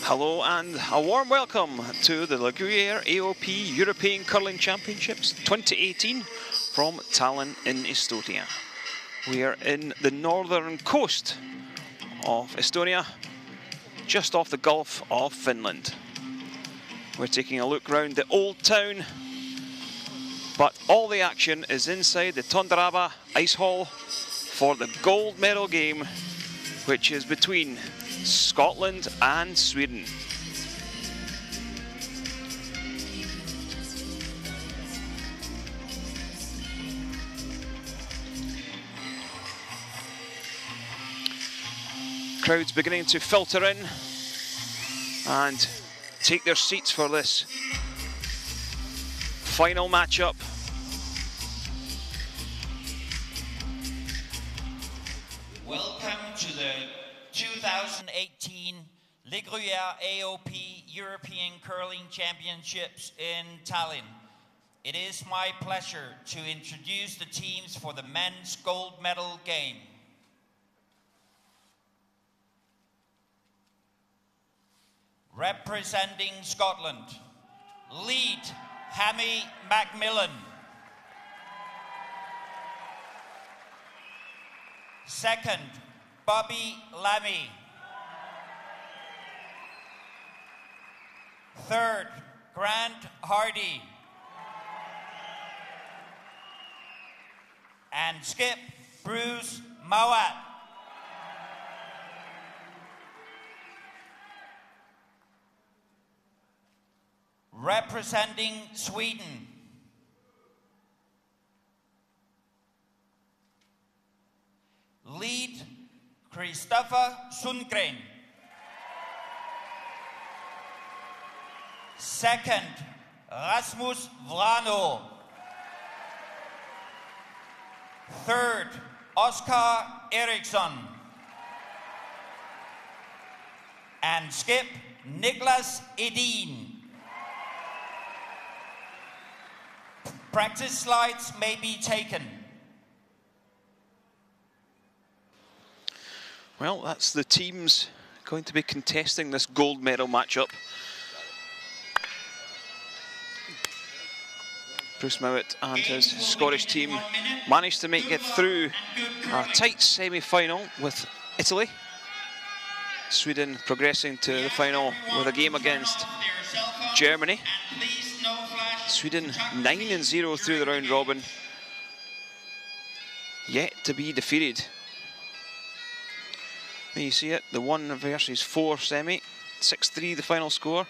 Hello and a warm welcome to the Gruyère AOP European Curling Championships 2018 from Tallinn in Estonia. We are in the northern coast of Estonia, just off the Gulf of Finland. We're taking a look around the old town, but all the action is inside the Tonderaba Ice Hall for the gold medal game, which is between Scotland and Sweden. Crowds beginning to filter in and take their seats for this final matchup. Welcome to the 2018 Gruyère AOP European Curling Championships in Tallinn. It is my pleasure to introduce the teams for the men's gold medal game. Representing Scotland, lead Hammy Macmillan. Second, Bobby Lammy. Third, Grant Hardy. And skip, Bruce Mowat. Representing Sweden, lead Kristoffer Sundgren. Second, Rasmus Vrano. Third, Oscar Eriksson. And skip, Niklas Edin. Practice slides may be taken. Well, that's the teams going to be contesting this gold medal matchup. Bruce Mowat and his Scottish team managed to make it through a tight semi-final with Italy. Sweden progressing to the final with a game against Germany. Sweden 9-0 through the round robin, yet to be defeated. There you see it, the 1 versus 4 semi, 6-3 the final score,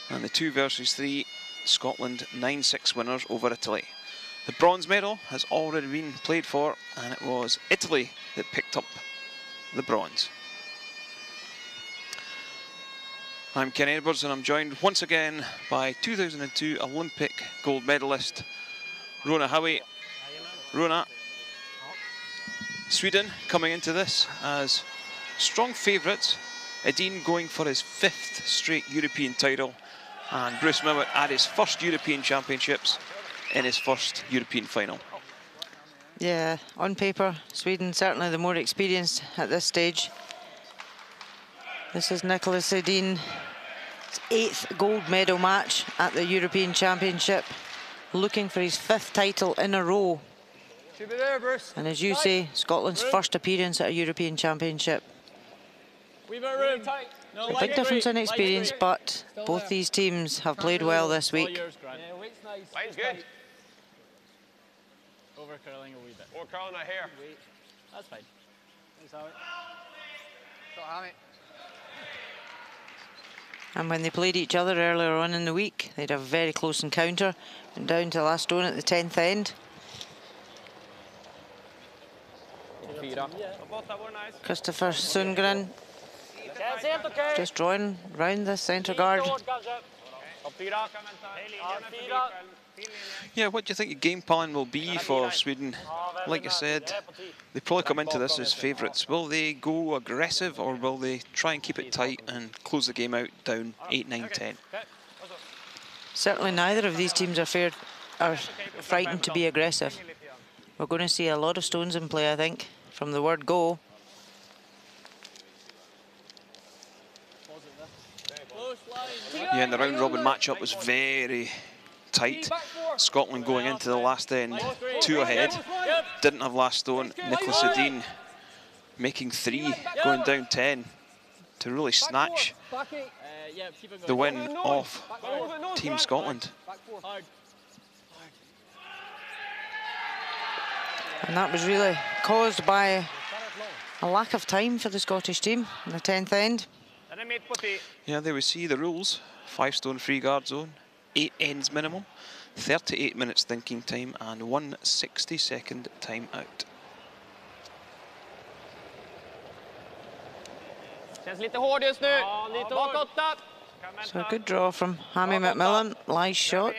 and the 2 versus 3 Scotland 9-6 winners over Italy. The bronze medal has already been played for, and it was Italy that picked up the bronze. I'm Ken Edwards, and I'm joined once again by 2002 Olympic gold medalist Rona Howie. Rona, Sweden coming into this as strong favourites. Edin going for his 5th straight European title, and Bruce Mowat at his first European Championships in his first European final. Yeah, on paper, Sweden certainly the more experienced at this stage. This is Niklas Edin's 8th gold medal match at the European Championship, looking for his 5th title in a row. Should be there, Bruce. And as you say, Scotland's first appearance at a European Championship. We've got room. No, A big difference in experience, but both these teams have played well this week. Yeah, weight's nice. Line's good. Over curling a wee bit. More curling out here. That's fine. Thanks, Hammy. Got Hammy. And when they played each other earlier on in the week, they had a very close encounter, and down to last stone at the 10th end. Kristoffer Sundgren just drawing round the centre guard. Yeah, what do you think the game plan will be for Sweden? Like I said, they probably come into this as favourites. Will they go aggressive, or will they try and keep it tight and close the game out down 8, 9, 10? Certainly neither of these teams are frightened to be aggressive. We're going to see a lot of stones in play, I think, from the word go. Yeah, and the round robin matchup was very tight. Scotland going into the last end 2 ahead. Didn't have last stone. Nicholas Edin making 3, going down 10 to really snatch the win off Team Scotland. And that was really caused by a lack of time for the Scottish team in the 10th end. Yeah, there we see the rules. 5 stone free guard zone, 8 ends minimum, 38 minutes thinking time, and 1 60-second time out. So a good draw from Hammy McMillan. Nice shot.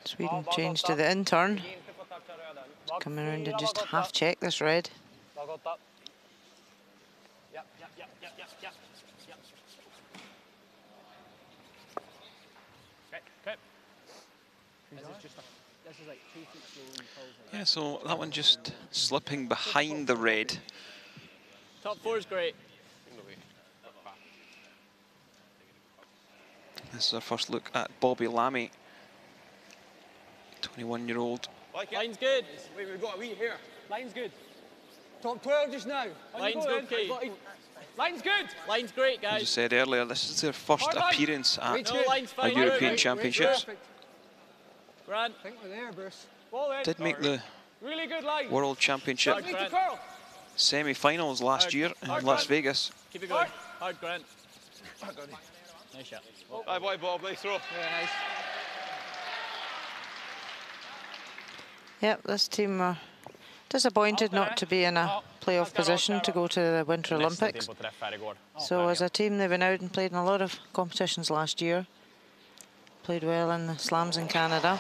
Sweden changed to the in-turn. Coming around to just half check this red. Yeah, so that one just slipping behind the red. Top 4 is great. This is our first look at Bobby Lammy, 21-year-old. Line's good. We've got a wee here. Line's good. Top 12 just now. Line's good, okay. Line's good. Line's great, As I guys. said earlier, this is their first appearance at No, line's a fine. European Championships. Grant. I think we're there, Bruce. Did make the Really good line. World Championship semi-finals last year in Las Vegas. Keep it going. Hard, Grant. Nice shot. Bye, boy, Bob. Nice throw. Yeah, nice. Yep, this team are disappointed not to be in a playoff position to go to the Winter Olympics. So as a team, they've been out and played in a lot of competitions last year. Played well in the slams in Canada.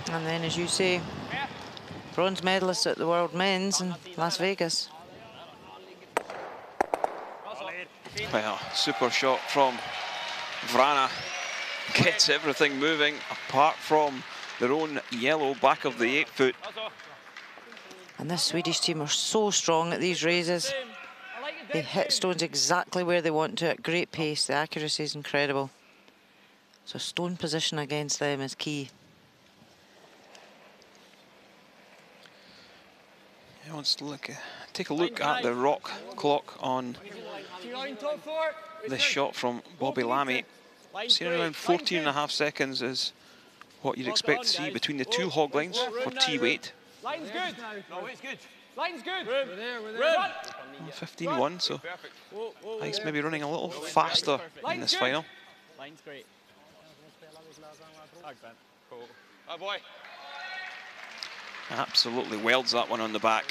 And then, as you say, bronze medalists at the World Men's in Las Vegas. Well, super shot from Vrana. Gets everything moving apart from their own yellow back of the 8-foot. And this Swedish team are so strong at these raises. They hit stones exactly where they want to at great pace. The accuracy is incredible. So stone position against them is key. Yeah, let's take a look at the rock clock on this shot from Bobby Lammy. Seeing around 14.5 seconds is what you'd expect to see between the 2 hog lines for T-weight. Line's good. No, it's good. Line's good. We're there. 15-1, so Ice maybe running a little faster in this final. Line's great. Hard, Grant. Cool. Oh, boy. Absolutely welds that one on the back.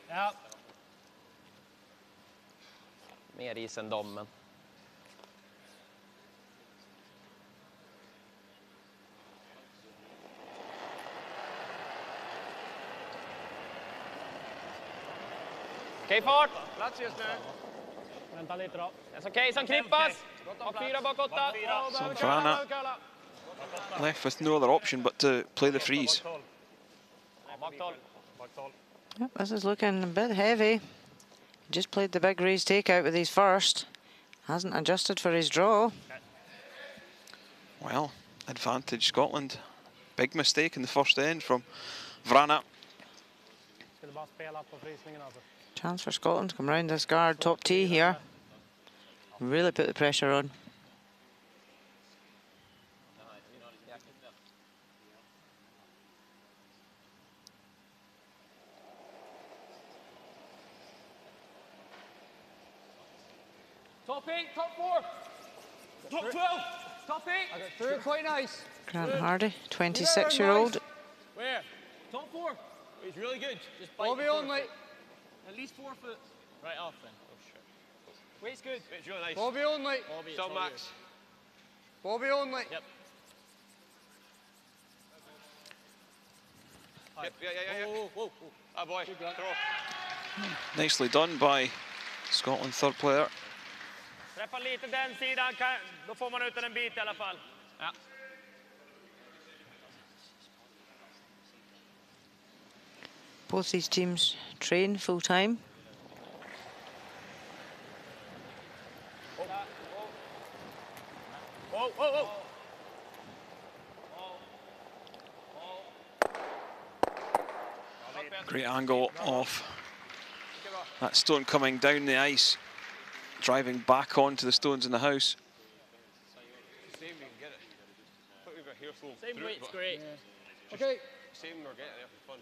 Ja. Mer is än dem, men... Okej, fart! Plats just nu. Vänta lite då. Det är okej, som knippas. Och 4 bak 8. So Vrana left with no other option but to play the freeze. Bak 12. Yep, this is looking a bit heavy. Just played the big raise takeout with his first. Hasn't adjusted for his draw. Well, advantage Scotland. Big mistake in the first end from Vrana. Chance for Scotland to come round this guard, top tee here. Really put the pressure on. Top 8, top 4. Top 12. Top 8. I got through it quite nice. Grant Hardy, 26-year-old. Where? Top 4. He's really good. Just bite Bobby the only. At least 4 foot. Right off then. Weight's good. It's really nice. Bobby only. Bobby, it's Still all max. yours. Bobby only. Yep. Yep, yeah. Whoa. Oh boy. Throw. Nicely done by Scotland third player. Träffa lite den sidan, då får man ut en bit i alla fall. Ja. Both these teams train full time. Whoa, whoa, whoa. Great angle off that stone coming down the ice, driving back onto the stones in the house. Same weight's great. Yeah. Okay. Same we're getting there for fun.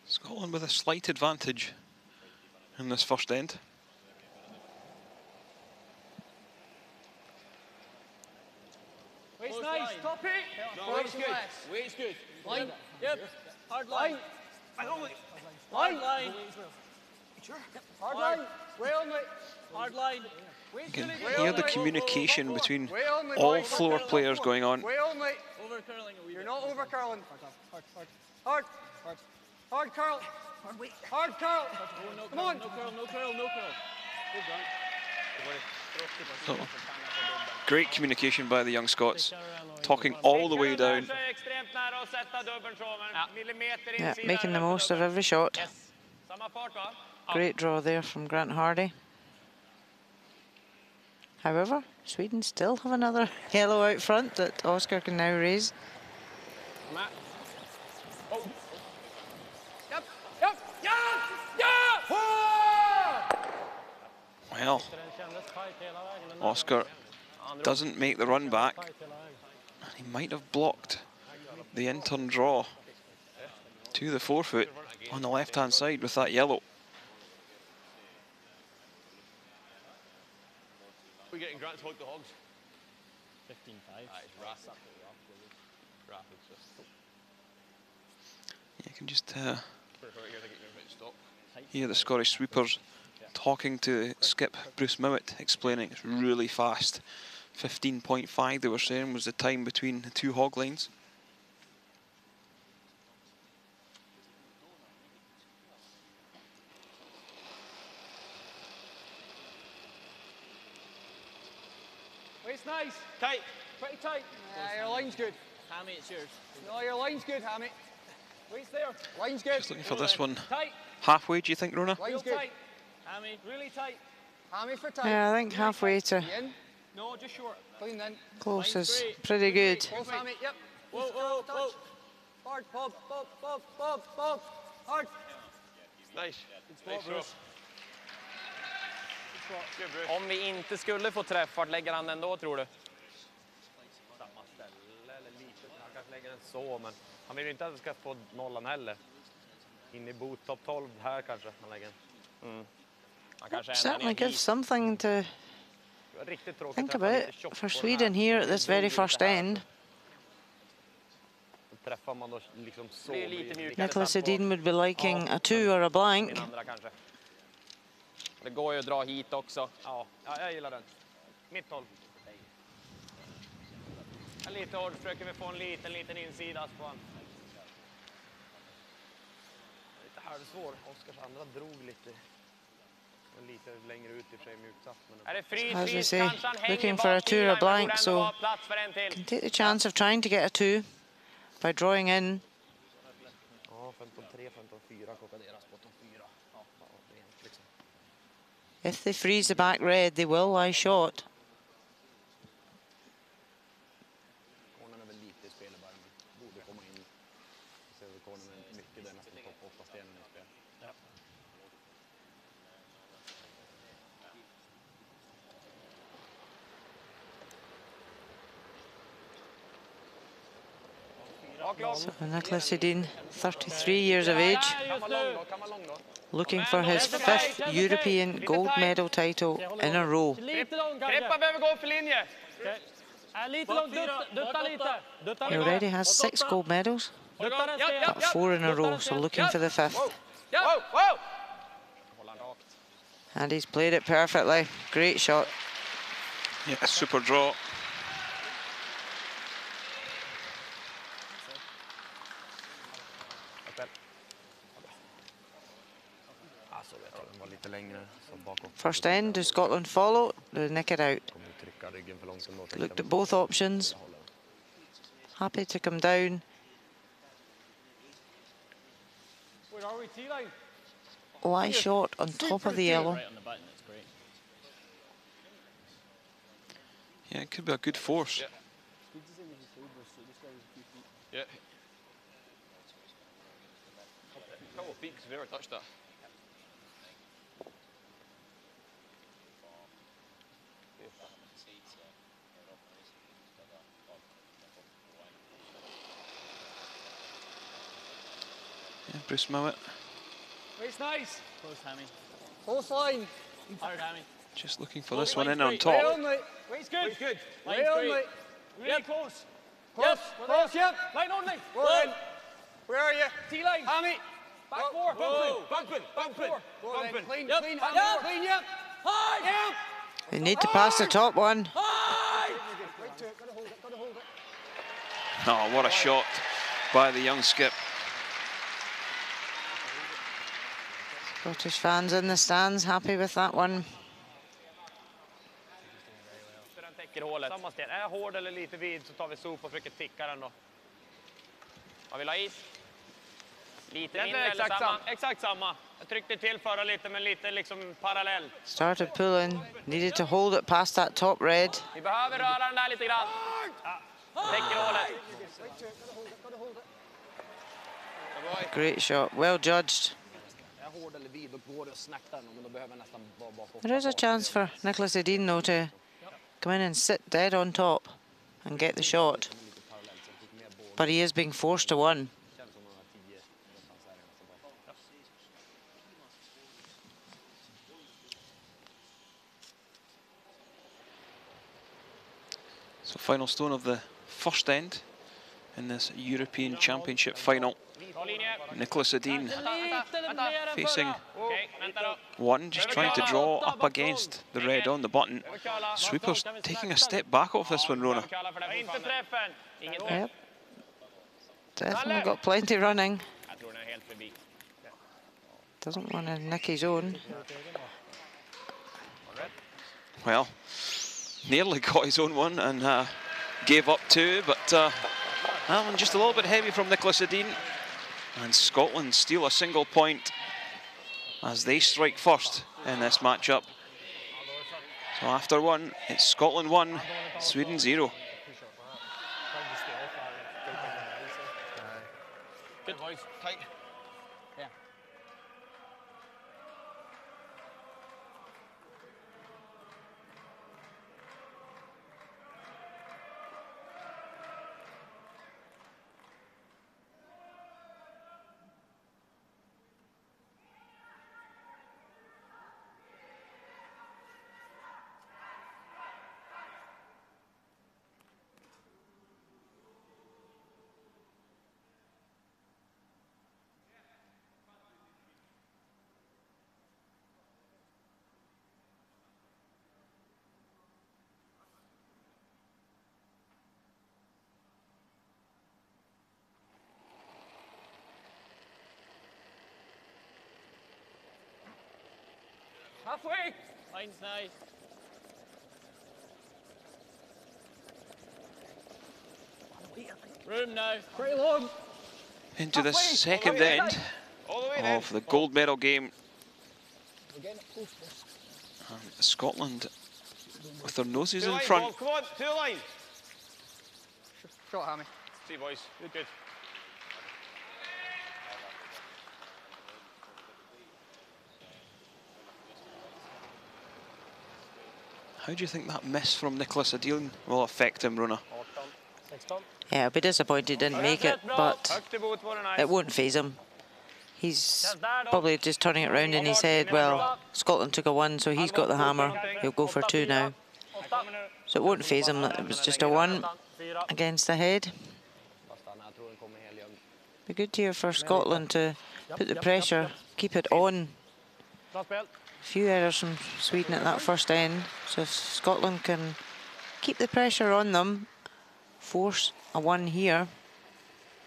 Scotland with a slight advantage in this first end. Weight's nice. Top it. No, weight's good. Weight's good. Line. Yep. Hard line. Line. Line. Hard line. Way on it. Hard line. You can hear the communication between all floor players going on. Way on it. Over curling a wee You're bit. not over curling. Hard. Hard curl. Hard curl. No Come on. curl, no curl, no curl, no curl. So, great communication by the young Scots, talking all the way down. Yeah, making the most of every shot. Great draw there from Grant Hardy. However, Sweden still have another yellow out front that Oscar can now raise. Yep. Yep. Yeah. Yeah. Well, Oscar doesn't make the run back. He might have blocked the in-turn draw to the forefoot on the left-hand side with that yellow. We're getting Grant's hog to hogs. 15-5. You can just hear the Scottish sweepers talking to skip Bruce Mowat, explaining it's really fast. 15.5 they were saying was the time between the two hog lines. Weight's nice. Tight. Pretty tight. Your line's good. Hammy, it's yours. No, your line's good, Hammy. Weight's there. Line's good. Just looking for this one Tight. halfway, do you think, Rona? Line's Real good. tight. Hammy. Really tight. Hammy for tight. Yeah, I think halfway to In. No, just short. Clean then. close is pretty good. Close, Hammy. Yep. Whoa, whoa, whoa. Hard. Bob. Hard. Nice. Nice Bruce. Om vi inte skulle få träff, vart lägger han den då, tror du? Samma ställe eller lite. Han kanske lägger den så, men han vill ju inte att det ska få nollan heller. In i boot top 12 här kanske han lägger den. Han kanske Certainly gives something to Riktigt tråkigt. think about for Sweden here at this very first end. Träffar man då liksom så. Blir lite mjukare Nicholas tempo. Edin would be liking a 2 or a blank. Den andra kanske. Det går ju att dra hit också. Ja, jag gillar den. Mitt håll. Lite hårt, försöker vi få en liten insida på han. Lite halvsvår. Oskars andra drog lite längre ut i och för sig mjuksatt. Är det fri As we flis say, kanske han hänger looking for a 2 or a baksidan, men blank, borde so ändå vara plats för en till. can take the chance of trying to get a 2 by drawing in. Ja, 15-3, 15-4 kokkaderas på 4. Ja, rent liksom. If they freeze the back red, they will lie short. Kornen är väl lite i spel bara, men borde komma in. Ser vi kornen är mycket där nästan topp 8 stenen i spel. Ja. So Nicholas Edin, 33 years of age, looking for his 5th European gold medal title in a row. Greppa behöver gå för linje. Lite långt, dutta lite. He already has 6 gold medals, but 4 in a row, so looking for the 5th. And he's played it perfectly. Great shot. Yeah, super draw. Alltså, jag tror den var lite längre. Så bakom. First end, does Scotland follow? They nick it out. Kommer trycka ryggen för långt ändå. Looked at both options. Happy to come down. Where are we? T-line. Lie short on top of the yellow. Right on the button, that's great. Yeah, it could be a good force. Yeah. Yeah. Couple of feet, 'cause we never touched that. Yeah, Bruce Mowat Wait's nice. Close, Hammy. Close line. Hard, Hammy. just looking for this one Line's in on great. Way top. on, mate. Wait's good. Wait's good. Way Line's on, great. mate. Really close. Close. Close, yep. Line only. Well then. Where are you? T-line. Hammy. Back Whoa. four. Bumping, bumping, bumping, Go then. bumping. Clean, Yep. clean, Yep. Hammy. Clean, yep. High. Yep. They need to pass the top one. High. Right to it. Gotta hold it. Gotta hold it. Oh, what a shot by the young skip. Scottish fans in the stands, happy with that one. Den täcker hålet. Samma sten. Är hård eller lite vid så tar vi sop och försöker ticka den då. Man vill ha is. Lite mindre eller samma? Exakt samma. Jag tryckte till förra lite, men lite liksom parallell. Started pulling, needed to hold it past that top red. Vi behöver röra den där lite grann. Täcker hålet. Great shot, well judged. Är hård eller vid, då går det att snacka den, men då behöver nästan vara bakåt. There is a chance for Nicholas Edin though to come in and sit dead on top and get the shot. But he is being forced to one. So final stone of the first end in this European Championship final. Nicholas Edin facing one, just trying to draw up against the red on the button. Sweeper's taking a step back off this one, Rona. Yep. Definitely got plenty running. Doesn't want to nick his own. Well, nearly got his own one and gave up two, but that one just a little bit heavy from Nicholas Edin. And Scotland steal a single point as they strike first in this matchup. So after one, it's Scotland 1, Sweden 0. Good boys, tight. Yeah. Halfway. Line's nice. Room now. Pretty long. Into the second end of the gold medal game. And Scotland with their noses in front. Come on, to the line. Shot, Hammy. See, boys, good, good. How do you think that miss from Nicholas Edin will affect him, Rona? Yeah, I'll be disappointed he didn't make it, but it won't faze him. He's probably just turning it around in his head. Well, Scotland took a one, so he's got the hammer. He'll go for two now. So it won't faze him that it was just a one against the head. Be good here for Scotland to put the pressure, keep it on. A few errors from Sweden at that first end. So if Scotland can keep the pressure on them, force a one here,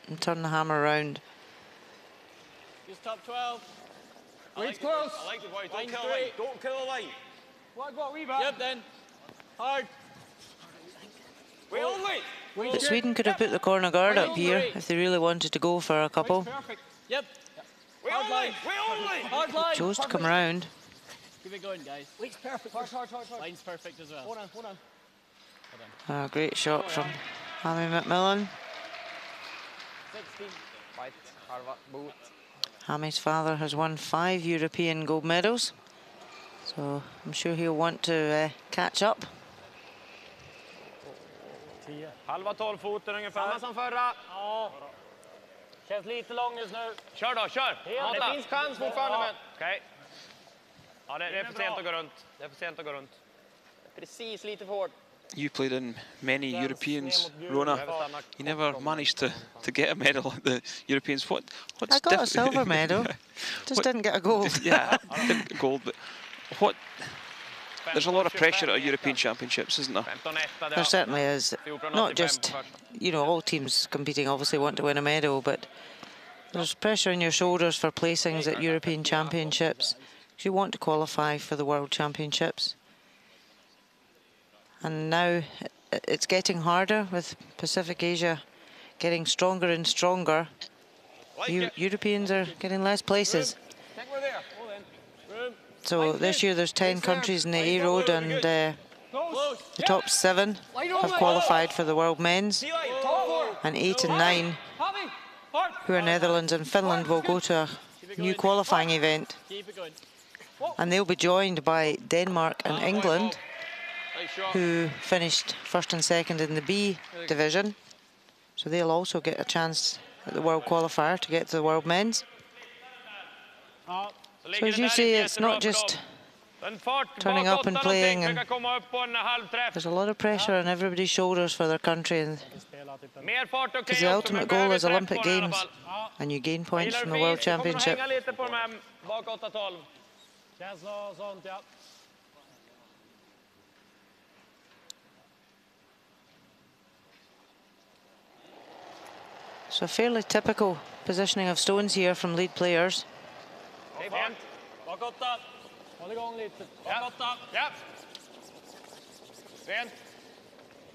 and turn the hammer around. Use top 12. Wait's close. I like the boys, don't kill the line, don't kill the line. What, we back? Yep, then. Hard. Wait only. But Sweden could have put the corner guard up here if they really wanted to go for a couple. Yep. Hard line. Hard line. Chose to come around. Keep it going, guys. Weight's perfect. Hard. Line's perfect as well. Hold on. A great shot from Hammy McMillan. 16. Fight. Harva. Boot. Hammy's father has won 5 European gold medals, so I'm sure he'll want to catch up. Halva 12-foten ungefär. Samma som förra. Ja. Känns lite lång just nu. Kör då, kör! Det finns chans fortfarande, men... Okej. Ja, det är för sent att gå runt. Det är för sent att gå runt. Precis lite för hårt. You played in many Europeans, Rona. You never managed to get a medal at the Europeans. What's I got a silver medal, just didn't get a gold. Yeah, didn't get gold, but what? There's a lot of pressure at European Championships, isn't there? There certainly is. Not just, you know, all teams competing obviously want to win a medal, but there's pressure on your shoulders for placings at European Championships. You want to qualify for the World Championships. And now it's getting harder with Pacific Asia getting stronger and stronger. Europeans are getting less places. So this year there's 10 countries in the A road, and the top 7 have qualified for the World Men's, and 8 and 9, who are Netherlands and Finland, will go to a new qualifying event. And they'll be joined by Denmark and England, who finished 1st and 2nd in the B division. So they'll also get a chance at the World Qualifier to get to the World Men's. So as you say, it's not just turning up and playing, and there's a lot of pressure on everybody's shoulders for their country, because the ultimate goal is Olympic Games, and you gain points from the World Championship. So fairly typical positioning of stones here from lead players. Håll igång lite. Ja. Rent.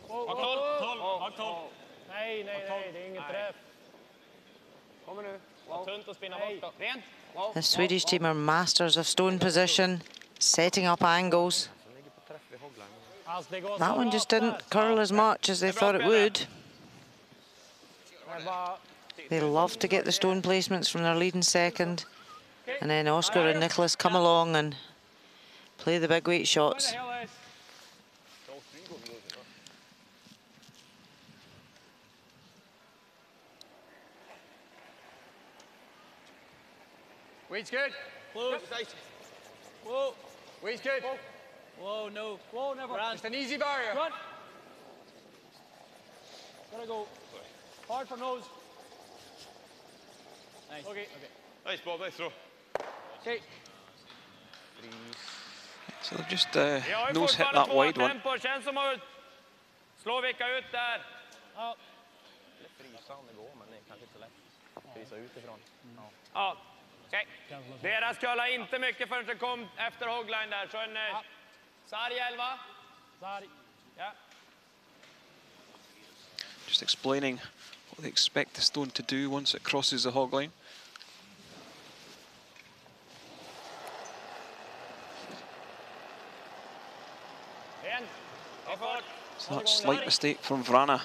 Bak 12. Nej, det är ingen träff. Kommer nu. Tunt att spinna bort då. Rent. The Swedish team are masters of stone position, setting up angles. That one just didn't curl as much as they thought it would. They love to get the stone placements from their leading second, and then Oscar and Nicholas come along and play the big weight shots. Weight's good. Close. Whoa. Weight's good. Whoa, no. Whoa, never. Run. Just an easy barrier. Run. Gotta go. Hard for nose. Nice. Okay. Nice ball, nice throw. Okay. So they've just nose hit that wide one. Känns som att slå vicka ut där. Ja. Frysa om det går, men det är kanske inte så lätt. Frysa utifrån. Ja. Okej. Deras kölla inte mycket förrän det kom efter hogline där. Så en sarg 11. Sarg. Ja. Just explaining what they expect the stone to do once it crosses the hog line. So that slight mistake from Vrana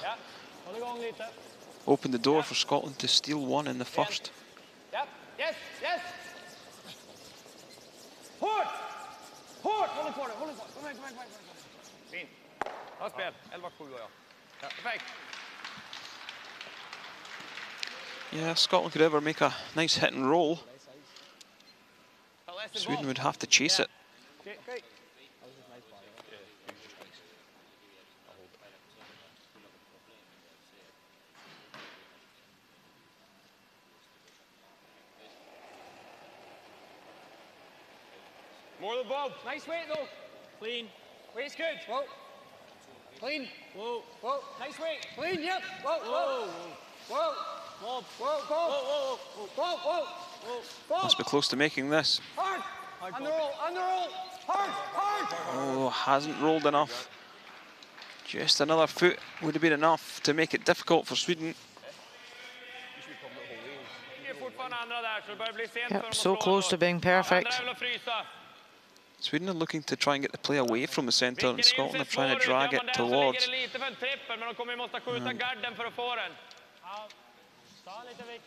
opened the door for Scotland to steal one in the first. Yes, yes. Hårt! Håll kvar det, Kom igen. Fint. Bra spel. 11-7 ja. Perfekt. Yeah, Scotland could ever make a nice hit and roll. Sweden would have to chase it. Okay. More the ball. Nice weight though. Clean. Weight's good. Whoa. Clean. Whoa. Whoa. Nice weight. Clean. Yep. Whoa. Whoa. Whoa. Whoa. Whoa. Whoa. Whoa. Whoa. Whoa. Must be close to making this. Hard. Under roll. Hard. Oh, hasn't rolled enough. Just another foot would have been enough to make it difficult for Sweden. Yep, so close to being perfect. Sweden are looking to try and get the play away from the centre, and Scotland are trying to drag it towards.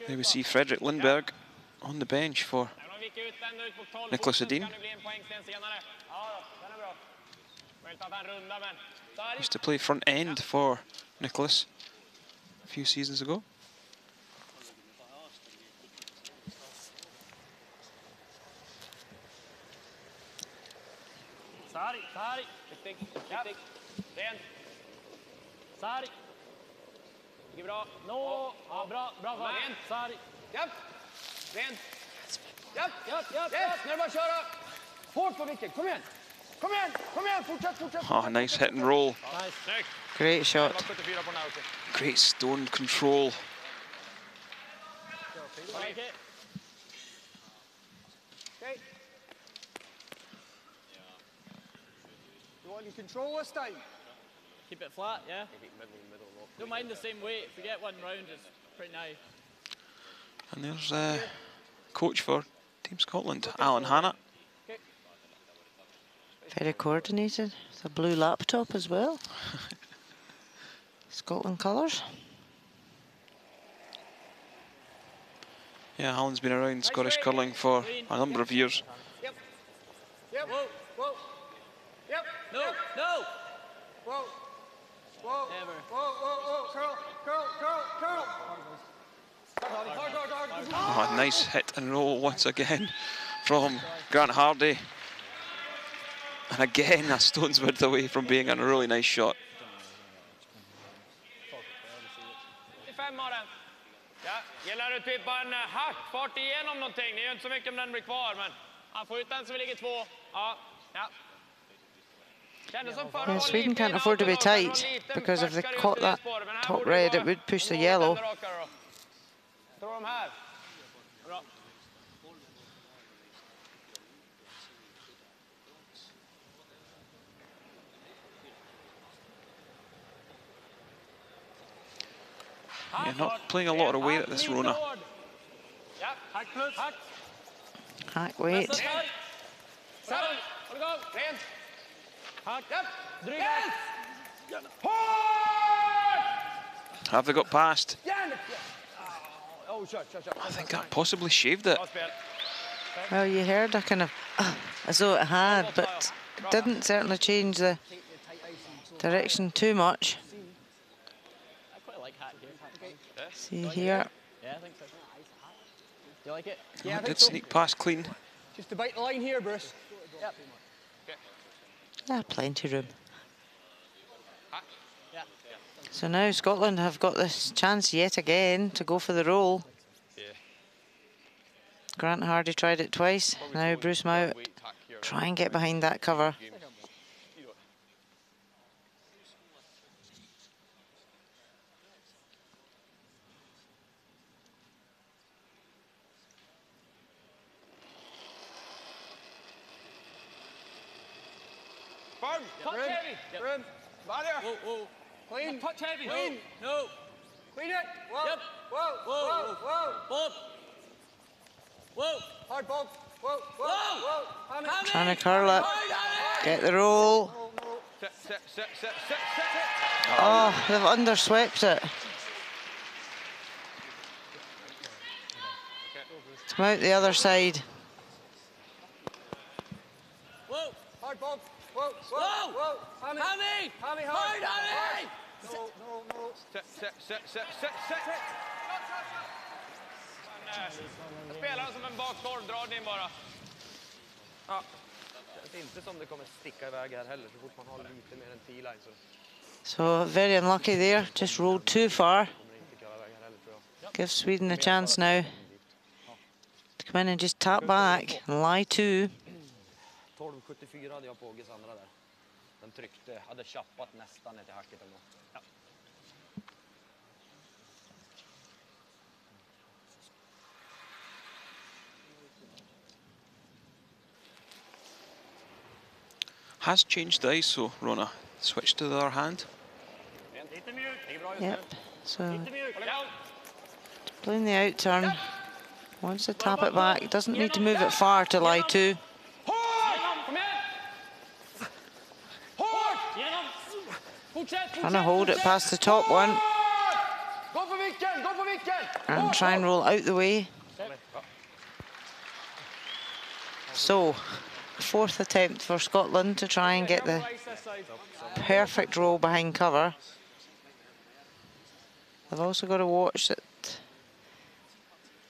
There we see Fredrik Lindberg on the bench for Niklas Edin. Used to play front end for Niklas a few seasons ago. Sari. Rent. Sari. Det är bra. No. Ja, bra. Rent. Sari. Japp. Rent. Japp. Yes. Nu är det bara att köra. Hårt på vicket. Kom igen. Fortsätt. Oh, nice hit and roll. Nice. Great shot. Great stone control. Okay. You want to control this time? Keep it flat, yeah? Don't mind the same weight. If we get one round, it's pretty nice. And there's coach for Team Scotland, Alan Hannah. Very coordinated. It's a blue laptop as well. Scotland colours. Yeah, Alan's been around Scottish curling for a number of years. Yep. Whoa. Yep. No. Whoa. Never. Whoa. Curl. Hard. Oh, a nice hit and roll once again from Grant Hardy. And again, a stone's width away from being a really nice shot. Ja, gillar du typ bara en hackfart igenom någonting. Det är ju inte så mycket om den blir kvar, men han får ut den så vi ligger 2. Ja. Yeah, Sweden can't afford to be tight, because if they caught that top red, it would push the yellow. Tror de här. Bra. Yeah, not playing a lot of weight at this Rona. Hack weight. Have they got past? I think that possibly shaved it. Well, you heard a kind of as though it had, but didn't certainly change the direction too much. I quite like hat here. See here. Yeah, I think so. You like it? Oh, it did sneak past clean. Just to bite the line here, Bruce. Yep. Yeah, plenty room. So now Scotland have got this chance yet again to go for the roll. Grant Hardy tried it twice. Now Bruce Mout try and get behind that cover. Touch heavy. Room. Barrier. Whoa. Clean. Touch heavy. Clean. No. Clean it. Whoa. Yep. Whoa. Bob. Whoa. Hard ball. Whoa. Trying to curl it. Get the roll. Set. Oh, they've underswept it. It's come out the other side. Whoa. Hard ball. Whoa. Hammy. Hard. Hammy. No. Set. Jag spelar den som en bakdörrdragning bara. Ja. Det är inte som det kommer sticka iväg här heller så fort man har lite mer än T-line så. So very unlucky there, just rolled too far. Give Sweden a chance now to come in and just tap back and lie to. 12,74 hade jag på Åges andra där. Den tryckte, hade chappat nästan ner till hacket. Ja. Has changed the ISO, Rona. Switched to the other hand. Yep, so playing the out turn. Wants to tap it back. Doesn't need to move it far to lie to. Trying to hold it past the top one. And try and roll out the way. So, fourth attempt for Scotland to try and get the perfect roll behind cover. They've also got to watch that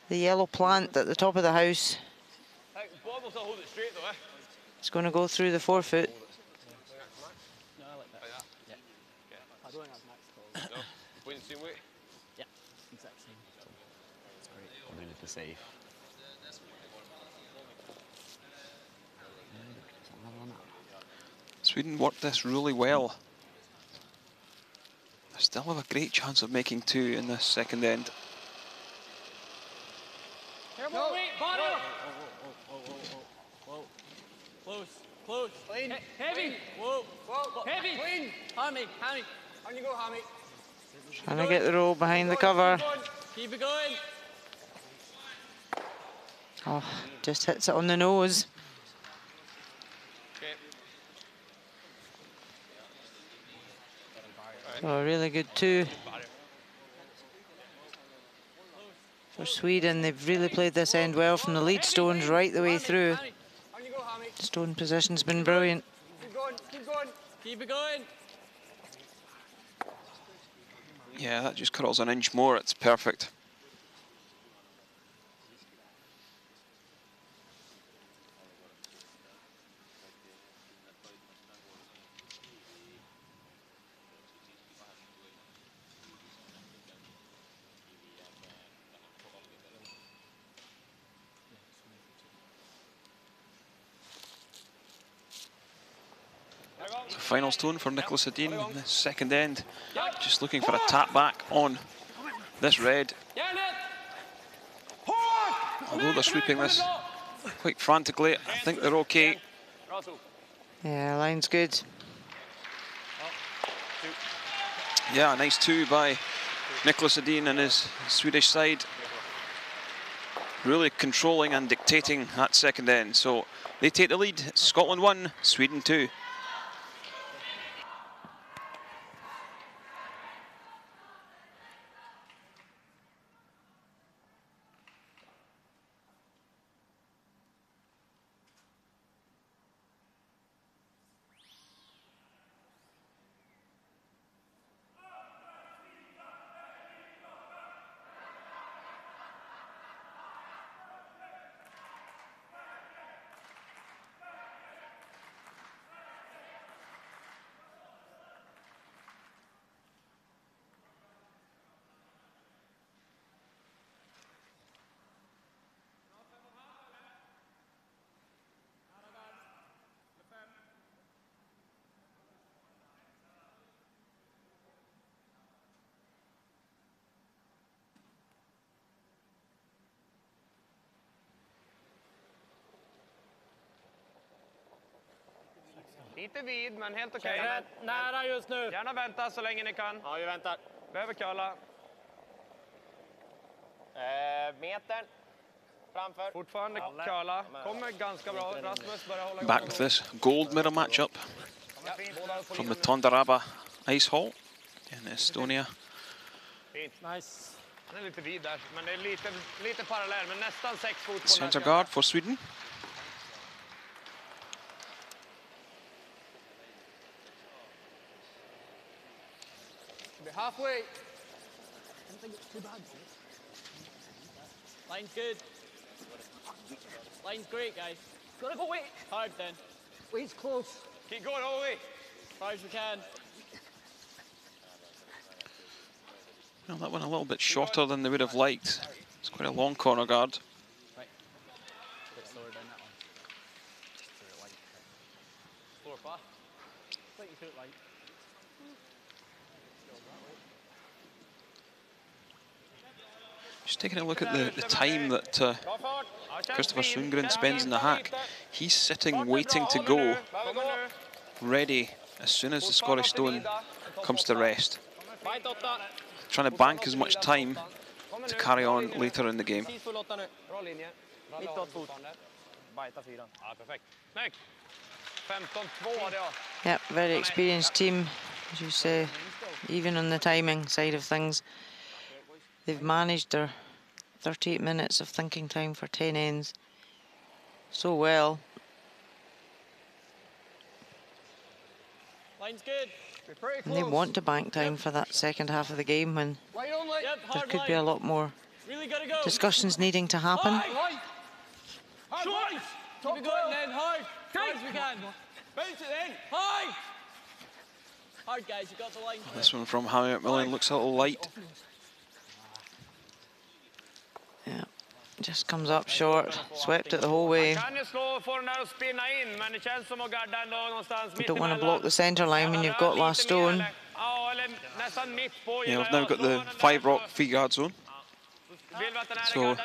the yellow plant at the top of the house is going to go through the forefoot. Safe. Sweden worked this really well. They still have a great chance of making two in this second end. Careful, wait, bottom! Whoa. Close, close. Clean. Heavy. Whoa. Heavy. Clean. Hammy. On you go, Hammy. Trying to get the roll behind the cover. Keep it going. Oh, just hits it on the nose. So a really good two for Sweden. They've really played this end well from the lead stones right the way through. On you go, Hammy. Stone position's been brilliant. Keep going, keep going. Keep it going. Yeah, that just curls an inch more. It's perfect. Final stone for Nicholas Edin in the second end. Just looking for a tap back on this red. Although they're sweeping this quite frantically, I think they're okay. Yeah, line's good. Yeah, a nice two by Nicholas Edin and his Swedish side. Really controlling and dictating that second end. So they take the lead. Scotland 1, Sweden 2. Lite vid, men helt okej. Nära just nu. Gärna vänta så länge ni kan. Ja, vi väntar. Behöver curla. Metern. Framför. Fortfarande curla. Kommer ganska bra. Rasmus börjar hålla igång. Back with this gold medal matchup from the Tondaraba Ice Hall in Estonia. Nice. Den är lite vid där, men det är lite parallell, men nästan 6 fot på Center guard for Sweden. Be halfway. I don't think it's too bad. Line's good. Line's great, guys. Gotta go wait. Hard then. Wait's close. Keep going all the way. As far as we can. Well, that one a little bit shorter than they would have liked. It's quite a long corner guard. Right. A bit slower down that one. Slower pass. Slightly through it light. Just taking a look at the time that Christopher Sundgren spends in the hack. He's sitting waiting to go, ready as soon as the Scottish stone comes to rest. Trying to bank as much time to carry on later in the game. Yep, very experienced team, as you say, even on the timing side of things. They've managed their 38 minutes of thinking time for 10 ends so well. Line's good. And they want to bank time for that second half of the game when there could be a lot more discussions needing to happen. Keep it going then, hard. Hard as we can. Bounce it then. Hard. Hard, guys, you got the line. This one from Harry McMillan looks a little light. Yeah, just comes up short, swept it the whole way. We don't want to block the centre line when you've got last stone. Yeah, we've now got the 5 rock free guard zone. So,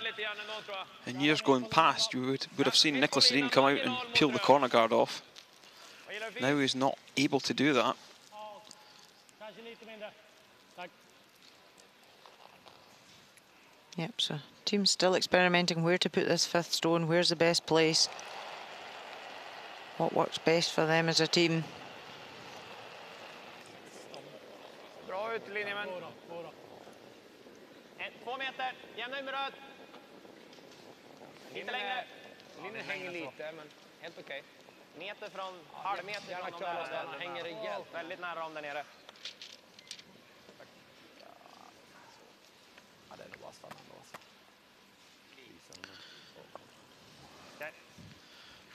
in years going past, you would have seen Nicholas Sedin come out and peel the corner guard off. Now he's not able to do that. Yep, so team's still experimenting where to put this 5th stone, where's the best place, what works best for them as a team. Bra ut linje, men 2 meter, jämna ut med röd. Lite längre. Linjen hänger lite, men helt okej. Meter från, halvmeter från de där, den hänger rejält, väldigt nära om där nere. Ja, det är nog bara stanna ändå.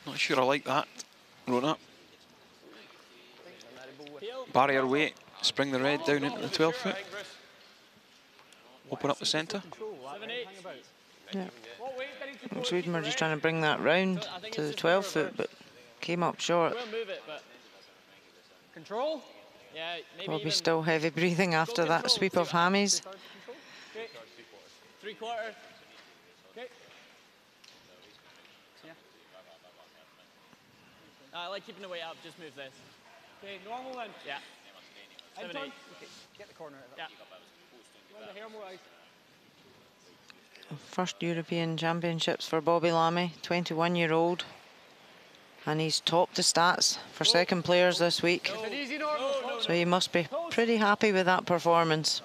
Not sure I like that, Rona. Barrier weight, spring the red down into the 12 foot. Open up the centre. Yeah. Sweden were just trying to bring that round to the 12 foot, but came up short. Control. Yeah, Bobby still heavy breathing after that sweep of hammies. 3/4. Okay. I like keeping the weight up, just move this. Okay, normal then. Yeah. 7/8. Okay, get the corner. Yeah. First European Championships for Bobby Lammy, 21-year-old. And he's topped the stats for second players this week. So he must be pretty happy with that performance.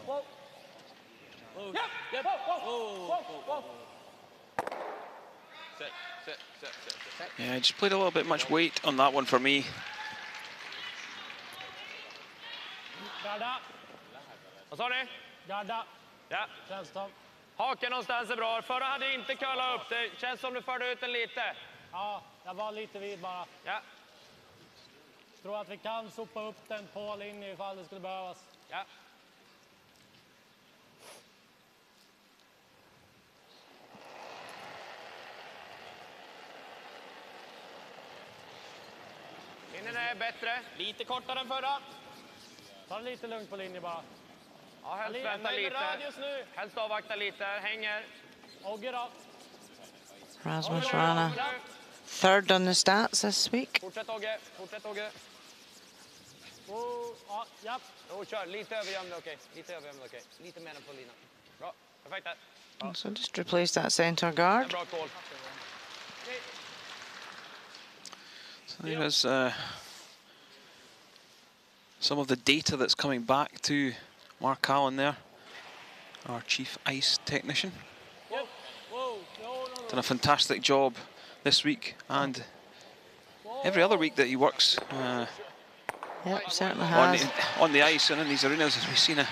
Yeah, I just played a little bit much weight on that one for me. Vad sa ni? Garda. Ja. Känns topp. Haken någonstans är bra. Förra hade inte curlat upp. Det känns som du förde ut den lite. Ja, jag var lite vid bara. Ja. Tror att vi kan sopa upp den på linje ifall det skulle behövas. Ja. Linjen är bättre. Lite kortare än förra. Ta det lite lugnt på linje bara. Ja, helst vänta lite. Helst avvakta lite. Hänger. Ogge då. Rasmus Rana, third on the stats this week. Fortsätt Ogge. Fortsätt Ogge. Ja, japp. Kör. Lite övergömd, okej. Lite övergömd, okej. Lite mer än på linan. Bra. Perfekt där. Ja. So just replace that centre guard. Bra call. So there's some of the data that's coming back to Mark Allen there, our chief ice technician. Done a fantastic job this week and every other week that he works Yep, certainly has. on the ice and in these arenas, as we've seen a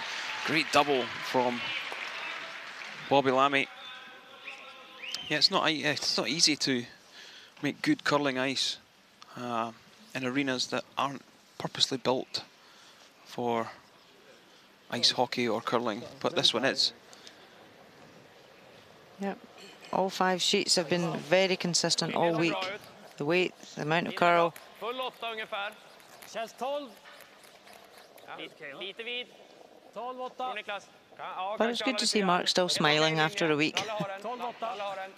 great double from Bobby Lammy. Yeah, it's not easy to make good curling ice in arenas that aren't purposely built for ice hockey or curling, but this one is. Yep, all 5 sheets have been very consistent all week. The weight, the amount of curl. Full 8 ungefär. Känns 12. Lite vid. 12, 8. Niklas. But it's good to see Mark still smiling after a week. Alla har den.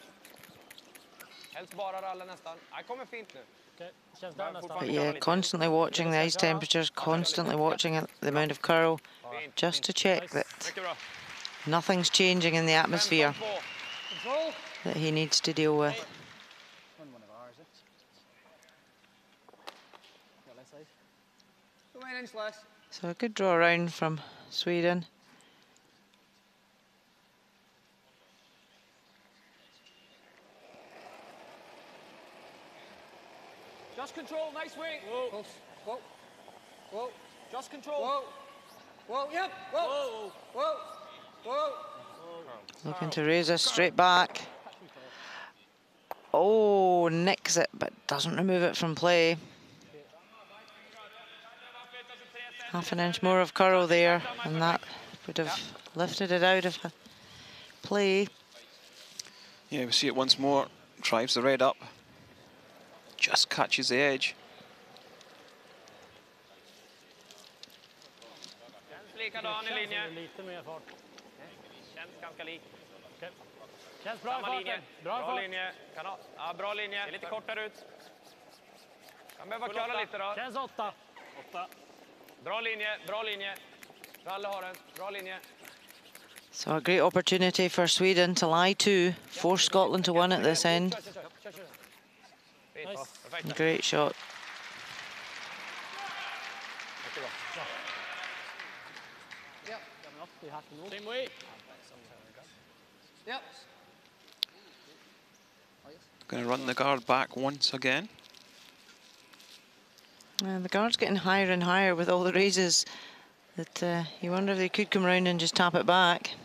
Helst bara ralla nästan. Det kommer fint nu. But yeah, constantly watching the ice temperatures, constantly watching the amount of curl, just to check that nothing's changing in the atmosphere that he needs to deal with. So a good draw round from Sweden. Just control, nice wing. Whoa. Whoa. Whoa. Just control. Whoa. Whoa, yep. Whoa. Whoa. Whoa. Looking to raise us straight back. Oh, nicks it, but doesn't remove it from play. Half an inch more of curl there, and that would have lifted it out of play. Yeah, we see it once more. Drives the red up. Just catches the edge. Känns likadan i linje. Lite mer fart. Känns ganska lik. Känns bra i farten. Bra linje. Ja, bra linje. Lite kortare ut. Kan behöva köra lite då. Känns 8. Bra linje, bra linje. Ralle har den. Bra linje. So a great opportunity for Sweden to lie 2, force Scotland to 1 at this end. Great shot. Same way. Yep. Going to run the guard back once again. And the guard's getting higher and higher with all the raises that you wonder if they could come round and just tap it back.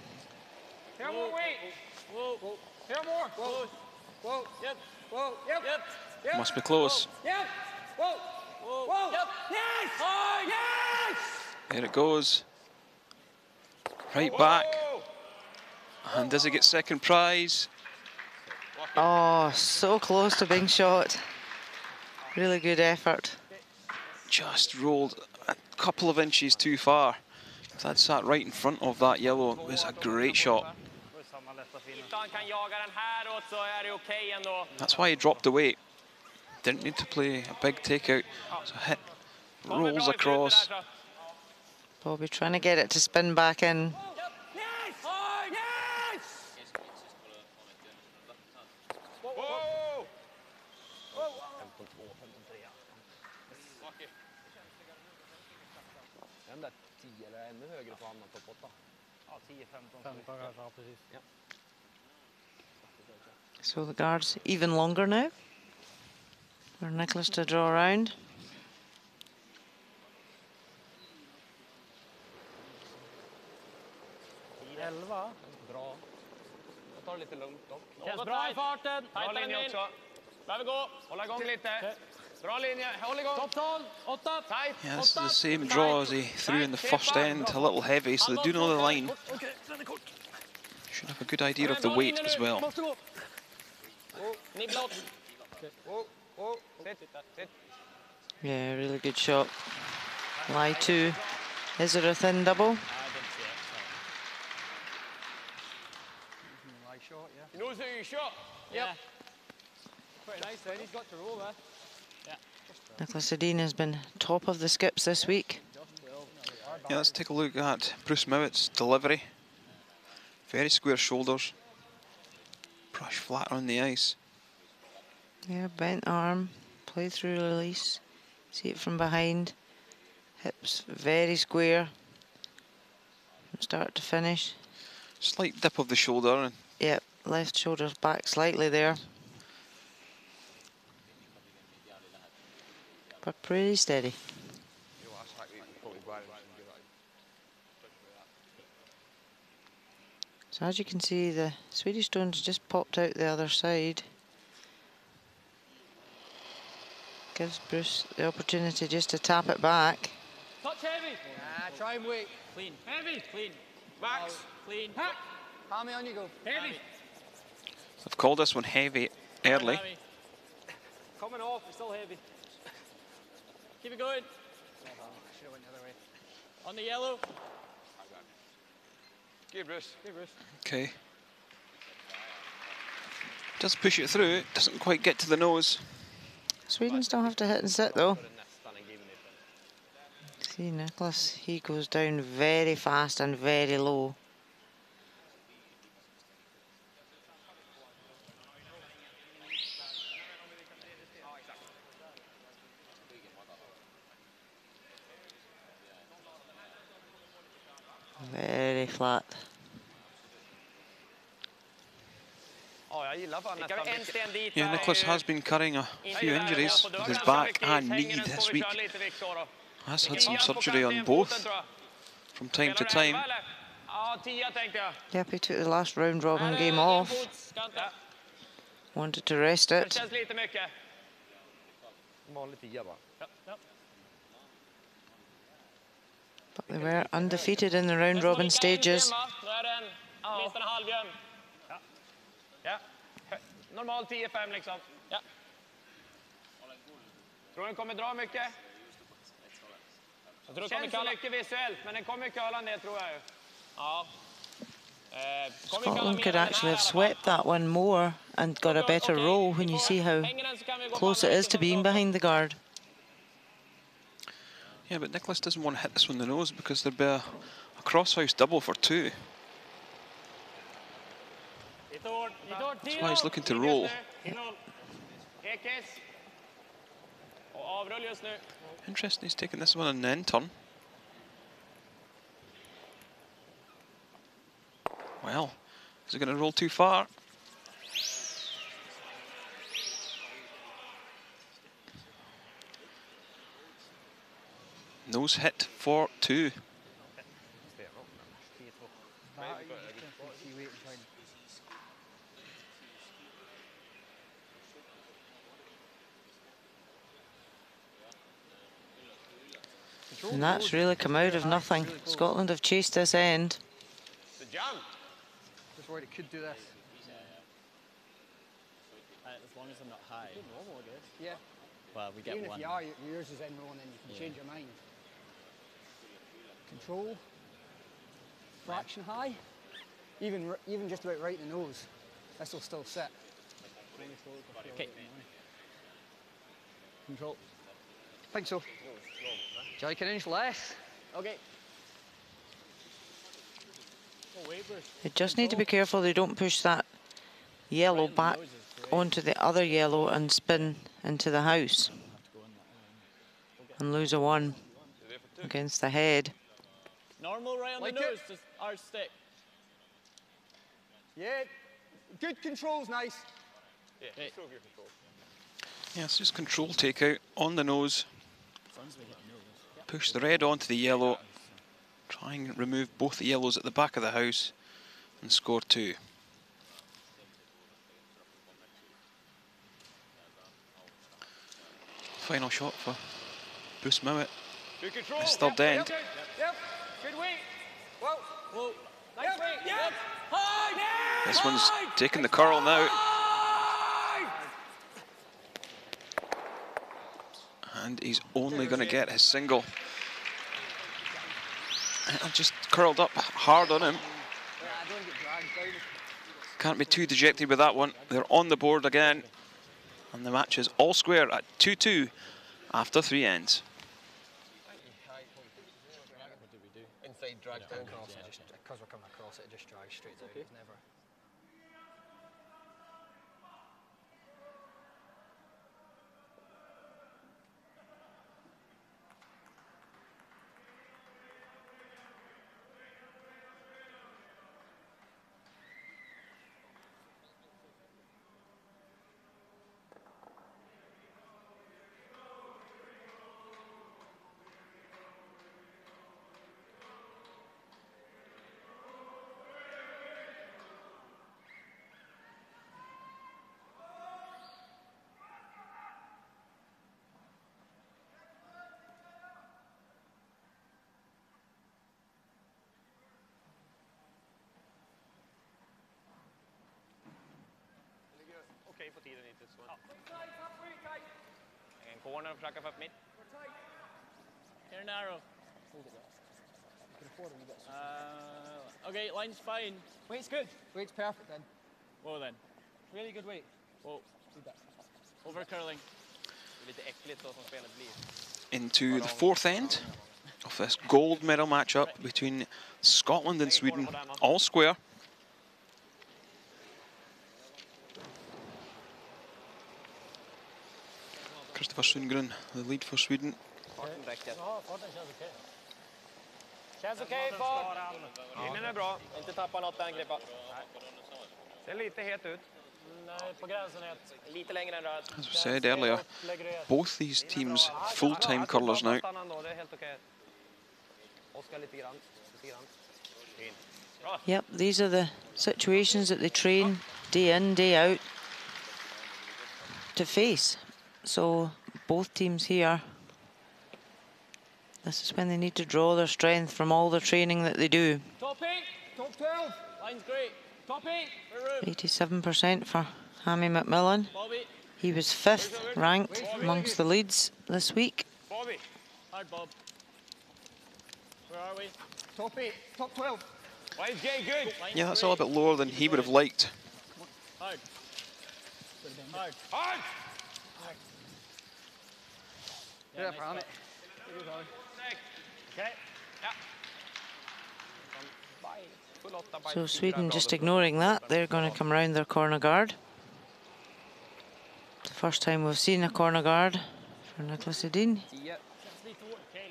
Here more weight. Whoa. Here more. Whoa. Whoa. Yep. Whoa. Yep. Yep. Yep. Must be close. Yep. Whoa. Whoa. Whoa. Yep. Yes. Oh, yes. There it goes. Right back. And does he get second prize? Oh, so close to being shot. Really good effort. Just rolled a couple of inches too far. If that sat right in front of that yellow, it was a great shot. That's why he dropped the weight. Didn't need to play a big takeout. So hit, rolls across. Bobby trying to get it to spin back in. So the guard's even longer now for Nicholas to draw around. Bra. Jag tar det lite lugnt dock. Känns bra i farten. Bra linje också. Behöver gå. Hålla igång lite. Bra linje. Håll igång. Toppton. 8. Yeah, this is the same draw as he threw in the first end, a little heavy, so they do know the line. Should have a good idea of the weight as well. Yeah, really good shot. Lie 2. Is it a thin double? You know who you shot? Yep. Pretty nice then. He's got to roll there. Yeah. Nicholas Edin has been top of the skips this week. Yeah, let's take a look at Bruce Mowatt's delivery. Very square shoulders. Brush flat on the ice. Yeah, bent arm, play through release. See it from behind. Hips very square from start to finish. Slight dip of the shoulder. And yep, left shoulder's back slightly there. But pretty steady. So as you can see, the Swedish stone's just popped out the other side. Gives Bruce the opportunity just to tap it back. Touch heavy. Try and wait. Clean. Heavy. Clean. Max. Clean. Hammy on you go. Heavy. I've called this one heavy early. Coming off, it's still heavy. Keep it going. Should have went the other way. On the yellow. Give Bruce. Okay. Does push it through, doesn't quite get to the nose. Sweden still have to hit and sit though. See Nicholas, he goes down very fast and very low. Very flat. Yeah, Nicholas has been carrying a few injuries with his back and knee this week. Has had some surgery on both from time to time. Yep, he took the last round robin game off. Wanted to rest it. But they were undefeated in the round robin stages. Normal 10-5 liksom. Ja. Tror den kommer dra mycket? Jag tror det känns så mycket visuellt, men den kommer curla ner tror jag ju. Ja. Scotland could actually have swept that one more and got a better roll when you see how close it is to being behind the guard. Yeah, but Nicholas doesn't want to hit this one in the nose because there'd be a crosshouse double for 2. That's why he's looking to roll. Interesting, he's taking this one on the end turn. Well, is it going to roll too far? Nose hit for 2. And that's really come out of nothing. Scotland have chased this end. Just worried it could do this. As long as I'm not high. Normal, I guess. Yeah. Well, we get even one. If you are, yours is in rolling, then you can change your mind. Control. Fraction high. Even just about right in the nose. This will still sit. Okay. Control. I think so. Do you like an inch less? Okay. They just need to be careful they don't push that yellow back onto the other yellow and spin into the house and lose a 1 against the head. Normal right on the nose, just our stick. Yeah, good control's nice. Yeah, improve your control. Yeah, it's just control takeout on the nose. Push the red onto the yellow. Try and remove both the yellows at the back of the house and score 2. Final shot for Bruce Mowat. It's third end. Yep. Good weight. Whoa. Whoa. Nice weight. Yep. This one's taking the curl now. And he's only going to get his single. And just curled up hard on him. Can't be too dejected with that one. They're on the board again. And the match is all square at 2-2 after 3 ends. What do we do? Inside drag down across it, just because we're coming across it, it just drags straight down. It's never. Okej på tiden hittills. En corner och försöka få upp mitt. Here narrow. Okay, line's fine. Weight's good. Weight's perfect then. Whoa then. Really good weight. Whoa. Over curling. into the fourth end of this gold medal matchup between Scotland and Sweden, all square. Christopher Sundgren, the lead for Sweden. Känns okej, fart. Linjen är bra. Inte tappa något än, Grippa. Ser lite het ut. Nej, på gränsen het. Lite längre än röd. As we said earlier, both these teams full-time curlers now. Det är helt okej. Oskar lite grann. Yep, these are the situations that they train day in, day out to face. So both teams here, this is when they need to draw their strength from all the training that they do. Top 8, top 12. Line's great. Top 8. 87% for Hammy McMillan. He was 5th ranked amongst the leads this week. Bobby. Hard, Bob. Where are we? Top 8, top 12. Why is Jay good? Yeah, that's a little bit lower than he would have liked. Hard. Hard. Hard! Yeah, for Hammy. Okay. Yeah. So Sweden just ignoring that. They're going to come round their corner guard. The first time we've seen a corner guard for Niklas Edin.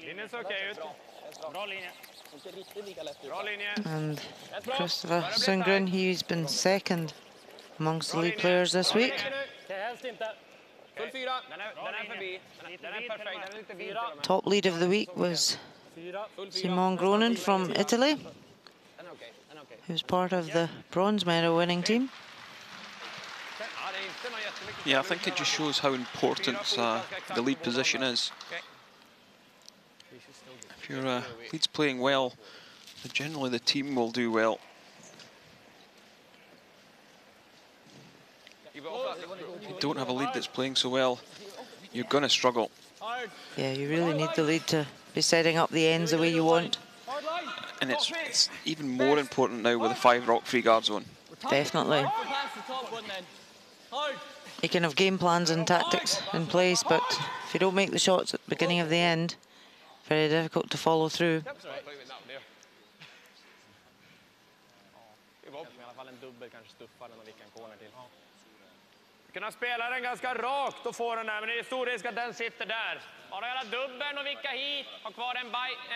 Linjen ser okej ut. Bra linje. Bra linje. And Christopher Sundgren, he's been 2nd amongst the lead players this week. Helst inte. Full 4. Den är förbi. Den är perfekt. Den är lite vid. Top lead of the week was Simon Gronin from Italy, who's part of the bronze medal winning team. Yeah, I think it just shows how important the lead position is. If your lead's playing well, then generally the team will do well. If you don't have a lead that's playing so well, you're going to struggle. Yeah, you really need the lead to be setting up the ends the way you want. And it's even more important now with the 5 rock free guard zone. Definitely. You can have game plans and tactics in place, but if you don't make the shots at the beginning of the end, very difficult to follow through. Kunna spela den ganska rakt och få den där, men det är stor risk att den sitter där. Bara göra dubbeln och vicka hit. Ha kvar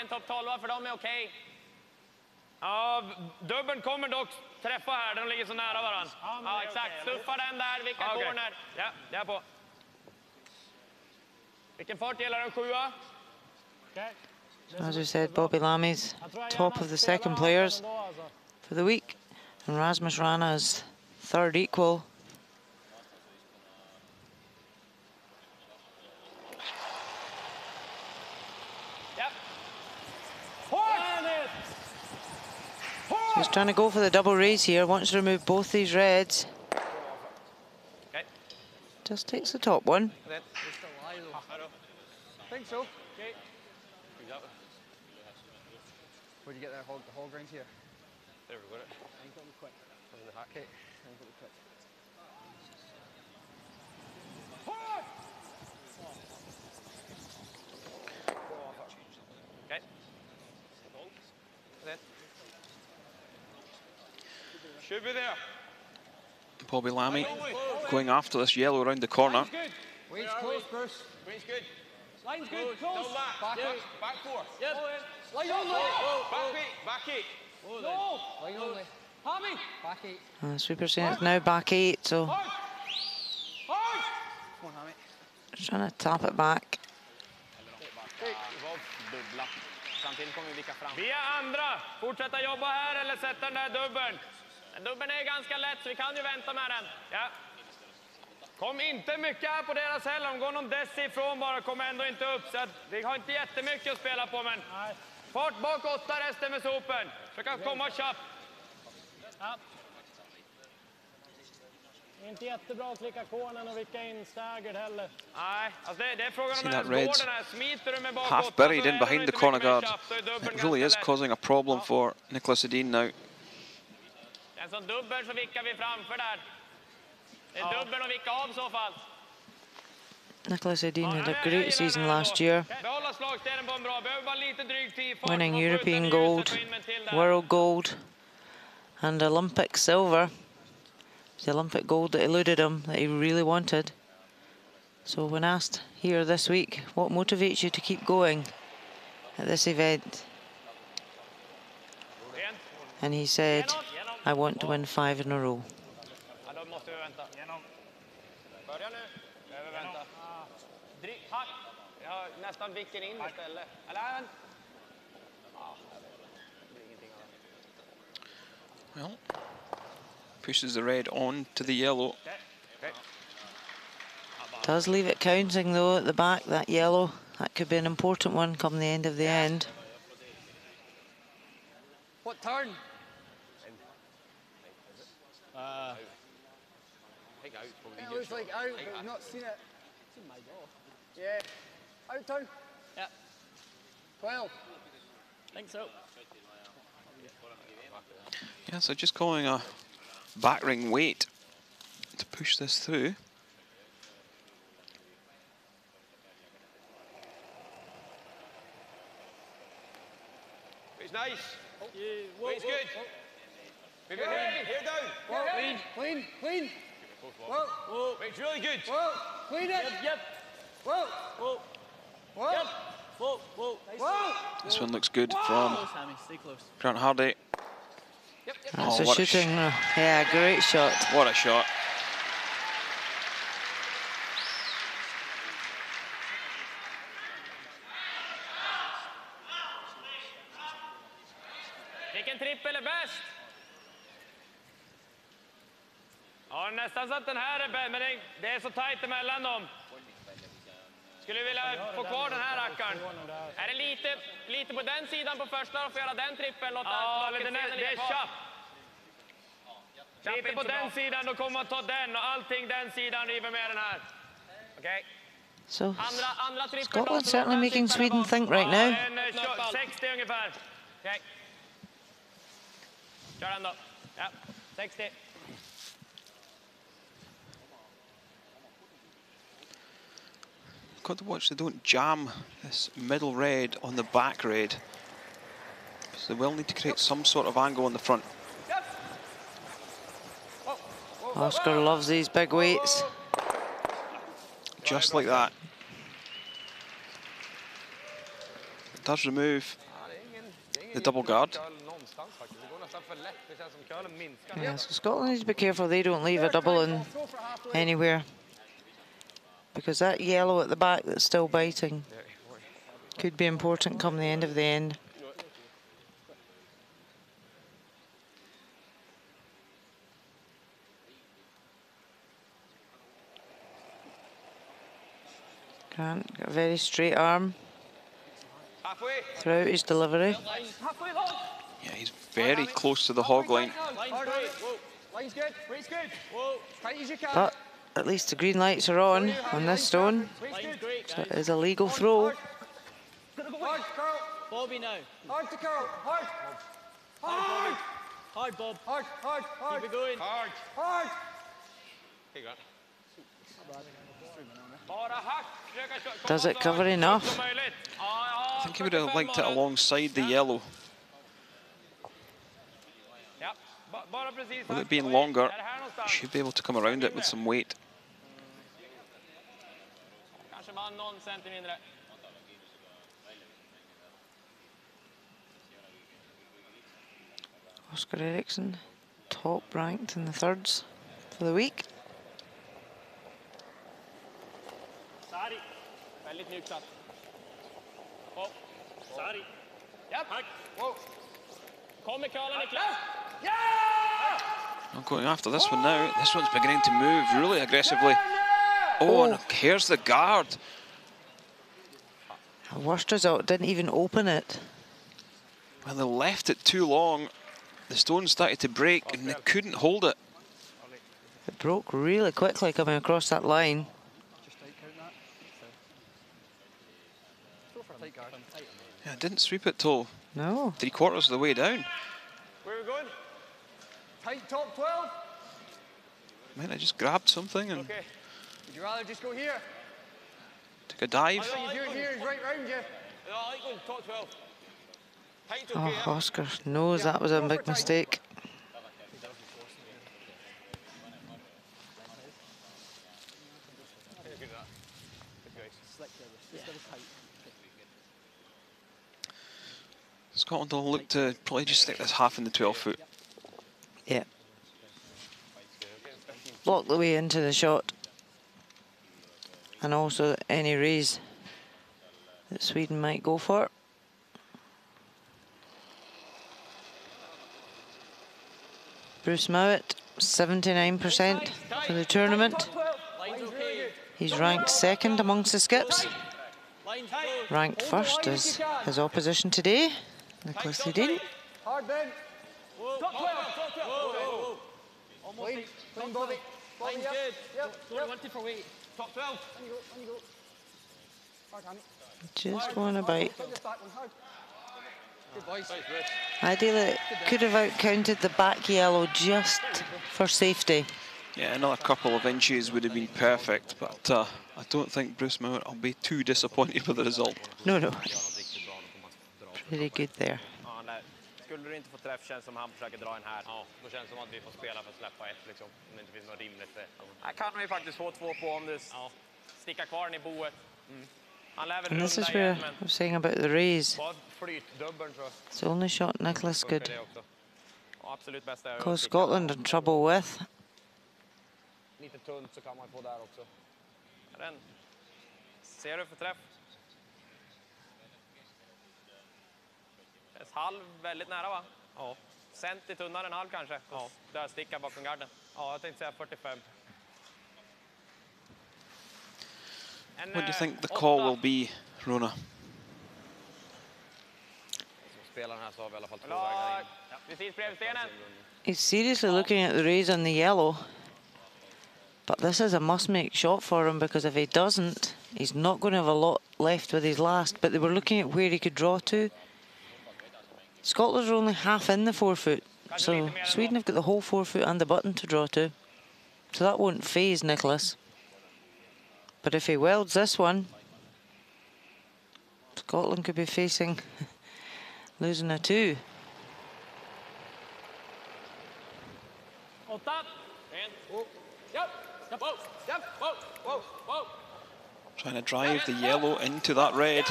en topp 12 för dem är okej. Ja, dubbeln kommer dock träffa här, de ligger så nära varandra. Ja, exakt. Stuffa den där, vicka corner. Ja, det är på. Vilken fart gäller en 7? As we said, Bobby Lammy's top of the second players for the week, and Rasmus Rana is 3rd equal. So he's trying to go for the double raise here, wants to remove both these reds. Okay. Just takes the top one. I think so. Okay. Where'd you get that whole ground here? There we go. Okay. Okay. Should be there. Bobby Lammy going after this yellow around the corner. Wade's close, Bruce. Wade's good. Line's good. Close. Back 4. Yep. Line only. Back 8. No. Line only. Hammy. Back 8. Super saying it's now back 8, so Come on, Hammy. trying to tap it back. Vi är andra. Fortsätta jobba här eller sätta den där dubbeln. Dubbeln är ganska lätt så vi kan ju vänta med den. Ja. Kom inte mycket här på deras heller. De går någon deci ifrån bara, kommer ändå inte upp. Så vi har inte jättemycket att spela på, men fart bak 8 resten med sopen. Försöka komma köp. Ja. Inte jättebra att klicka cornern och vicka in staggered heller. Nej, alltså det är frågan om See that den här red's går den här. Smiter du med bak 8 half buried in behind the corner guard. It really is causing a problem for Niklas Edin now. En sån dubbel så vickar vi framför där. Det är dubbeln och vicka av i så fall. Nicholas Edin had a great season last year, winning European gold, world gold, and Olympic silver. The Olympic gold that eluded him, that he really wanted. So when asked here this week, what motivates you to keep going at this event? And he said, I want to win 5 in a row. Well, pushes the red on to the yellow. Does leave it counting though at the back, that yellow. That could be an important one come the end of the end. What turn? It looks like out, but we've not seen it. It's in my ball. Yeah. Out turn? Yeah. 12. I think so. Yeah, so just calling a back ring weight to push this through. It's nice. Whoa, It's good. Here down. Whoa, clean, clean. Whoa. It's really good. Whoa, clean it. Yep. Whoa. Whoa. Yep. Whoa. Whoa. This one looks good from Close, Sammy. Stay close. Grant Hardy. That's Oh, a what a shooting, yeah, great shot. What a shot. Vilken trippel är bäst? Ja, nästan så att den här är bäst, men det är så tajt emellan dem. Skulle vilja få kvar den här rackaren. Är det lite på den sidan på första och få göra den trippeln? Ja, men det är tjapp. Lite på den sidan, då kommer man ta den och allting den sidan river med den här. Okej. So Andra trippeln. Scotland certainly making Sweden think right now. 60 ungefär. Okej. Kör den då. Ja, 60. Got to watch they don't jam this middle red on the back red. So they will need to create some sort of angle on the front. Oscar loves these big weights. Just like that. It does remove the double guard. Yeah, so Scotland needs to be careful they don't leave a double in anywhere, because that yellow at the back that's still biting could be important come the end of the end. Grant got a very straight arm throughout his delivery. Yeah, he's very close to the hog line. Line's good. Weight's good. Whoa. Tight as you can. But at least the green lights are on this stone. So it is a legal throw. Hard, Carl. Bobby now. Hard to Carl. Hard. Hard. Hard, Bob. Hard. Keep it going. Hard. Does it cover enough? I think he would have liked it alongside the yellow. With it being longer, he should be able to come around it with some weight. Oscar Eriksson, top ranked in the thirds for the week. Sari. Väldigt mjukt. Sari. Japp. Whoa. Kommer curlen, Niklas. Not going after this one now. This one's beginning to move really aggressively. Oh, and here's the guard. Worst result, didn't even open it. Well, they left it too long. The stone started to break and they couldn't hold it. It broke really quickly coming across that line. Yeah, didn't sweep it till No. 3/4 of the way down. Where are we going? Tight top 12. Might have just grabbed something and Okay. Would you rather just go here? Took a dive. Oh, Oscar knows that was a big mistake. Scotland will look to probably just stick this half in the 12 foot. Yeah. Block the way into the shot. And also any raise that Sweden might go for. Bruce Mowat, 79% for the tournament. He's ranked second amongst the skips. Ranked first is his opposition today, Nicholas Ledeen. Hard, Ben. Top 12. Clean body. Line's good. Yep. Wanted for weight. Top 12. On you go. Hard, Hammy. Just want to bite. Good boys. Ideally, could have outcounted the back yellow just for safety. Yeah, another couple of inches would have been perfect, but I don't think Bruce Mowat will be too disappointed with the result. No. Pretty good there. Ja, nej. Skulle du inte få träff känns som han försöker dra en här. Ja, då känns det som att vi får spela för att släppa ett liksom. Om det inte finns något rimligt. Här kan vi faktiskt få 2 på om du stickar kvar den i boet. Han lär väl And this is runda where igen, men I was saying about the raise. bara flytdubbeln tror jag. It's the only shot Nicholas could Det också. Ja, absolut bästa är att cause sticka. Scotland in trouble with. Lite tunt så kan man få där också. Den. Ser du för träff? Halv väldigt nära va? Ja. Centi tunnare än halv kanske. Ja. Där stickar bakom garden. Ja, jag tänkte säga 45. What do you think the call will be, Rona? Spelar den här så har vi i alla fall 2 vägar in. Precis bredvid stenen. He's seriously looking at the raise on the yellow. But this is a must-make shot for him, because if he doesn't, he's not going to have a lot left with his last. But they were looking at where he could draw to. Scotland are only half in the 4 foot, so Sweden have got the whole 4 foot and the button to draw to. So that won't faze Nicholas. But if he welds this one, Scotland could be facing losing a 2. Trying to drive the yellow into that red.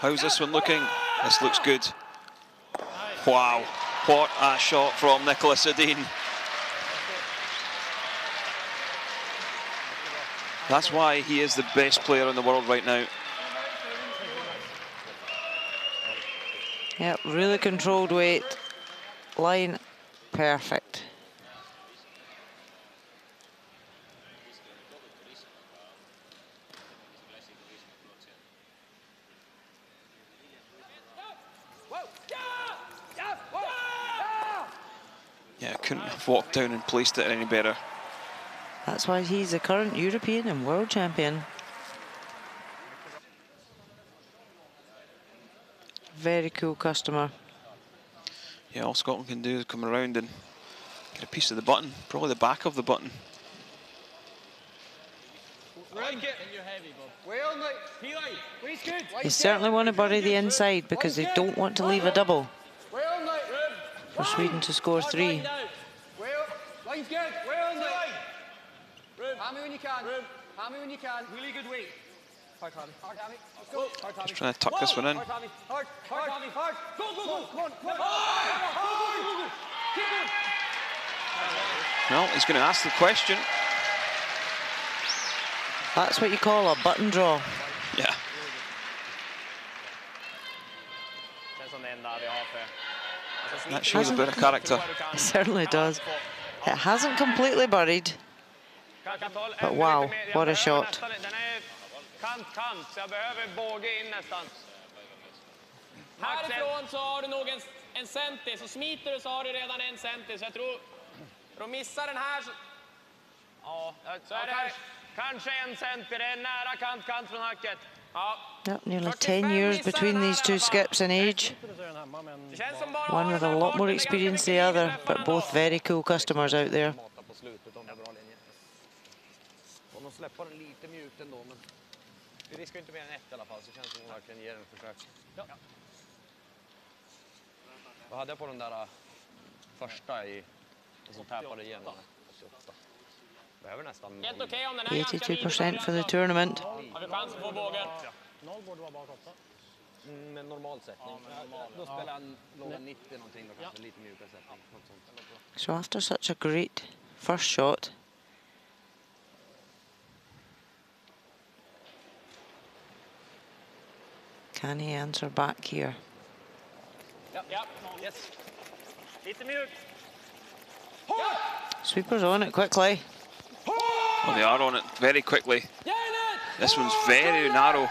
How's this one looking? This looks good. Wow, what a shot from Nicholas Ledeen. That's why he is the best player in the world right now. Yep, really controlled weight. Line perfect. Yeah, couldn't have walked down and placed it any better. That's why he's the current European and world champion. Very cool customer. Yeah, all Scotland can do is come around and get a piece of the button, probably the back of the button. They certainly want to bury the inside because they don't want to leave a double for Sweden to score 3. Line's good. Hammy when you can. Hammy when you can. Really good weight. Hard, Hammy. Hard, Hammy. Go. Hard, Hammy. Just trying to tuck this one in. Hard, Hammy. Hard, Hammy. Hard. Go. Come on. Hard. Keep going. Well, he's going to ask the question. That's what you call a button draw. Yeah. That shows a bit of character. It certainly does. It hasn't completely buried. But wow, what a shot. Härifrån så har du nog en centi, så smiter du så har du redan en centi, så jag tror de missar den här så... Ja, så är det kanske en centi, det är nära kant från hacket. Ja. Yep, nearly 10 years between these two skips in age. One with a lot more experience than the other, but both very cool customers out there. Vi riskar inte mer än 1 i alla fall, så känns det som hon verkligen ger en försök. Ja. Vad hade jag på den där första i som tappade igenom? 88. Behöver nästan. Helt okej om den är ganska 82% for the tournament. Har vi chans att få bågen? 0 borde vara bakåt. Med normal sättning. Då spelar han låga 90 någonting, då kanske lite mjukare sättning. So after such a great first shot, can he answer back here? Ja, yes. Lite mjukt. Sweeper's on it quickly. Well, they are on it very quickly. This one's very narrow.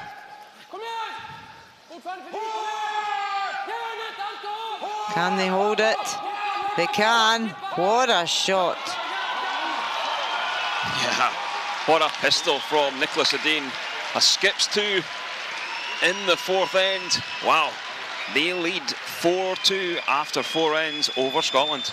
Can they hold it? They can. What a shot. Yeah, what a pistol from Nicholas Edin. A skips 2 in the 4th end. Wow, they lead 4-2 after 4 ends over Scotland.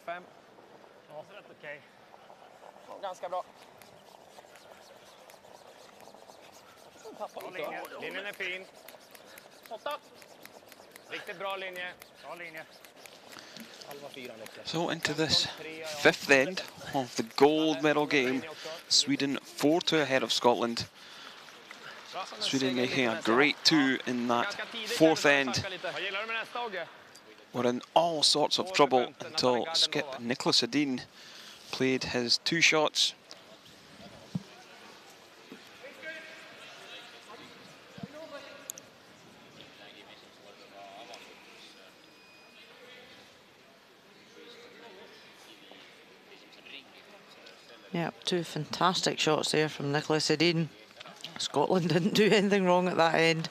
.05. Ja, rätt okej. Ganska bra. Linjen är fin. 8. Riktigt bra linje. Bra linje. So into this 5th end of the gold medal game, Sweden 4-2 ahead of Scotland. Sweden making a great 2 in that 4th end. Were in all sorts of trouble until skip Nicholas Edin played his 2 shots. Yep, 2 fantastic shots there from Nicholas Edin. Scotland didn't do anything wrong at that end.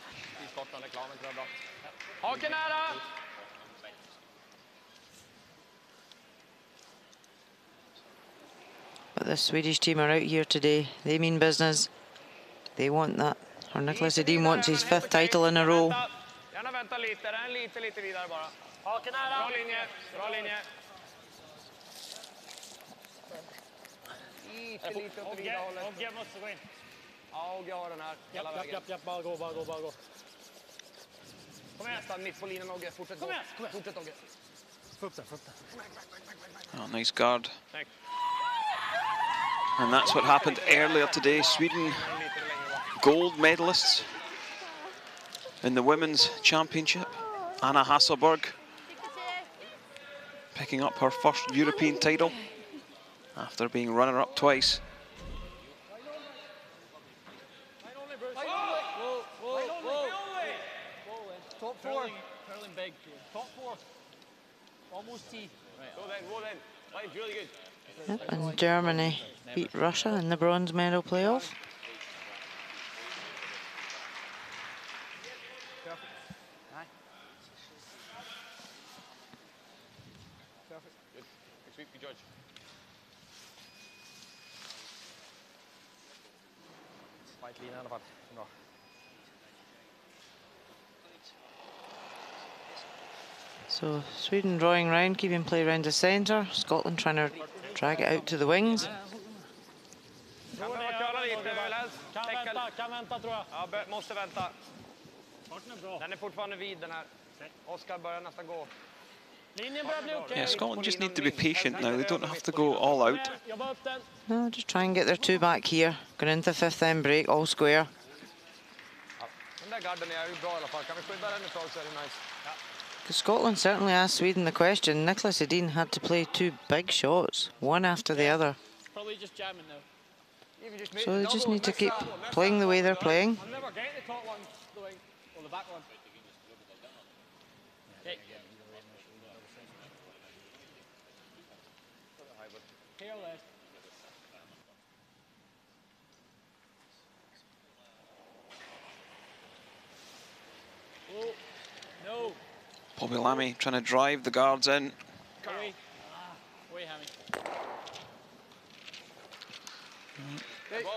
But the Swedish team are out here today. They mean business. They want that. Or Nicholas Edin wants his 5th title in a row. Ogge måste gå in. Ja, Ogge har den här hela vägen. Japp, bara gå. Kom igen. Nästan mitt på linjen, Ogge. Fortsätt Ogge. Få upp den. Oh, nice guard. And that's what happened earlier today. Sweden, gold medalists in the women's championship. Anna Hasselberg picking up her first European title after being runner-up twice. Top 4. Curling big. Top 4. Almost T. Go then. Right, really good. Yep, and Germany beat Russia in the bronze medal playoff. So Sweden drawing round, keeping play round the centre. Scotland trying to drag it out to the wings. Kan vänta tror jag. Ja, måste vänta. Den är fortfarande vid den här. Oskar börjar nästan gå. Yeah, Scotland just need to be patient now. They don't have to go all out. No, just try and get their 2 back here. Going into 5th end break, all square. där garden är ju bra i alla fall. Kan vi skydda den ett tag så är det nice. Scotland certainly asked Sweden the question. Nicholas Edin had to play 2 big shots, one after the other. Probably just jamming now. So they just need to keep playing the way they're playing. I'm never getting the top one going, or the back one. Okay. Careless. Oh, no. Bobby Lammy trying to drive the guards in. Away. Away, Hammy.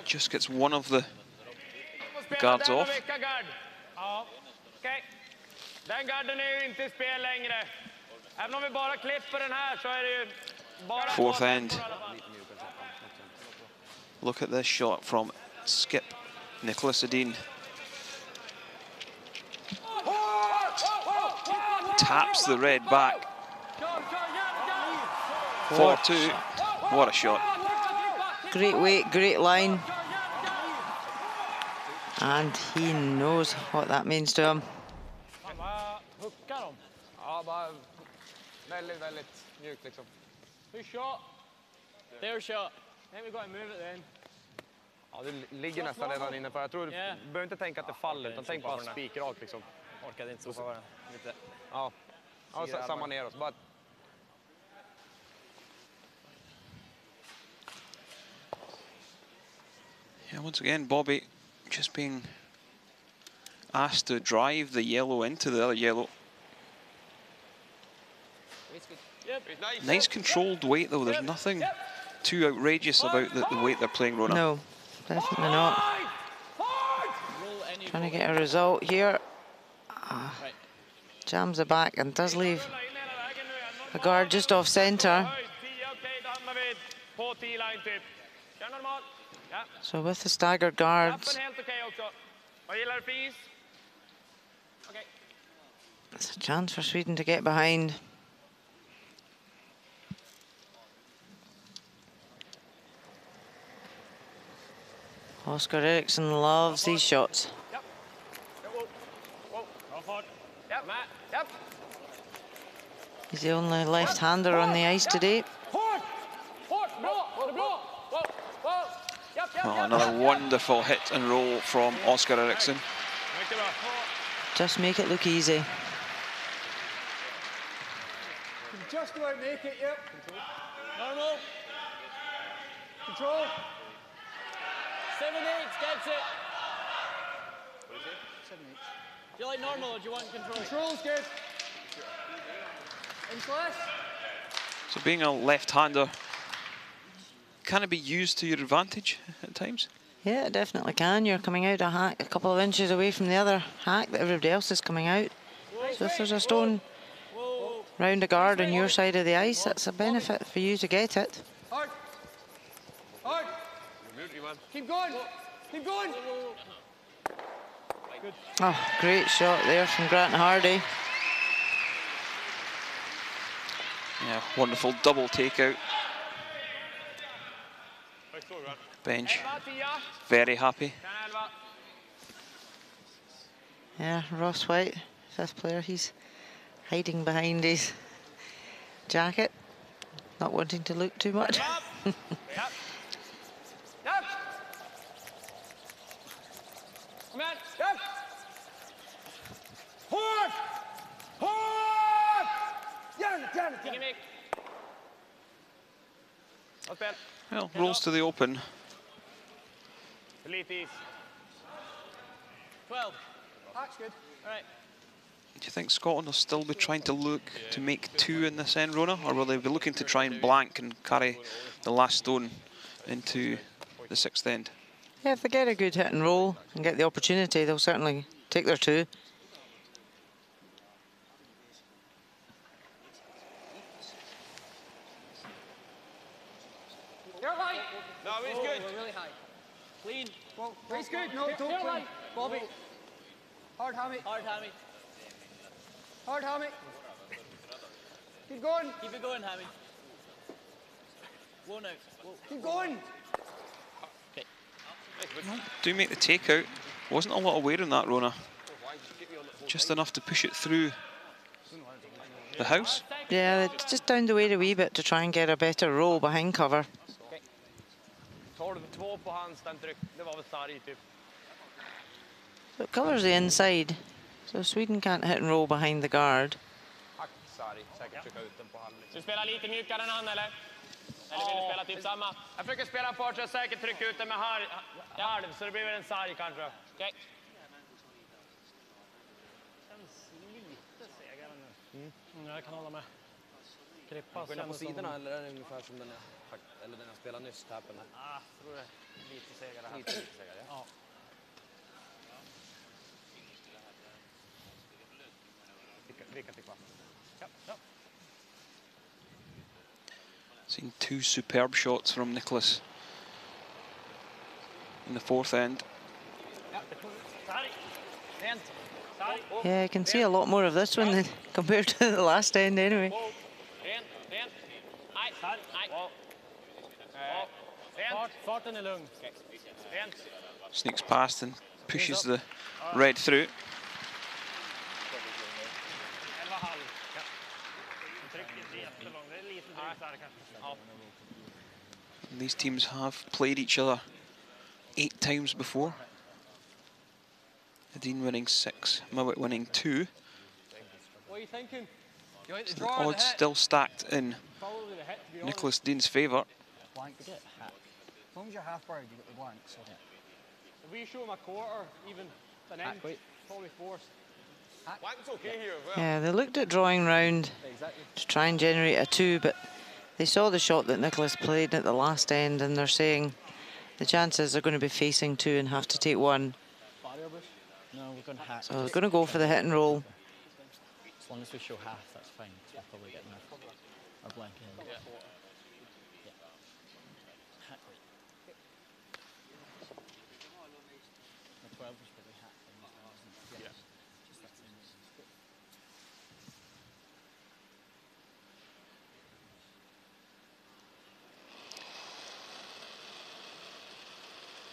Just gets one of the guards off. Okej. Den garden är ju inte i spel längre. Även om vi bara klipper den här så är det ju bara... Fourth end. Look at this shot from Skip Nicholas Edin. Taps the red back. 4-2. What a shot. Great weight, great line. And he knows what that means to him. Hookar dem? Ja, bara väldigt, väldigt mjukt liksom. Who shot? Their shot. I think we got to move it then. Ja, det ligger nästan redan inne för jag tror du behöver inte tänka att det faller utan tänk bara spikrakt liksom. Orkade inte sopa den lite. Ja, ja samma neråt. Bara... Yeah, once again, Bobby just being asked to drive the yellow into the other yellow. Nice controlled weight though, there's nothing too outrageous about the weight they're playing, Rona. No, definitely not. Trying to get a result here. Jams the back and does leave a guard just off centre. So with the staggered guards, it's a chance for Sweden to get behind. Oscar Eriksson loves these shots. He's the only left-hander on the ice today. Well, another wonderful hit and roll from Oscar Eriksson. Just make it look easy. Just about make it, yep. Normal. Control. 7-8 gets it. What is it? 7-8. Do you like normal or do you want control? Control's good. Inch less. So being a left-hander, can it be used to your advantage at times? Yeah, it definitely can. You're coming out a hack a couple of inches away from the other hack that everybody else is coming out. So if there's a stone round a guard on your side of the ice, that's a benefit for you to get it. Hard. Hard. Keep going. Keep going. Good. Oh, great shot there from Grant Hardy. Yeah, wonderful double takeout. Bench, very happy. Yeah, Ross White, fifth player, he's hiding behind his jacket, not wanting to look too much. Well, rolls to the open. 12. That's good. All right. Do you think Scotland will still be trying to look to make 2 in this end, Rona, or will they be looking to try and blank and carry the last stone into the 6th end? Yeah, if they get a good hit and roll and get the opportunity, they'll certainly take their 2. You're light. No, it's good. We're really high. Clean. Well, it's good. No, don't clean. Bobby. Hard hammy. Hard hammy. Hard hammy. Keep going. Keep it going, Hammy. Whoa now. Whoa. Keep going. Do make the takeout. Wasn't a lot of weight on that, Rona. just enough to push it through the house. Yeah, it's just down the weight a wee bit to try and get a better roll behind cover. 12-2 på hans, den tryck. Det var väl sarg typ. So it covers the inside, so Sweden can't hit and roll behind the guard. Tack sarg, säkert trycka ut den på halv. Du spelar lite mjukare än han eller? Eller vill du spela typ samma? Jag försöker spela en part så jag säkert trycker ut den med halv, så det blir väl en sarg kanske. Okej. Känns lite segare nu. Jag kan hålla med. Krippa Skillnad på sidorna eller är det ungefär som den är, eller den jag spelade nyss, tappen där? Jag tror det är lite segare här. Lite segare, ja. Vilka fick va? Ja. Seen two superb shots from Nicholas in the fourth end. Yeah, I can see a lot more of this one than compared to the last end anyway. Farten är lugn. Sneaks past and pushes the red through. And these teams have played each other 8 times before. Dean winning 6, Mowat winning 2. What are you thinking? So the odds still stacked in Nicholas Dean's favour. Blank to get hit. As long as you're half barred, you get the blank. So. If we show him a quarter, even an end, probably forced. Blank's okay here as well. Yeah, they looked at drawing round to try and generate a 2, but they saw the shot that Nicholas played at the last end, and they're saying the chances are going to be facing 2 and have to take 1. No, we're going to hit. So they're going to go for the hit and roll. As long as we show half, that's fine. We'll probably get our blank in. Yeah. The 12 was probably hit. Yeah. Just that same.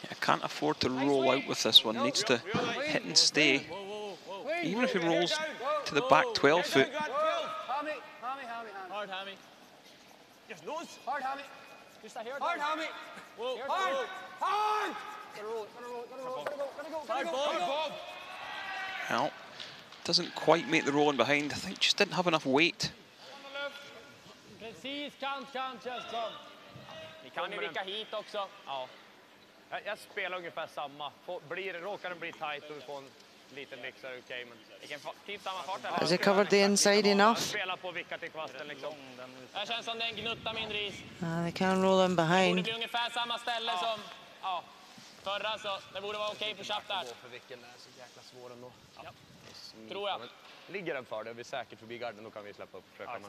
Yeah, can't afford to roll out with this one. Needs to hit and stay. Even if he rolls to the back 12 foot. Hard hammy. Yes, nose. Hard hammy. Just a hair. Hard hammy. Whoa. Hard. Hard. Hard ball. Well, doesn't quite make the roll in behind. I think just didn't have enough weight. Precis, kant, just så. Ni kan ju vicka hit också. Ja. Jag spelar ungefär samma. Råkar den bli tight och vi får en liten vick så är det okej. Men typ samma fart här. Has it covered the inside enough? Spela på vicka till kvasten liksom. Det känns som det är en gnutta mindre is. They can roll in Det borde behind. bli ungefär samma ställe som förra, så det borde vara okej på chatt där. För vilken är så jäkla svår ändå. Ja. Tror jag. Ligger den för det, vi är säkert förbi garden, då kan vi släppa upp och försöka.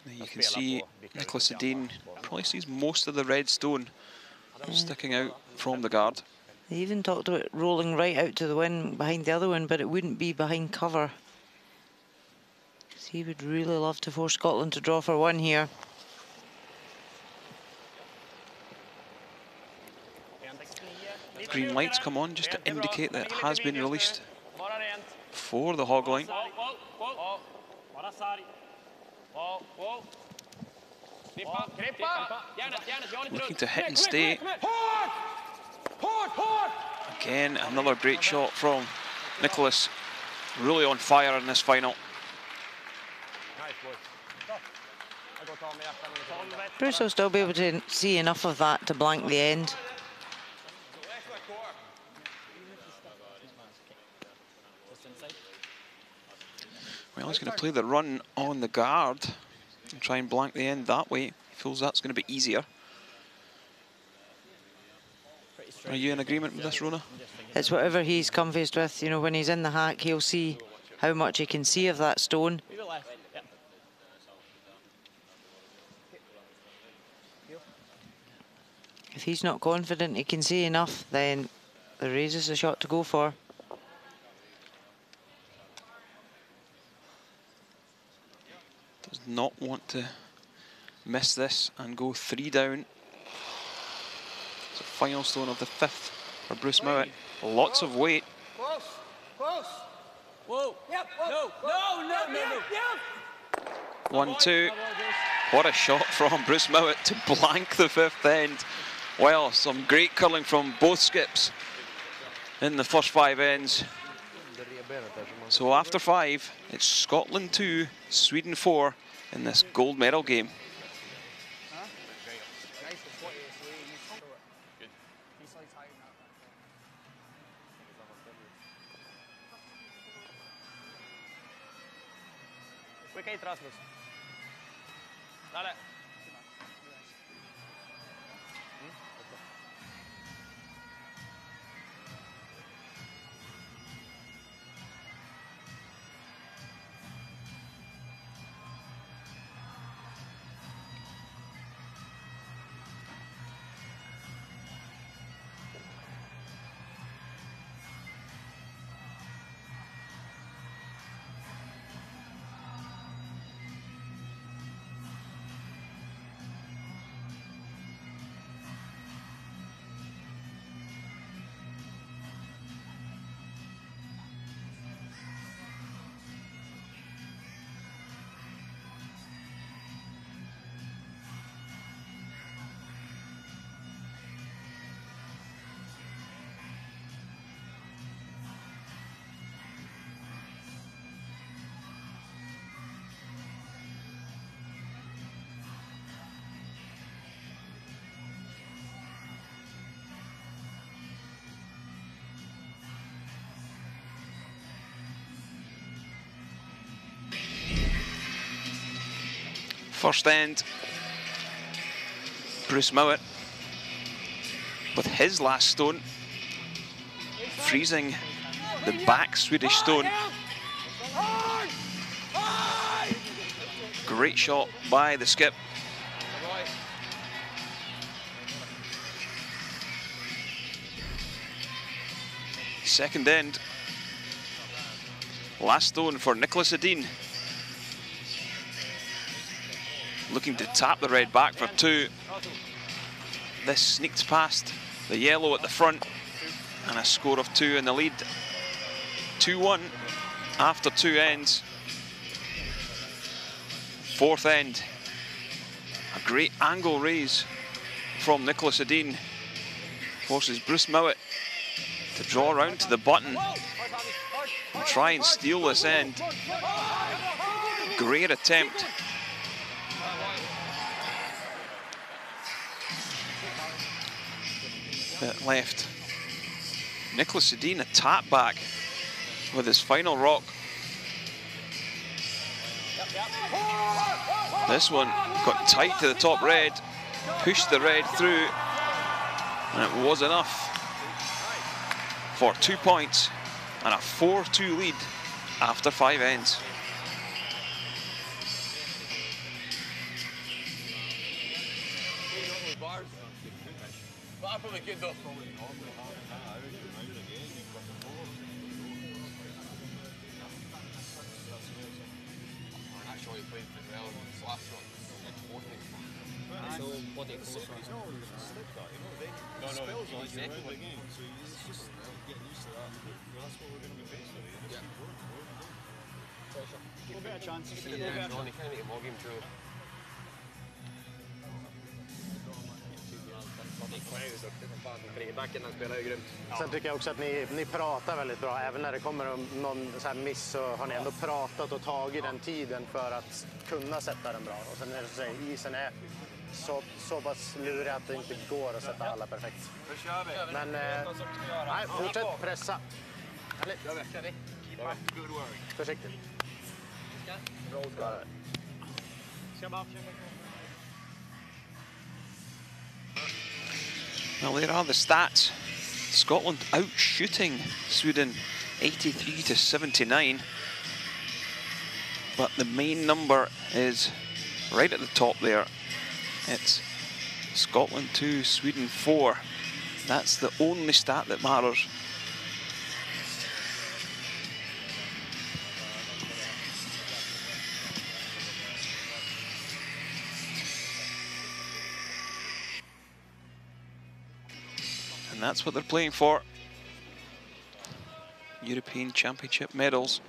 You can see Nicholas Dean probably sees most of the red stone sticking out from the guard. They even talked about rolling right out to the wind behind the other one, but it wouldn't be behind cover. Because he would really love to force Scotland to draw for 1 here. Green lights come on just to indicate that it has been released for the hog line. Looking to hit and stay. Again, another great shot from Nicholas. Really on fire in this final. Bruce will still be able to see enough of that to blank the end. Well, he's going to play the run on the guard and try and blank the end that way. He feels that's going to be easier. Are you in agreement with this, Rona? It's whatever he's comfiest with. You know, when he's in the hack, he'll see how much he can see of that stone. If he's not confident he can see enough, then the raise is the shot to go for. Does not want to miss this and go 3 down. It's a final stone of the 5th for Bruce Mowat. Lots of weight. Close. Whoa. Yep. No. 1-2. What a shot from Bruce Mowat to blank the fifth end. Well, some great curling from both skips in the first 5 ends. So after 5, it's Scotland 2, Sweden 4 in this gold medal game. Skicka hit Rasmus. Dale. First end, Bruce Mowat with his last stone, freezing the back Swedish stone. Great shot by the skip. Second end, last stone for Nicholas Edin. Looking to tap the red back for 2. This sneaked past the yellow at the front, and a score of 2 in the lead. 2-1 after 2 ends. Fourth end, a great angle raise from Nicholas Edin forces Bruce Mowat to draw around to the button and try and steal this end. Great attempt. That left Nicholas Edin a tap back with his final rock. This one got tight to the top red, pushed the red through, and it was enough for 2 points and a 4-2 lead after 5 ends. Sen tycker jag också att ni pratar väldigt bra. Även när det kommer någon så här miss så har ni ändå pratat och tagit den tiden för att kunna sätta den bra. Och sen är det så att isen är så pass lurig att det inte går att sätta alla perfekt. Men nej, fortsätt pressa. Försiktigt. Well, there are the stats. Scotland outshooting Sweden 83-79. But the main number is right at the top there. It's Scotland 2, Sweden 4. That's the only stat that matters. And that's what they're playing for. European Championship medals.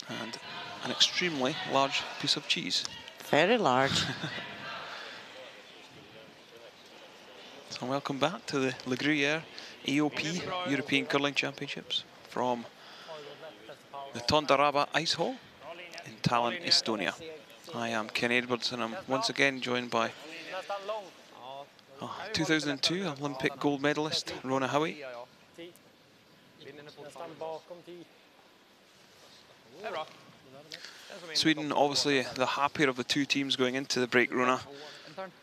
And an extremely large piece of cheese. Very large. So welcome back to the Gruyère AOP European Curling Championships from the Tondaraba Ice Hall in Tallinn, Estonia. I am Ken Edwards and I'm once again joined by 2002 Olympic gold medalist Rona Howie. Sweden obviously the happier of the two teams going into the break, Rona.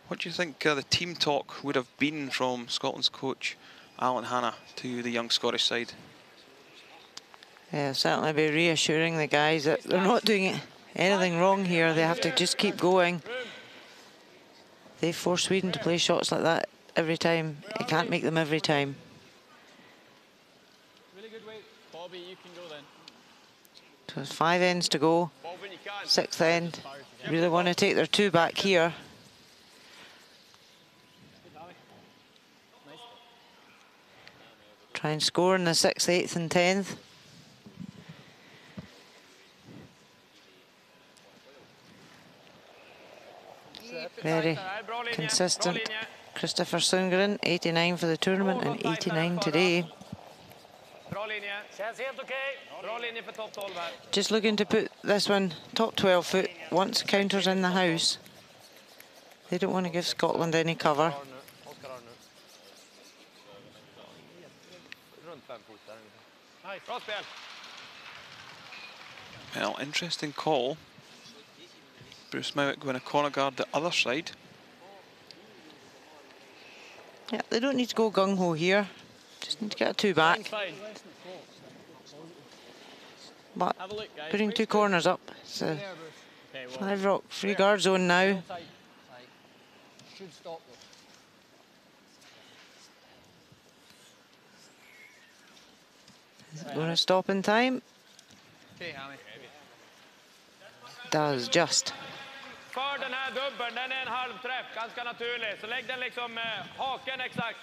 What do you think the team talk would have been from Scotland's coach Alan Hanna to the young Scottish side? Yeah, certainly be reassuring the guys that they're not doing anything wrong here. They have to just keep going. They force Sweden to play shots like that every time. It can't make them every time. Really good weight. Bobby, you can go then. So there's 5 ends to go. 6th end. Really want to take their 2 back here. Try and score in the 6th, 8th and 10th. Very consistent. Christopher Sundgren, 89 for the tournament and 89 today. Just looking to put this one top 12 foot once counters in the house. They don't want to give Scotland any cover. Well, interesting call. Bruce Mowat going to corner guard the other side. Yeah, they don't need to go gung-ho here. Just need to get a 2 back. But putting 2 corners up. It's a 5 rock free guard zone now. Should stop Is it going to stop in time? Does just. För den här dubbeln, den är en halvträff, ganska naturlig. Så lägg den liksom haken exakt.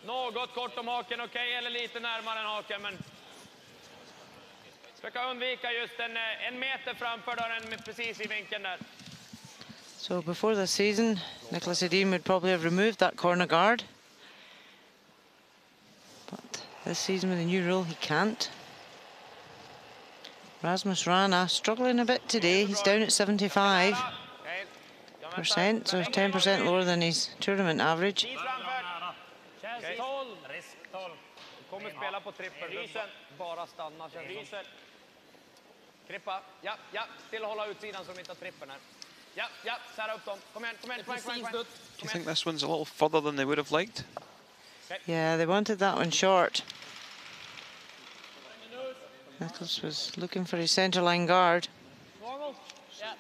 Något kort om haken, okej, eller lite närmare än haken, men försöka undvika just en meter framför dörren precis I vinkeln där. So before the season, Nicholas Edin would probably have removed that corner guard. But this season with the new rule, he can't. Rasmus Rana struggling a bit today. He's down at 75%, so 10% lower than his tournament average. Kommer spela på trippel, bara stanna. Krippa, ja, till att hålla utsidan så de inte har trippen här. Ja, sära upp dem. Kom igen. Do you think this one's a little further than they would have liked? Yeah, they wanted that one short. Nicholas was looking for his centre line guard. Normal? Yeah.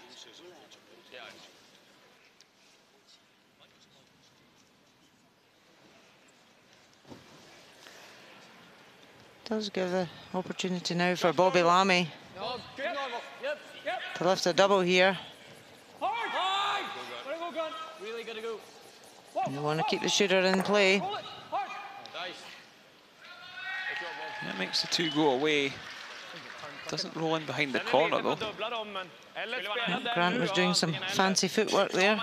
Does give the opportunity now for Bobby Lammy to lift a double here. Hard! Gotta go, gun. Really gotta go. And they want to keep the shooter in play. That makes the 2 go away. Doesn't roll in behind the corner though. Grant was doing some fancy footwork there.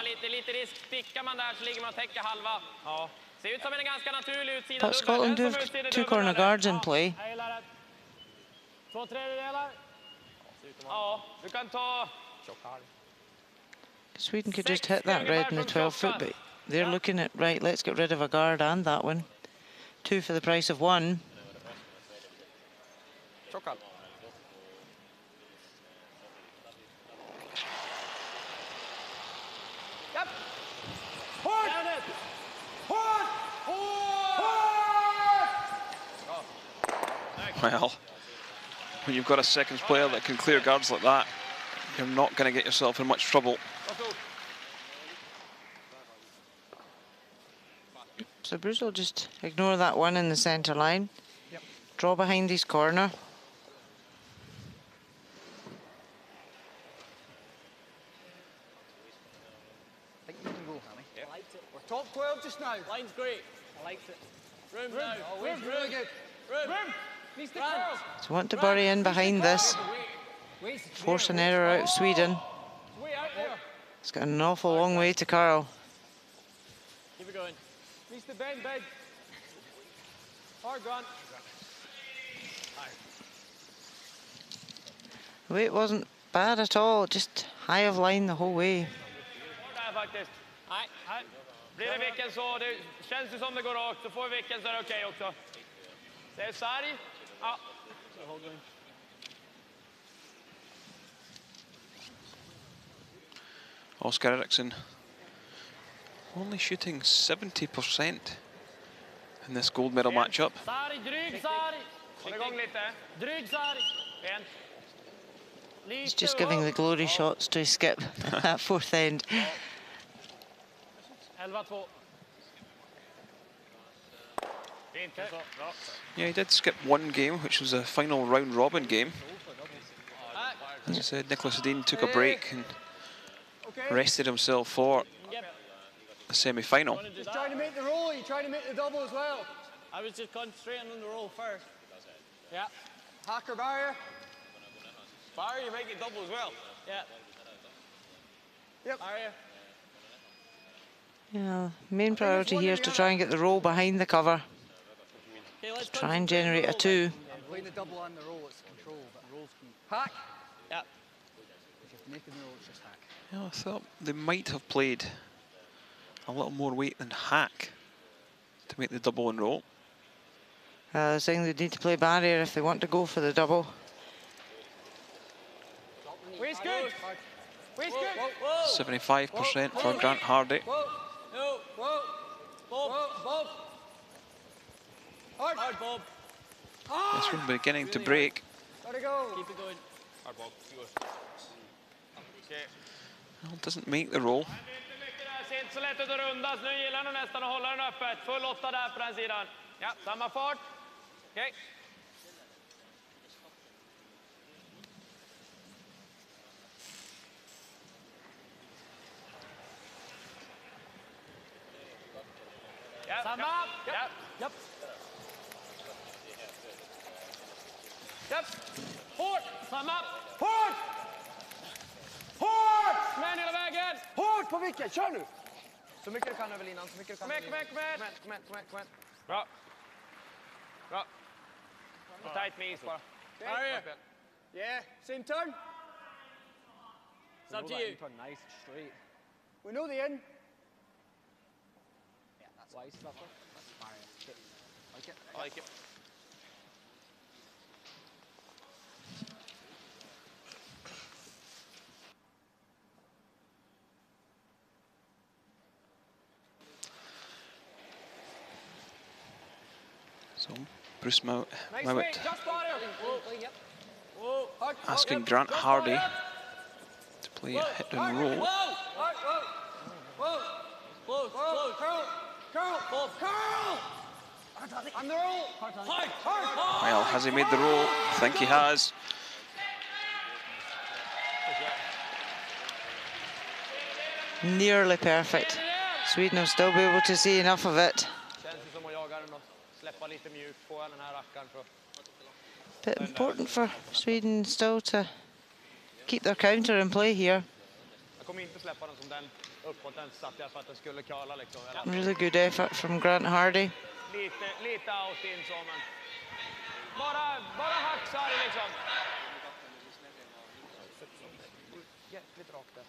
But Scotland do have 2 corner guards in play. Sweden could just hit that red in the 12 foot, but they're looking at, right, let's get rid of a guard and that one. 2 for the price of 1. Well, when you've got a seconds player that can clear guards like that, you're not going to get yourself in much trouble. So Bruce will just ignore that one in the centre line. Draw behind his corner. I think you can go, Hammy. I liked it. We're top 12 just now. Line's great. I liked it. Room now. Always really good. Room. Needs to curl. So want to bury in behind this. force an error out of Sweden. It's got an awful long way to Carl. Keep it going. Reach the bend, bend. Hard, Grant. The weight wasn't bad at all, just high of line the whole way. Där faktiskt. Nej. Blir det vicken så det känns det som det går rakt, så får vi vicken så är det okej också. Det är sarg. Ja. Oscar Eriksson only shooting 70% in this gold medal matchup. Sarg, dryg sarg. Håll igång lite. Dryg sarg. En. He's just giving the glory shots to Skip at fourth end. 11-2. Yeah, he did skip one game, which was a final round robin game. As Nicholas Edin took a break and rested himself for the semi-final. Just trying to make the roll, you're trying to make the double as well. I was just concentrating on the roll first. Yeah. Hacker barrier. Barrier, you make it double as well. Yeah. Yep. Barrier. Yeah, main priority here is to try and get the roll behind the cover. Okay, let's Try and generate a 2. I'm playing the double and the roll, it's control, but roll's key. Hack. Yeah. If you're making the roll, it's just hack. Yeah, I thought they might have played a little more weight than hack to make the double and roll. I was saying they need to play barrier if they want to go for the double. Waist good. Waist good. 75% for Grant Hardy. Whoa. No. Whoa. Bob. Bob. Hard. Hard, Bob. This one beginning to break. Gotta go. Keep it going. Hard Bob. Well, doesn't make the roll. Det ser inte så lätt ut att rundas. Nu gillar han nästan att hålla den öppet. Full 8 där på den sidan. Ja, samma fart. Okej. Ja, Samma. Ja. Japp. Japp. Hårt. Samma. Hårt! Hårt! Kom igen hela vägen. Hårt på vicket, kör nu! Så mycket du kan över linan, så mycket du kan. Kom igen. Bra. Bra. Och tight med is bara. Okay. Yeah, same turn. It's up to you. Nice, straight. We know the end. Yeah, that's wise stuff. That's fire. Like it. I like it. So Bruce Mowat Nice weight, just body. Yep. Whoa. asking Grant Hardy to play a hit and roll. Whoa. Close. Curl. On the roll. Hard. Well, has he made the roll? I think he has. Nearly perfect. Sweden will still be able to see enough of it. Bit important for Sweden still to keep their counter in play here. Really good effort from Grant Hardy. Lite out in så, men bara hacksar liksom. Jäkligt rakt där.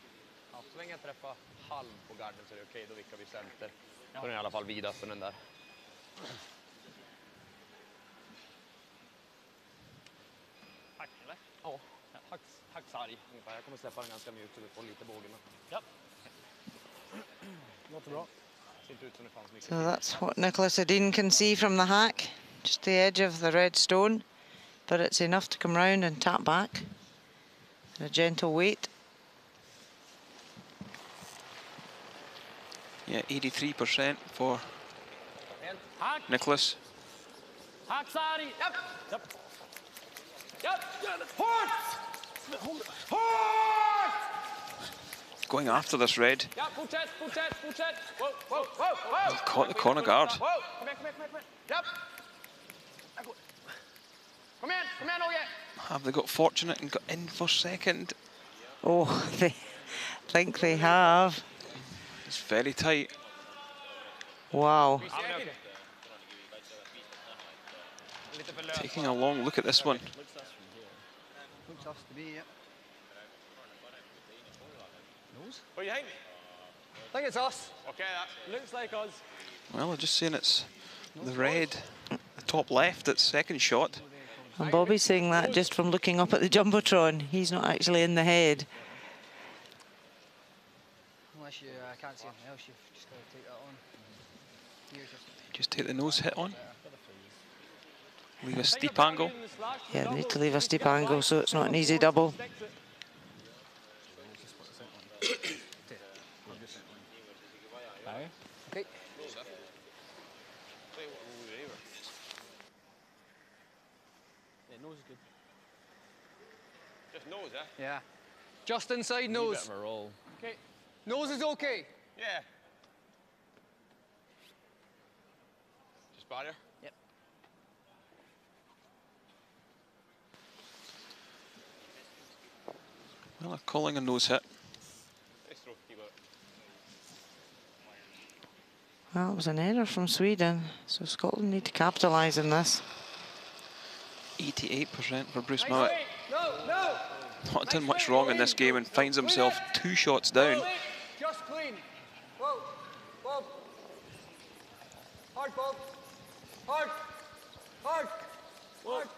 Ja, så länge jag träffar halv på garden så är det okej, då vickar vi center. Då är den i alla fall vid öppen den där. Hack, eller? Ja, hacksarg ungefär. Jag kommer släppa den ganska mjukt så vi får lite båge med. Ja. Låter bra. Ser inte ut som det fanns mycket. So that's what Nicholas Edin can see from the hack. Just the edge of the red stone, but it's enough to come round and tap back. And a gentle weight. Yeah, 83% for Hack. Nicholas. Hacksarg. Japp. Hårt! Hårt! Going after this red. Ja, fortsätt. Wow. Caught the corner guard. Kom igen, Åge. Have they got fortunate and got in for second? Oh, they think they have. It's very tight. Wow. Taking a long look at this one. Looks us to me, yeah. Nose? What do you think? I think it's us. Okay, that looks like us. Well, I'm just saying it's the red, the top left, that's second shot. And Bobby's saying that just from looking up at the Jumbotron. He's not actually in the head. Unless you can't see anything else, you've just got to take that on. Here's just Just take the nose hit on. Leave a steep angle. Yeah, they need to leave a steep angle so it's not an easy double. okay. Yeah, nose is good. Just nose, eh? Yeah. Just inside nose. Bit of a roll. Okay. Nose is okay. Yeah. Just barrier? Yep. Well, they're calling a nose hit. Nice throw, keep it. Well, it was an error from Sweden, so Scotland need to capitalise on this. 88% for Bruce Mowat. No, no. Not done much wrong in this game and finds himself 2 shots down. Just clean. Whoa. Bob. Hard, Bob. Hard. Hard. Hard.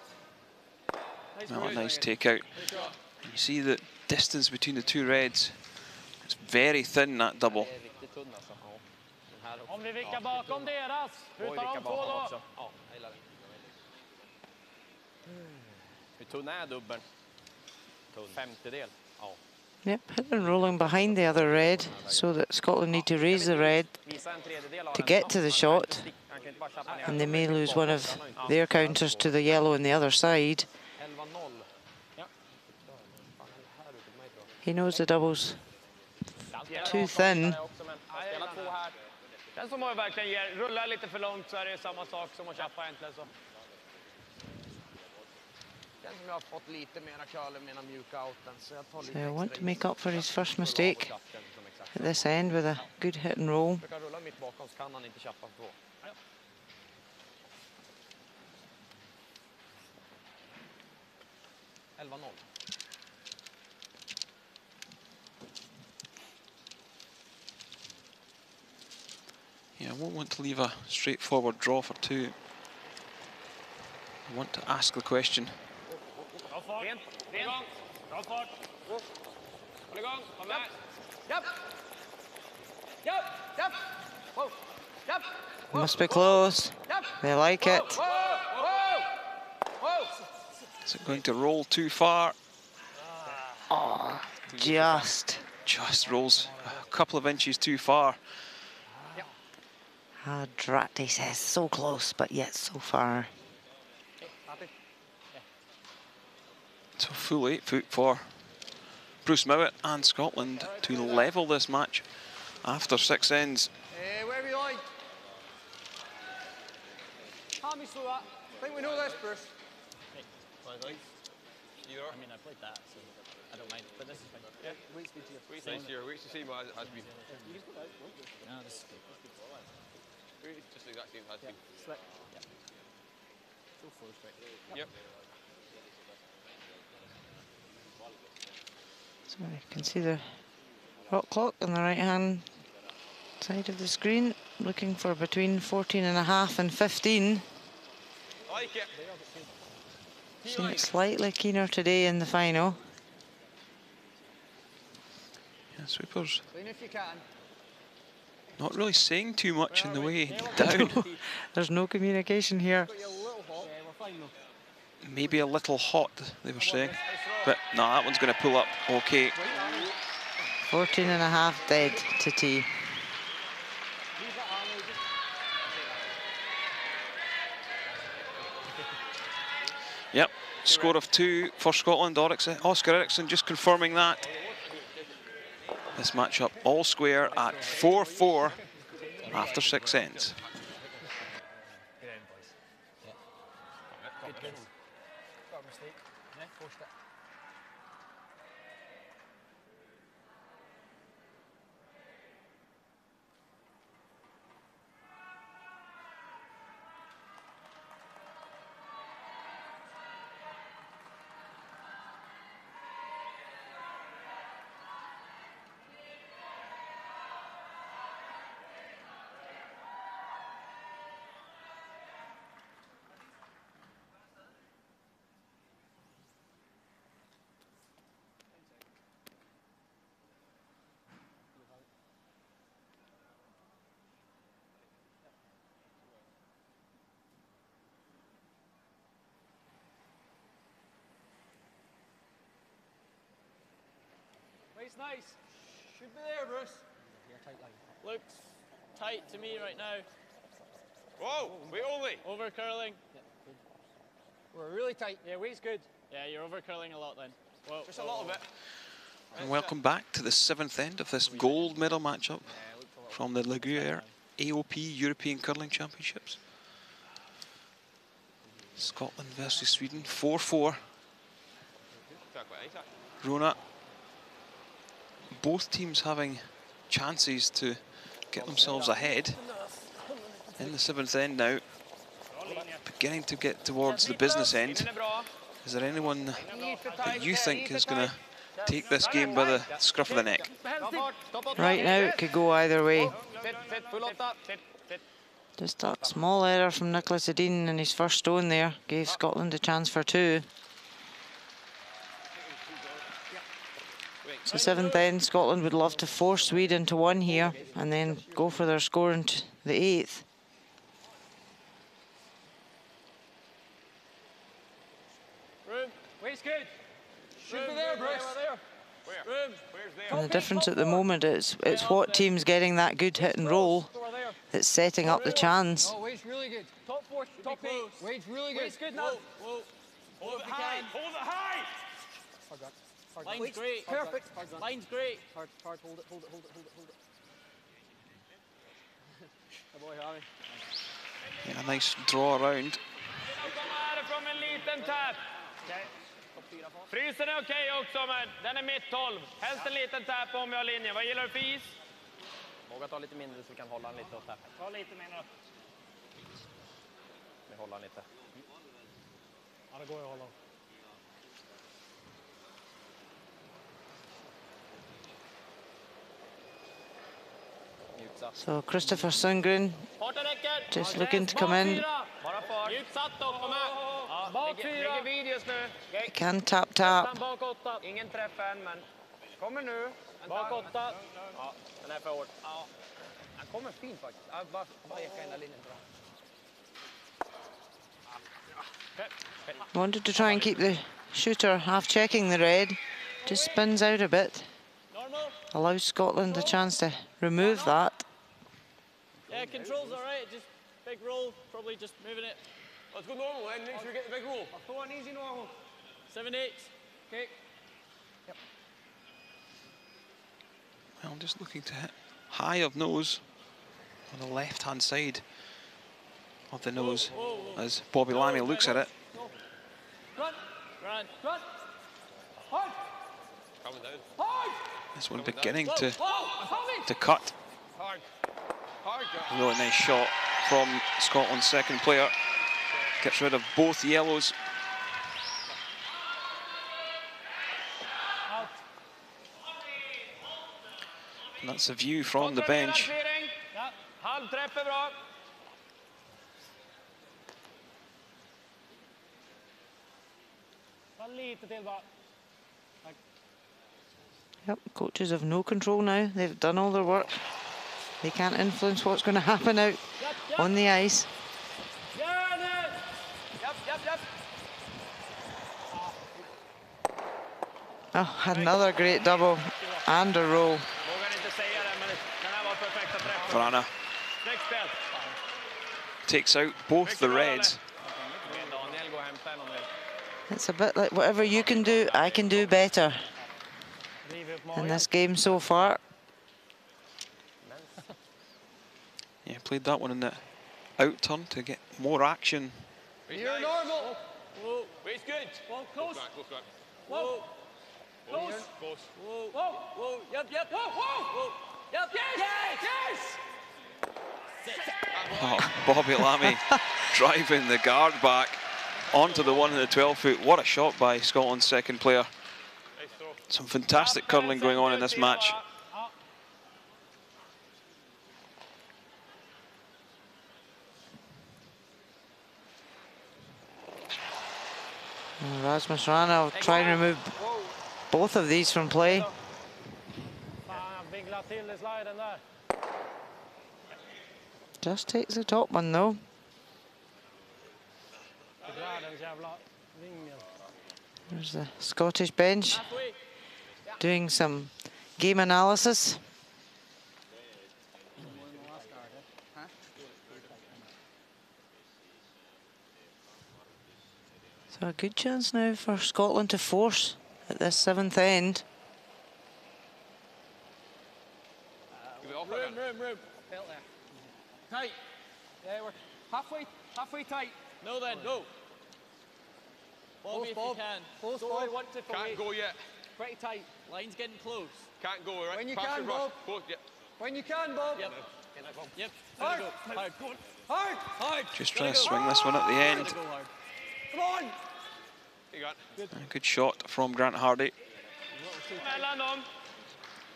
Well, a nice takeout. You see the distance between the two reds. It's very thin, that double. Om vi vickar bakom deras, hur tar de två då? Ja, jag gillar det. Hur tunn är dubbeln? 50-del. Ja. Yep, hit and rolling behind the other red so that Scotland need to raise the red to get to the shot, and they may lose one of their counters to the yellow on the other side. He knows the double's too thin. Den som har verkligen rullar lite för långt så är det samma sak som att köpa egentligen så. Den som jag har fått lite mera curler med mjuka outen så jag tar lite. So I want to make up for his first mistake at this end with a good hit and roll. Jag kan rulla mitt bakom så kan han inte köpa på. 11-0. Yeah, I won't want to leave a straightforward draw for 2. I want to ask the question. Bra fart. Igång. Bra fart. Håll igång. Kom med. Yep. Yep. Yep. Whoa. Yep. Must be close. They like it. Whoa. Whoa. Whoa. Is it going to roll too far? Oh, just rolls a couple of inches too far. Ah, drat, he says, so close, but yet so far. So full 8 foot for Bruce Mowat and Scotland to level this match after 6 ends. Where are we going? I think we know this, Bruce. I mean, I played that, so I don't mind. But this is fine. Yeah, wait to see what has been. No, this is good. Just the exact same has been. Slick. Yeah. Go forward, straight. Yep. So you can see the rock clock on the right-hand side of the screen, looking for between 14.5 and 15. I like it. Seen it slightly keener today in the final. Yeah, sweepers Clean if you can. not really saying too much in the way down. There's no communication here. Maybe a little hot, they were saying. But no, that one's going to pull up okay. 14.5 dead to tee. Yep, score of 2 for Scotland. Oscar Eriksson just confirming that. This matchup all square at 4-4 after 6 ends. Post it. Nice, nice. Should be there, Bruce. Looks tight to me right now. Whoa, we only. Over curling. We're really tight. Yeah, weight's good. Yeah, you're over curling a lot then. Whoa, Just a little bit. And welcome back to the 7th end of this gold medal matchup from the Gruyère AOP European Curling Championships. Scotland versus Sweden, 4-4. Rona, both teams having chances to get themselves ahead in the 7th end now. Beginning to get towards the business end. Is there anyone that you think is going to take this game by the scruff of the neck? Right now, it could go either way. Just a small error from Nicholas Edin in his first stone there. Gave Scotland a chance for 2. So 7th end, Scotland would love to force Sweden to 1 here and then go for their score into the 8th. Weight's good. Should be there, Bruce. And the difference at the moment is it's what team's getting that good hit and roll that's setting up the chance. Oh, weight's really good. Top 4, top 8. Weight's really good. Weight's good now. Hold it high. Hold it high. Line's great. Perfect. Line's great. Hard, hold it. Good boy, Harry. Yeah, a nice draw around. Från en liten tap. Frysen är okej också, men den är mitt 12. Helst en liten tap om vi har linjen. Vad gillar du för is? Våga ta lite mindre så vi kan hålla den lite åt tappen. Ta lite mindre. Vi håller den lite. Ja, det går att hålla. So Christopher Sundgren just looking to come in. He can tap. Ingen träff än, men kommer nu. Bak 8. Ja, den är för hård. Ja. Han kommer fint faktiskt. Bara eka in linjen bra. Wanted to try and keep the shooter half checking the red. Just spins out a bit. Allows Scotland a chance to remove that. Yeah, control's all right. Just big roll, probably just moving it. Let's go normal and make sure you get the big roll. I'll go on easy normal. 7/8. Okay. Yep. Well, I'm just looking to hit high of nose on the left-hand side of the nose as Bobby Lammy looks at it. Run. Hard. Coming down. Hard. This one beginning to cut. Hard. Really nice shot from Scotland's second player. Gets rid of both yellows. And that's a view from the bench. Halv träff är bra. Lite till bara. Yep, coaches have no control now. They've done all their work. They can't influence what's going to happen out on the ice. Oh, another great double and a roll. Varana takes out both the reds. It's a bit like whatever you can do, I can do better in this game so far. Yeah, played that one in the out turn to get more action. You're normal. Whoa. Wait's good. Whoa, close. Close back. Whoa. Close. Close. Whoa. Whoa. Whoa. Yep, yep. Whoa, whoa. Whoa. Yep, yes. Yes. Oh, Bobby Lammy driving the guard back onto the 1 and the 12-foot. What a shot by Scotland's second player. Some fantastic curling going on in this match. Rasmus Rana will try and remove both of these from play. Just takes the top one though. There's the Scottish bench doing some game analysis. So a good chance now for Scotland to force at this 7th end. Room. Tight. Yeah, we're halfway tight. No then, go. Bobby, if you can. Close, Bob. Can't go yet. Pretty tight. Line's getting close. Can't go, right? When you can, Bob. Close, yeah. When you can, Bob. Yep. Yep. Hard. Hard. Just trying to swing this one at the end. Come on. You got A good shot from Grant Hardy. Mellan dem.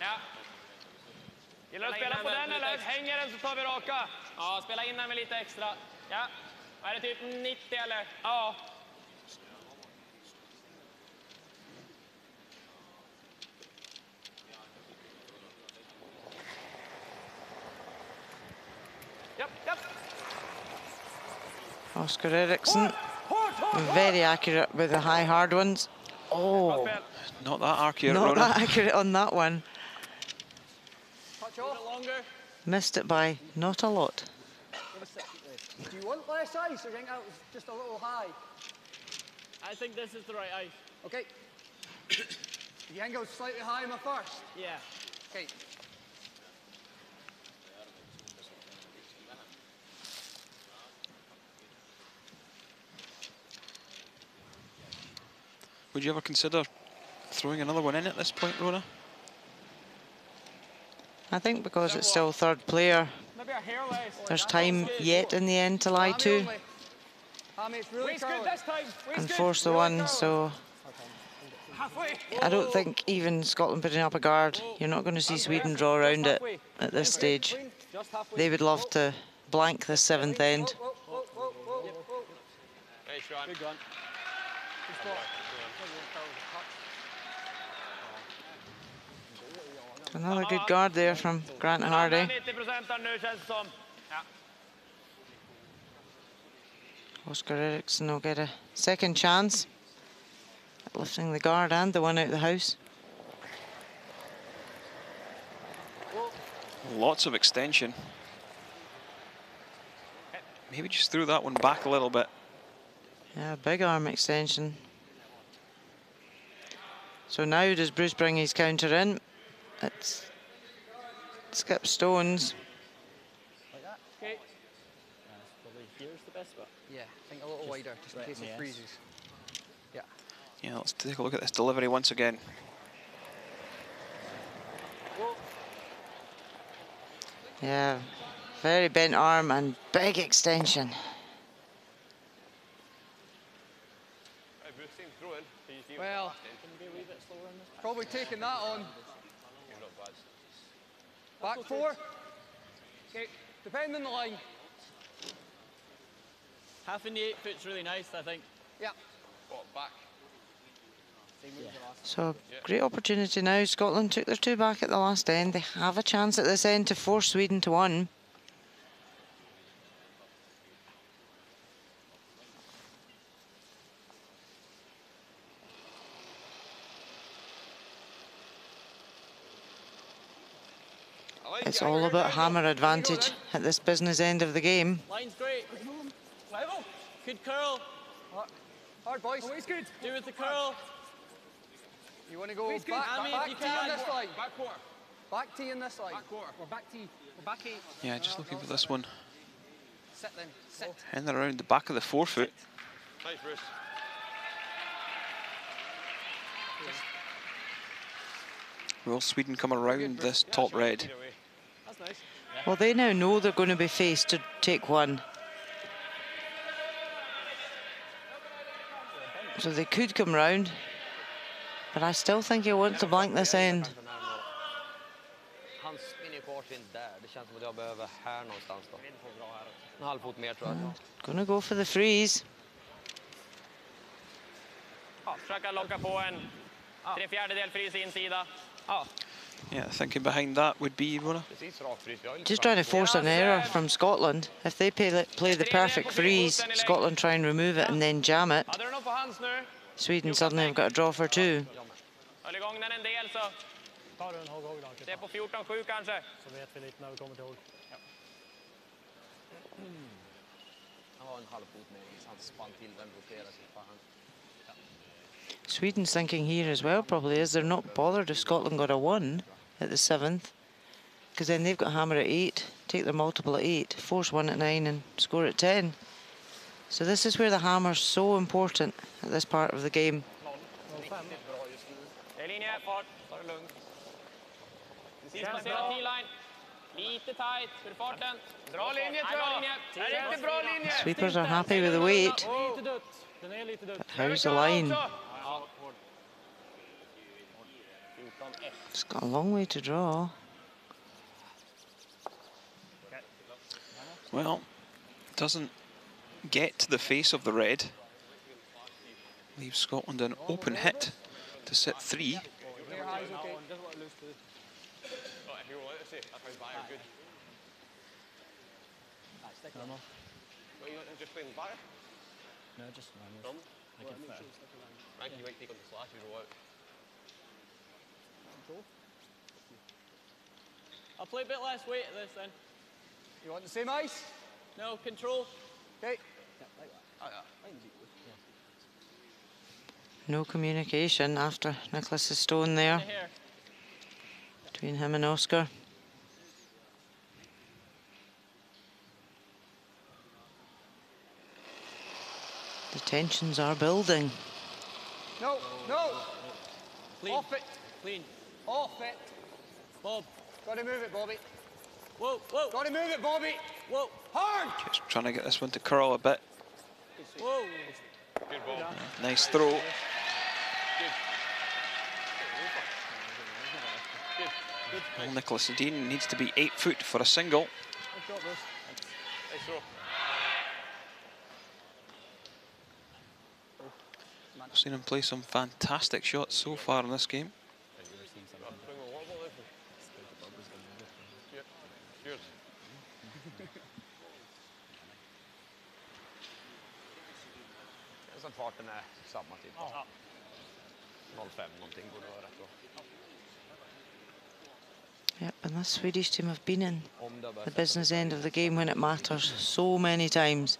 Ja. Gillar du att spela på den eller? Hänger den så tar vi raka. Ja, spela in den med lite extra. Ja. Är det typ 90 eller? Ja. Yep. Oscar Eriksson, very accurate with the high hard ones. Oh, not that accurate, not Rona. that accurate on that one. Touch off. Longer. Missed it by not a lot. Do you want less ice or do you think that was just a little high? I think this is the right ice. Okay. Do you think it was slightly high in my first? Yeah. Okay. Would you ever consider throwing another one in at this point, Rona? I think because it's still third player, Maybe a hair less. there's time yet in the end to lie to It's really good this time. and force the one, so I don't think even Scotland putting up a guard, you're not going to see Sweden draw around it at this stage. They would love to blank the 7th end. Good gun. Another good guard there from Grant Hardy. Oscar Eriksson will get a second chance at lifting the guard and the one out of the house. Lots of extension. Maybe just threw that one back a little bit. Yeah, big arm extension. So now does Bruce bring his counter in? It's Skip Stones. Like that. Okay. Probably here's the best spot. Yeah, I think a little wider just in case it freezes. Yeah. Yeah, let's take a look at this delivery once again. Yeah, very bent arm and big extension. Well, probably taking that on. Back 4. Okay, depending on the line. Half in the 8 foot's really nice, I think. Yeah. Back. So great opportunity now. Scotland took their 2 back at the last end. They have a chance at this end to force Sweden to 1. It's all about hammer advantage at this business end of the game. Line's great. Level. Good curl. Hard, boys. Always good. Do with the curl. You want to go back, back tee on this line. Back 4. Back tee in this line. Back 4. We're back tee. We're back 8. Yeah, just looking for this one. Sit then. Sit. And around the back of the 4 foot. Nice, Bruce. Will Sweden come around this top red? That's nice. Well, they now know they're going to be faced to take one. So they could come round, but I still think he'll want to blank this end. Han spinner ju kvar sin där. Det känns som att jag behöver här någonstans då. En halv fot mer tror jag. Gonna go for the freeze. Ja, försöka locka på en 3/4 frys insida. Yeah, thinking behind that would be Rona. Just trying to force an error from Scotland. If they play the perfect freeze, Scotland try and remove it and then jam it. Hade du någon på hands nu? Sweden suddenly have got a draw for two. Höll igång den en del så. Tar du en hogg då? Det är på 14-7 kanske. Så vet vi lite när vi kommer till hogg. Han var en halv fot med is. Han spann till den, roterade sig. Fan. Sweden's thinking here as well probably is they're not bothered if Scotland got a 1 at the 7th, because then they've got hammer at 8, take their multiple at 8, force 1 at 9 and score at 10. So this is where the hammer's so important at this part of the game. Det är linje, fart. Ta det lugnt. Precis passerat T-line. Lite tight. Hur farten? Bra linje tror jag. Riktigt bra linje. Sweepers are happy with the weight. Lite dött. Den är lite dött. But how's the line? It's got a long way to draw. Well, doesn't get to the face of the red. Leaves Scotland an open hit to sit 3. No, just normal. Like it fair. Frankie might take on the slashes or what? I'll play a bit less weight at this then. You want the same ice? No, control. Okay. No communication after Nicholas's stone there Here. between him and Oscar. The tensions are building. No, no. Clean. Off it. Clean. Off it. Bob. Got to move it, Bobby. Whoa, whoa. Got to move it, Bobby. Whoa. Hard. Just trying to get this one to curl a bit. Whoa. Nice throw. Well, Nicholas Sedin needs to be 8 foot for a single. I've seen him play some fantastic shots so far in this game. Så farten är samma typ. 05 någonting borde vara rätt bra. Yep, and this Swedish team have been in the business end of the game when it matters so many times.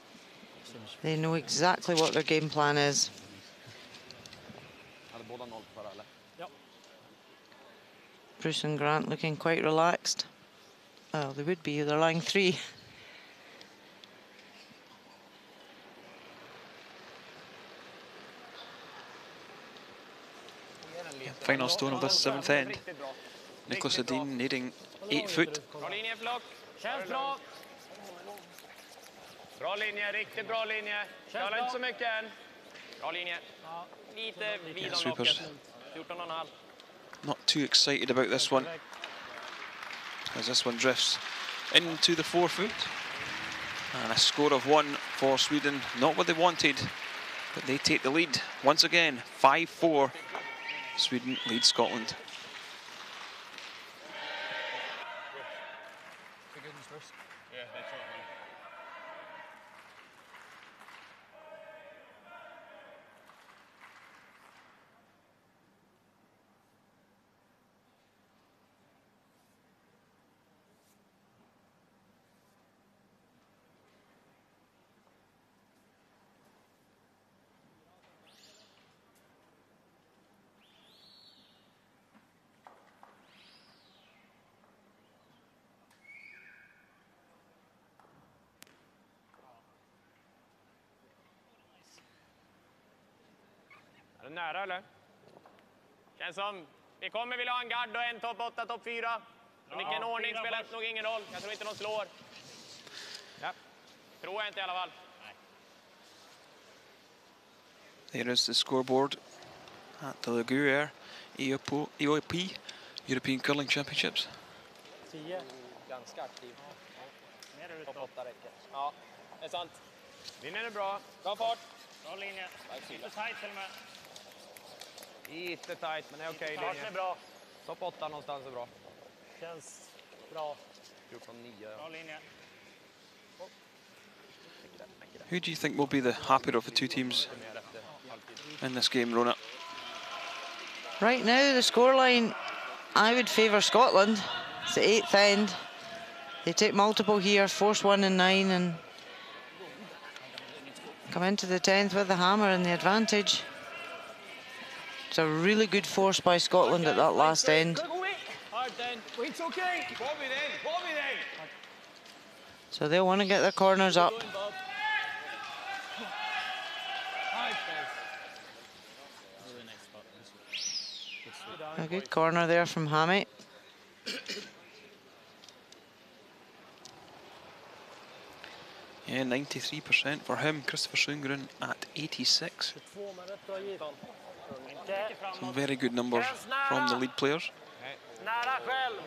They know exactly what their game plan is. Hade båda 0 för eller? Ja. Bruce and Grant looking quite relaxed. Well, they would be, they're lying 3. Final stone of this 7th end. Nicholas Sedin needing 8 foot. Bra linje, flock. Känns bra. Bra linje, riktigt bra linje. Kör inte så mycket än. Bra linje. Lite vid om locket. 14,5. Not too excited about this one, as this one drifts into the 4 foot. And a score of 1 for Sweden. Not what they wanted, but they take the lead. Once again, 5-4. Sweden leads Scotland. Är det nära eller? Känns som Vi kommer vilja ha en gard och en topp 8, topp 4. Vilken ordning spelar nog ingen roll. Jag tror inte de slår. Ja. Tror jag inte i alla fall. There is the scoreboard at the Gruyère AOP European Curling Championships. 10. Ganska aktiv. Topp 8 räcker. Ja, det är sant. Linjen är bra. Bra fart. Bra linje. Lite tajt till och med. Lite tajt, men det är okej. Starten är bra. Topp 8 någonstans är bra. Känns bra. 14-9. Bra linje. Who do you think will be the happier of the two teams in this game, Rona? Right now, the scoreline, I would favour Scotland. It's the 8th end. They take multiple here, force 1 and 9, and come into the 10th with the hammer and the advantage. It's a really good force by Scotland at that last end. Hard then. Wait's okay. Bobby then. So they'll want to get their corners up. A good corner there from Hammy. Yeah, 93% for him. Christopher Sundgren at 86. Some very good numbers from the lead players. Nära själv.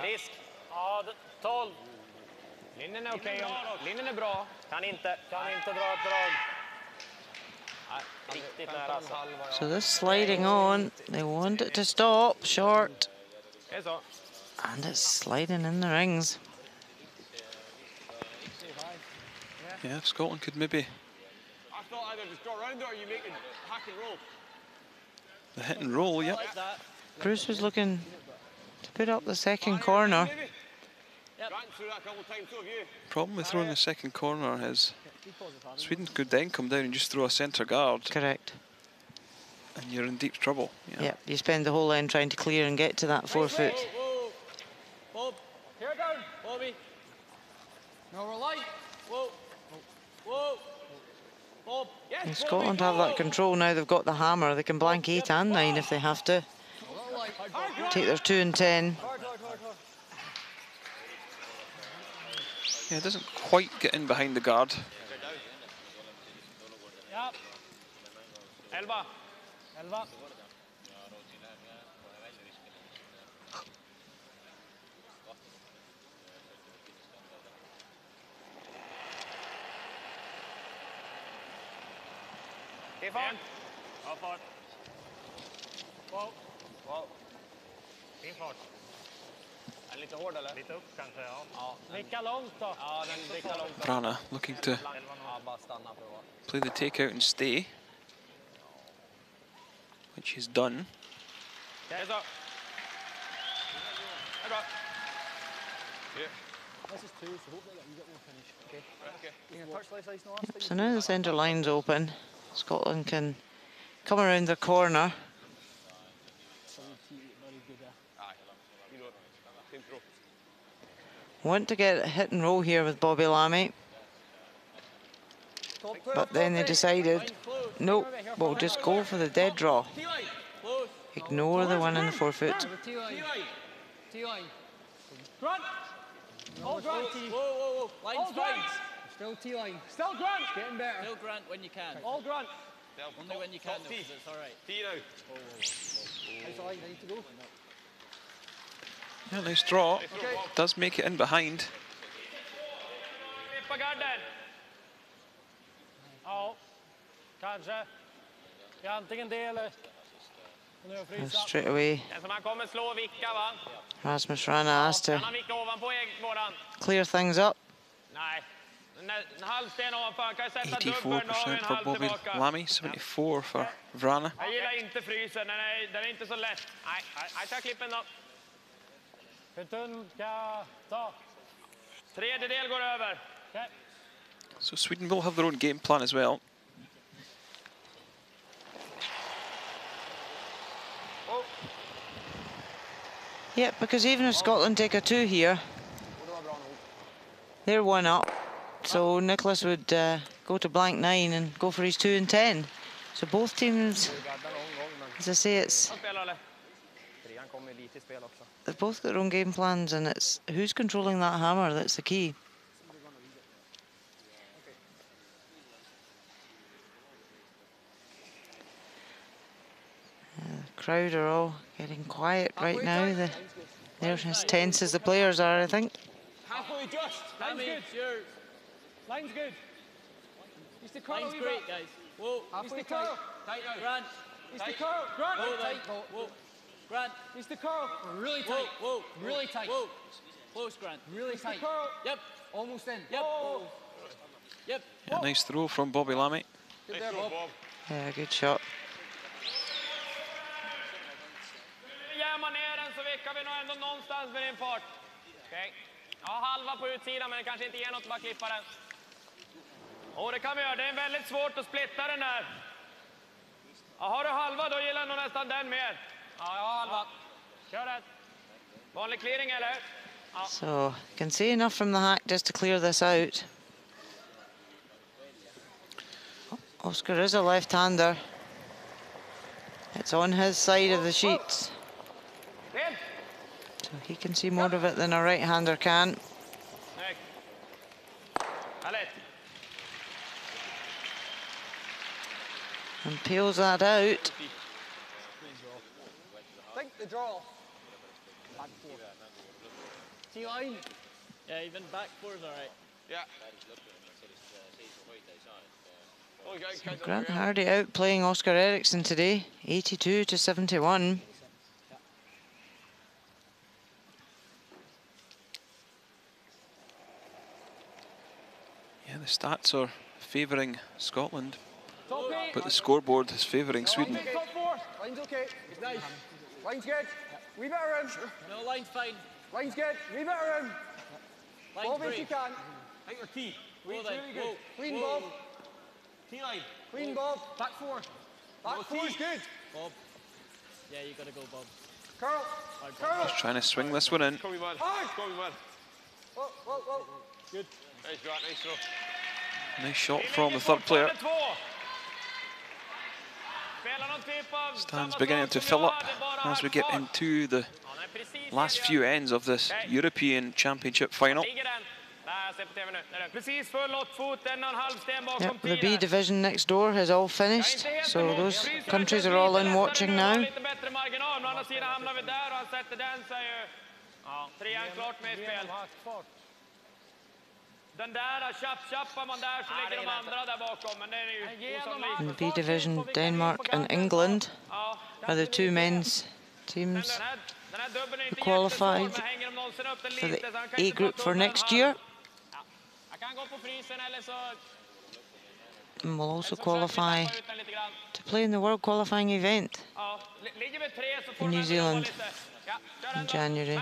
Risk. Ja, 12. Linjen är okej. Linjen är bra. Kan inte dra ett drag. Riktigt nära alltså. So this sliding on, they want it to stop, short. Det är så. And it's sliding in the rings. Yeah, if Scotland could maybe... I thought either just go around there or you make it hack and roll. The hit and roll, yep. Bruce was looking to put up the second corner. Ran through that a couple of times, so have you. Problem with throwing the second corner is Sweden could then come down and just throw a centre guard. Correct. And you're in deep trouble. Yeah. Yep, you spend the whole end trying to clear and get to that 4 foot. Whoa. Bob, here down. Bobby. Now we're light. Whoa. Bob. Yes, And Scotland have that control now. They've got the hammer. They can blank 8 and 9 if they have to. Take their 2 and 10. Yeah, it doesn't quite get in behind the guard. Ja. 11. Det är fart. Ja, fart. Wow. Fin fart. Är den lite hård eller? Lite upp kanske, ja. Vicka långt då. Ja, den vickar långt. Vrana looking to Ja, bara stanna för att play the take out and stay, which is done. Det är så. Det är bra. This is 2, so hopefully you get more finish. Okay. You can touch left side now. So now the centre line's open. Scotland can come around the corner. Want to get a hit and roll here with Bobby Lammy. But then they decided, nope, we'll just go for the dead draw. Ignore the 1 in the 4 foot. T-line. Grunt. All grunt. Whoa. Line's fine. Still T-line. Still grunt. It's getting better. Still grunt when you can. All grunt. Only when you can, though, 'cause it's all right. T now. How's the line? Ready to go? Yeah, nice draw. Does make it in behind. Vippa garden. Ja, kanske. Det är antingen det eller... Nu är jag And frysa. straight away, Den som han kommer slå vicka va? Rasmus Vrana has to Kan han vicka ovanpå våran? clear things up. Nej. En halv sten ovanför. Kan jag sätta dubbeln och en 84% for halv Bobby tillbaka? Lammy, 74 for Vrana. Jag gillar inte frysen. Den är inte så lätt. Nej, jag tar klippen då. Hur tunn ska jag ta? Tredjedel går över. Okej. So Sweden will have their own game plan as well. Yeah, because even if Scotland take a 2 here, they're 1 up. So Nicholas would go to blank 9 and go for his 2 and 10. So both teams, as I say, it's they've both got their own game plans, and it's who's controlling that hammer that's the key. The crowd are all getting quiet right now. They're as tense as the players are, I think. Halfway just. Line's good. Line's good. He's the curl. Line's great, guys. Whoa. He's the curl. Tight now. Grant. He's the curl. Grant. Whoa, Tight. whoa. Grant. He's the curl. Really tight. Whoa. Really tight. Whoa. Close, Grant. Really tight. Curl. Yep. Almost in. Yep. Whoa. Yep. Yeah, nice throw from Bobby Lammy. Good there, Bob. Yeah, good shot. Jämar ner den så vickar vi nog ändå någonstans med din fart. Okej. Ja, halva på utsidan, men det kanske inte ger något att bara klippa den. Och det kan vi göra. Det är väldigt svårt att splitta den där. Ja, har du halva då gillar jag nog nästan den mer. Ja, jag har halva. Kör det. Vanlig clearing eller? Ja. So you can see enough from the hack just to clear this out. Oscar is a left-hander. It's on his side of the sheets, so he can see more of it than a right-hander can. And peels that out. Think the draw. Back four. T-line. Yeah, even back four's all right. Yeah. So Grant Hardy outplaying Oscar Eriksson today, 82-71. Yeah, the stats are favouring Scotland, but the scoreboard is favouring Sweden. Top four. Line's okay. It's nice. Line's good. We better him. No, line's fine. Line's good. We better him. Line's Bob if great. you can. Take your T. Really Whoa, good. whoa, Clean, whoa. Bob. T-line. Clean, Bob. Back four. Back four's good. Bob. Yeah, you gotta go, Bob. Curl. Curl. Just trying to swing this one in. Kom igen, man. Hard. Kom igen, man. Whoa. Good. Nice Grant, nice throw. Nice shot from the third player. Stands beginning to fill up as we get into the last few ends of this European Championship final. Yep, the B division next door has all finished, so those countries are all in watching now. In the B division, Denmark and England are the two men's teams who qualified for the A group for next year. And will also qualify to play in the World Qualifying event in New Zealand in January.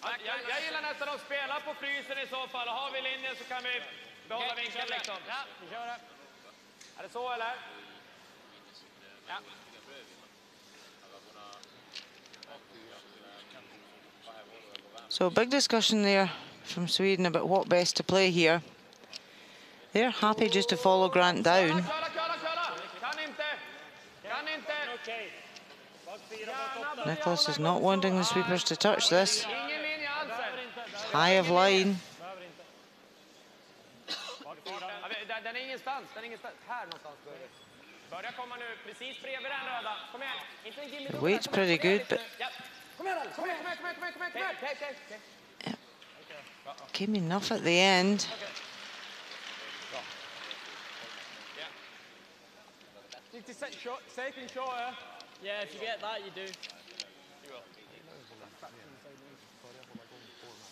Jag gillar nästan att spela på frysen i så fall. Har vi linjen så kan vi behålla vinkeln liksom. Ja, vi kör det. Är det så eller? Ja. So a big discussion there from Sweden about what best to play here. They're happy just to follow Grant down. Nicholas is not wanting the sweepers to touch this. It's high of line. Den är ingenstans. Här någonstans börjar det. Börjar komma nu precis bredvid den röda. Kom igen. Inte en gimme. The weight's pretty good, but Kom igen. came enough at the end. Second shot, Yeah, if you get that, you do.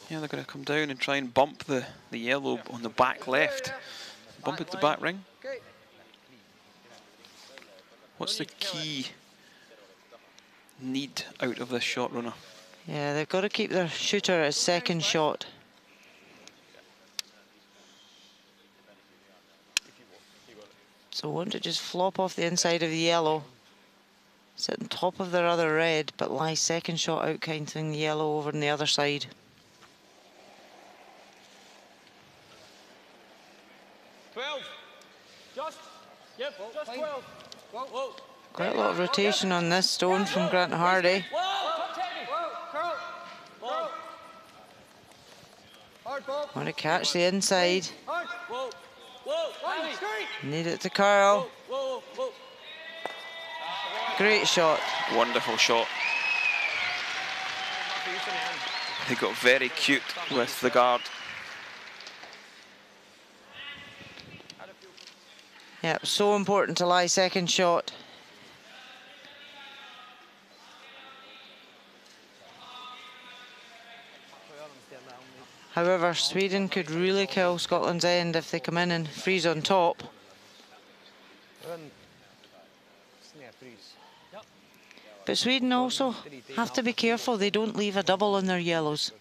Yeah, they're going to come down and try and bump the yellow on the back left. Bump it to the back ring. What's the key need out of this shot runner? Yeah, they've got to keep their shooter as second shot. So want to just flop off the inside of the yellow, sit on top of their other red, but lie second shot out, counting the yellow over on the other side. Quite a lot of rotation on this stone from Grant Hardy. Want to catch the inside. Need it to curl. Great shot. Wonderful shot. He got very cute with the guard. Yep, so important to lie second shot. However, Sweden could really kill Scotland's end if they come in and freeze on top. But Sweden also have to be careful they don't leave a double on their yellows.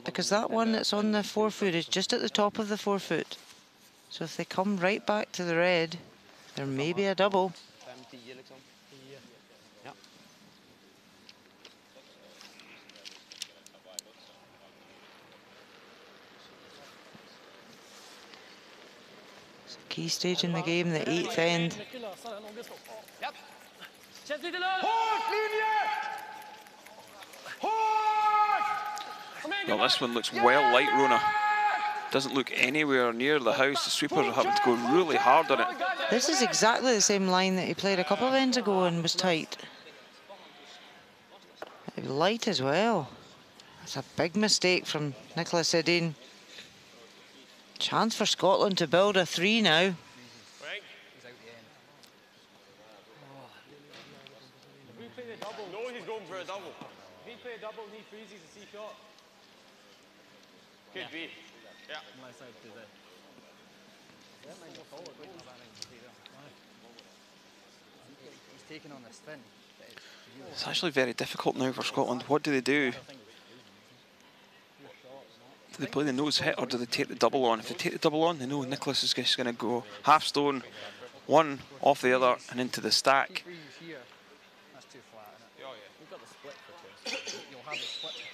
Because that one that's on the forefoot is just at the top of the forefoot. So if they come right back to the red, there may be a double. It's a key stage in the game, the 8th end. Well, this one looks well light, Rona. Doesn't look anywhere near the house. The sweepers are having to go really hard on it. This is exactly the same line that he played a couple of ends ago and was tight. Light as well. That's a big mistake from Nicholas Edin. Chance for Scotland to build a 3 now. No, he's going for a double. If he play a double and he freezes, a C shot. Could be. Yeah. My side to the. He's taking on the spin. It's actually very difficult now for Scotland. What do they do? Do they play the nose hit or do they take the double on? If they take the double on, they know Nicholas is just going to go half stone, one off the other and into the stack. That's too flat, isn't it? We've got the split for 2. You'll have the split for 2.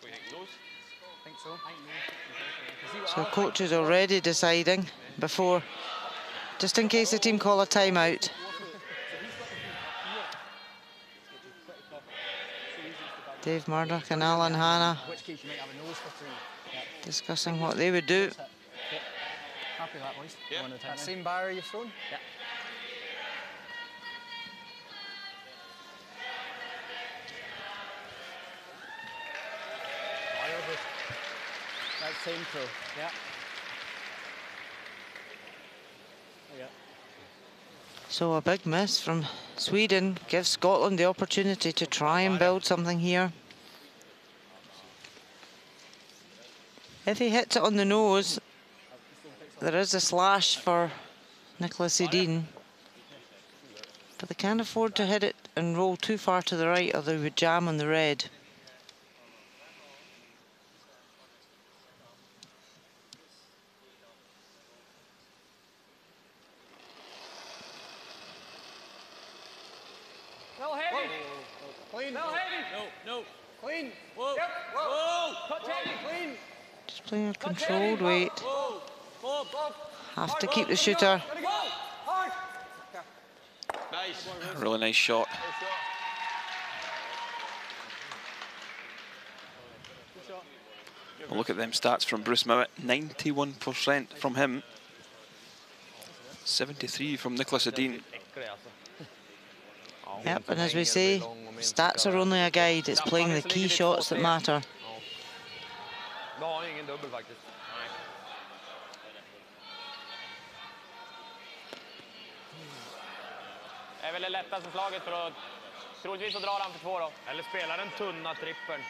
We think nose? I think so. So coach is already deciding before, just in case the team call a timeout. Dave Murdoch and Alan Hanna discussing what they would do. Happy with that, boys? Yeah. That same barrier you've thrown? Yeah. That same throw. Yeah. Yeah. So a big miss from Sweden gives Scotland the opportunity to try and build something here. If he hits it on the nose, there is a slash for Nicholas Edin. But they can't afford to hit it and roll too far to the right or they would jam on the red. Well heavy. Clean. Well heavy. No. Clean. Whoa. Yep. Whoa. Touch heavy. Clean. Just playing a controlled weight. Whoa. Whoa. Have to keep the shooter. Gotta go. Hard. Nice. Really nice shot. Well, look at them stats from Bruce Mowat. 91% from him. 73 from Nicholas Edin. Yep, and as we say, stats are only a guide. It's playing the key shots that matter. Då har han ingen dubbel faktiskt. Det är väl det lättaste slaget för att troligtvis så drar han för 2 då. Eller spelar den tunna trippeln.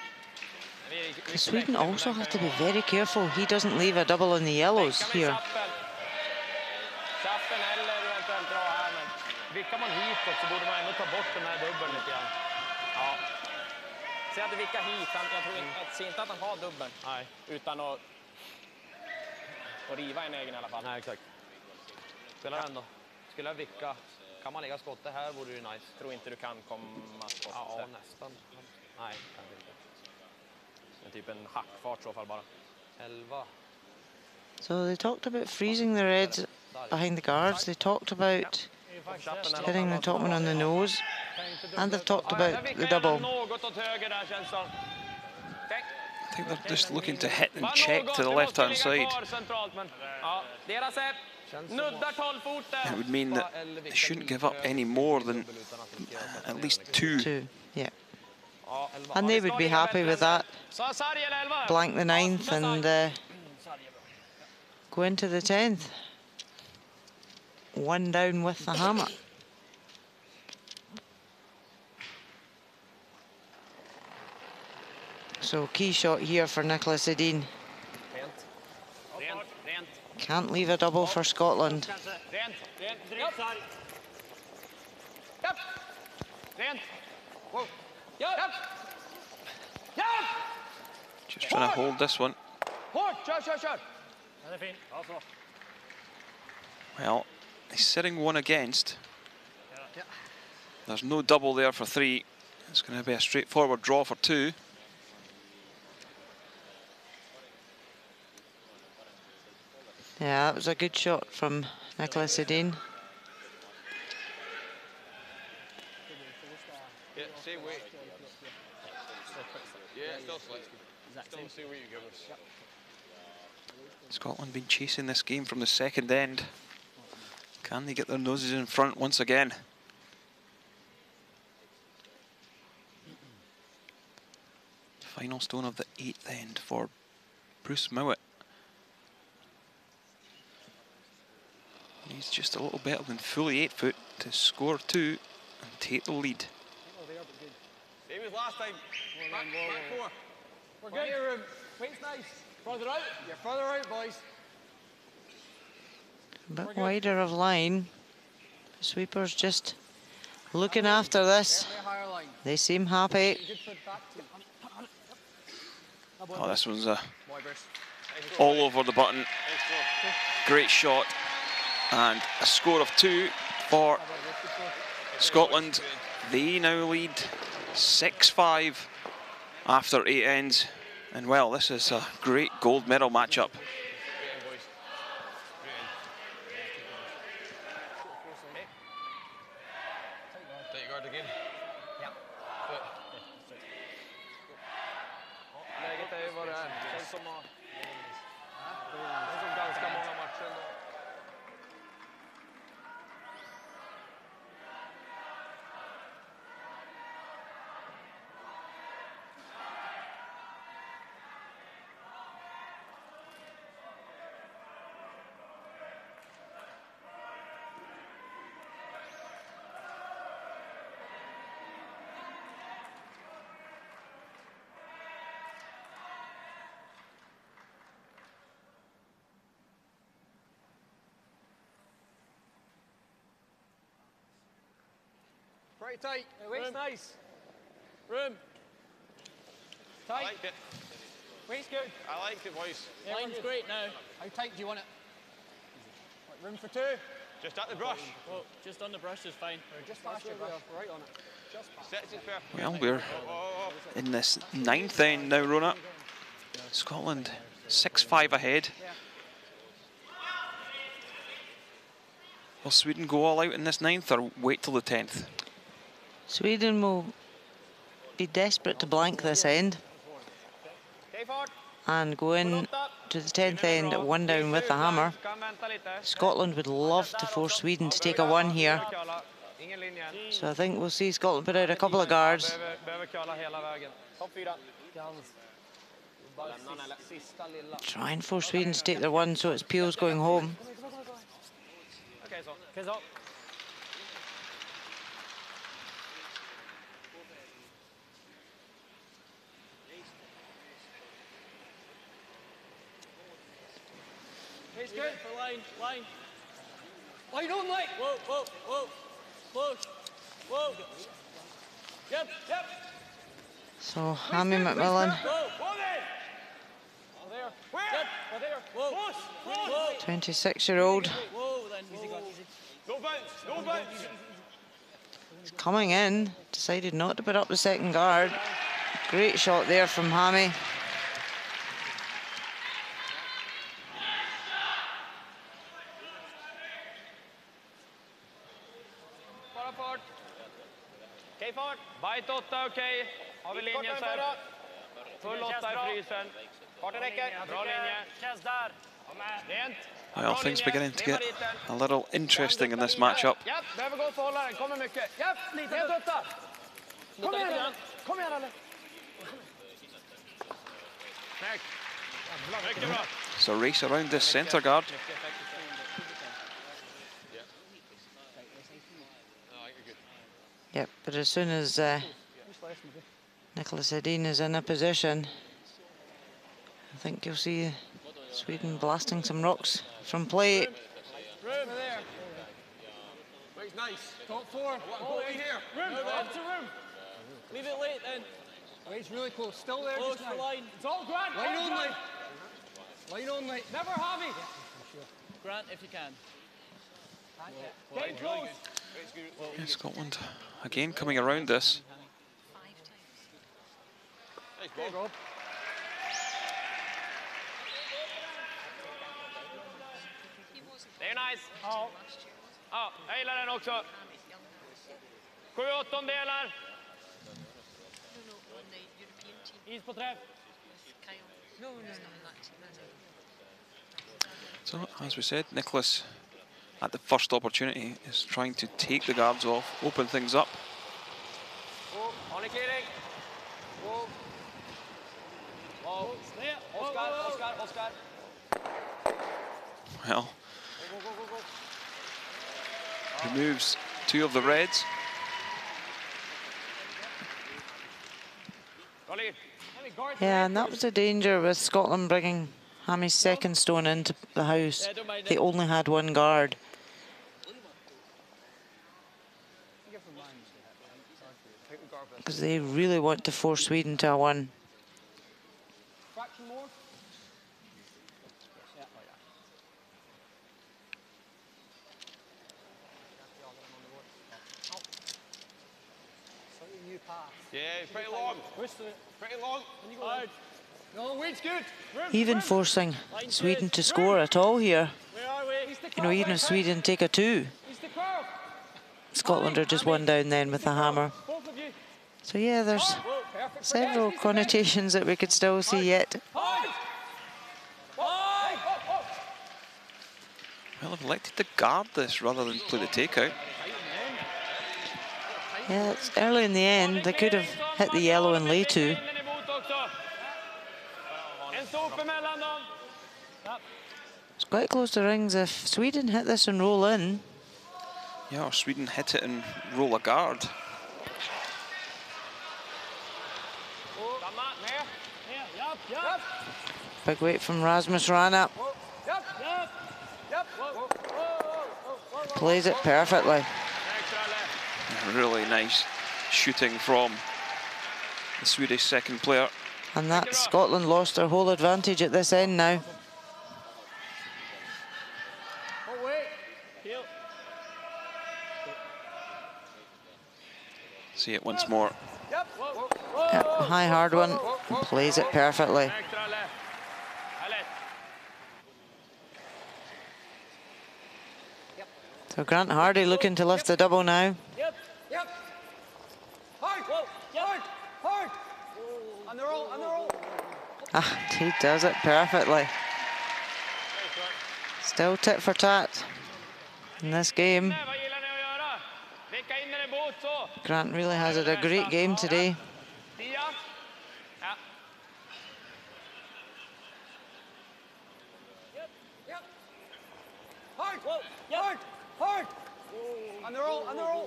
Sweden also have to be very careful he doesn't leave a double on the yellows here. Chappen eller eventuellt dra här, men vickar man hitåt så borde man ändå ta bort den här dubbeln lite grann. Ja. Säg att du vickar hit, jag tror inte att han har dubbeln. Nej. Utan att riva en egen i alla fall. Nej, exakt. Spelar den då. Skulle jag vicka, kan man lägga skottet här vore det nice. Tror inte du kan komma skottet. Ja, nästan. Nej, kanske inte. Men typ en hackfart i så fall bara. 11. So they talked about freezing the reds behind the guards. They talked about hitting the top one on the nose, and they've talked about the double. I think they're just looking to hit and check to the left-hand side. It would mean that they shouldn't give up any more than at least two. Yeah. And they would be happy with that. Blank the 9th and go into the 10th. 1 down with the hammer. So key shot here for Nicholas Edin. Can't leave a double for Scotland. Just trying to hold this one. Well, he's sitting 1 against. There's no double there for 3. It's going to be a straightforward draw for 2. Yeah, that was a good shot from Nicholas Edin. Yeah, same weight. Yeah, still slight. Still the same weight you give us. Scotland been chasing this game from the second end. Can they get their noses in front once again? Final stone of the 8th end for Bruce Mowat. He's just a little better than fully 8 foot to score 2 and take the lead. Same as last time. Back 4. We're good. Here, weight's nice. Further out. You're further out, boys. A bit wider of line. The sweepers just looking after this. They seem happy. Oh, this one's all over the button. Great shot. And a score of 2 for Scotland. They now lead 6-5 after 8 ends. And well, this is a great gold medal matchup. Take guard again. Ja. Läget är ju vad det är. Den som ganska många matcher ändå. Pretty tight. The weight's nice. Room. Tight. I like it. Weight's good. I like it, boys. Yeah, line's great now. How tight do you want it? What, room for 2? Just at the brush. Well, just on the brush is fine. Just past your brush. Right on it. Just past. Sets it fair. Well, we're in this 9th end now, Rona. Scotland 6-5 ahead. Will Sweden go all out in this 9th or wait till the 10th? Sweden will be desperate to blank this end and go in to the 10th end at 1 down with the hammer. Scotland would love to force Sweden to take a 1 here. So I think we'll see Scotland put out a couple of guards. Try and force Sweden to take their 1 so it's Peel's going home. It's good for line. Line on, Mike. Whoa. Close. Whoa. Yep. So Hammy McMillan, Whoa there. Where? Yep. Whoa. 26-year-old. Whoa, then. Easy. No bounce. He's coming in, decided not to put up the second guard. Great shot there from Hammy. fart. Okej, fart. Bite 8, okej. Har vi linjen så här. Full 8 i frysen. Farten räcker. Bra linje. Känns där. Rent. Well, things beginning to get a little interesting in this matchup. Japp, behöver gå för hållaren. Kommer mycket. Japp, rent 8. Kom igen. Kom igen, Alle. Snyggt. Mycket bra. It's a race around this centre guard. Yep, but as soon as Nicholas Edin is in a position, I think you'll see Sweden blasting some rocks from play. Room there. Wait, nice. Top 4. Oh, right here. Room. Up to room. Leave it late then. Wade's really close. Still there. Close just the now. line. It's all Grant. Line only. Line only. Never heavy. Grant, if you can. Get close. Yeah, Scotland again coming around this. Go, Rob. Det är nice. Ja. Ja, jag gillar den också. 7/8. Is på träff. So, as we said, Nicholas, at the first opportunity, is trying to take the guards off, open things up. Har ni clearing? Oscar. Well, removes 2 of the reds. Yeah, and that was a danger with Scotland bringing Hammy's second stone into the house. They only had 1 guard. Because they really want to force Sweden to a 1. Yeah, pretty long. Pretty long. No, Wade's good. Even forcing Sweden to score at all here. You know, even if Sweden take a 2, Scotland are just 1 down then with the hammer. So yeah, there's several connotations that we could still see yet. Well, I've elected to guard this rather than play the takeout. Yeah, it's early in the end. They could have hit the yellow and lay 2. It's quite close to rings. If Sweden hit this and roll in. Yeah, or Sweden hit it and roll a guard. Big weight from Rasmus Rana. Plays it perfectly. Really nice shooting from the Swedish second player. And that Scotland lost their whole advantage at this end now. See it once more. Yep, high hard one, and plays it perfectly. So Grant Hardy looking to lift the double now. Yep. Hard. On the roll. Ah, he does it perfectly. Still tit for tat in this game. Grant really has had a great game today. Hard. On the roll.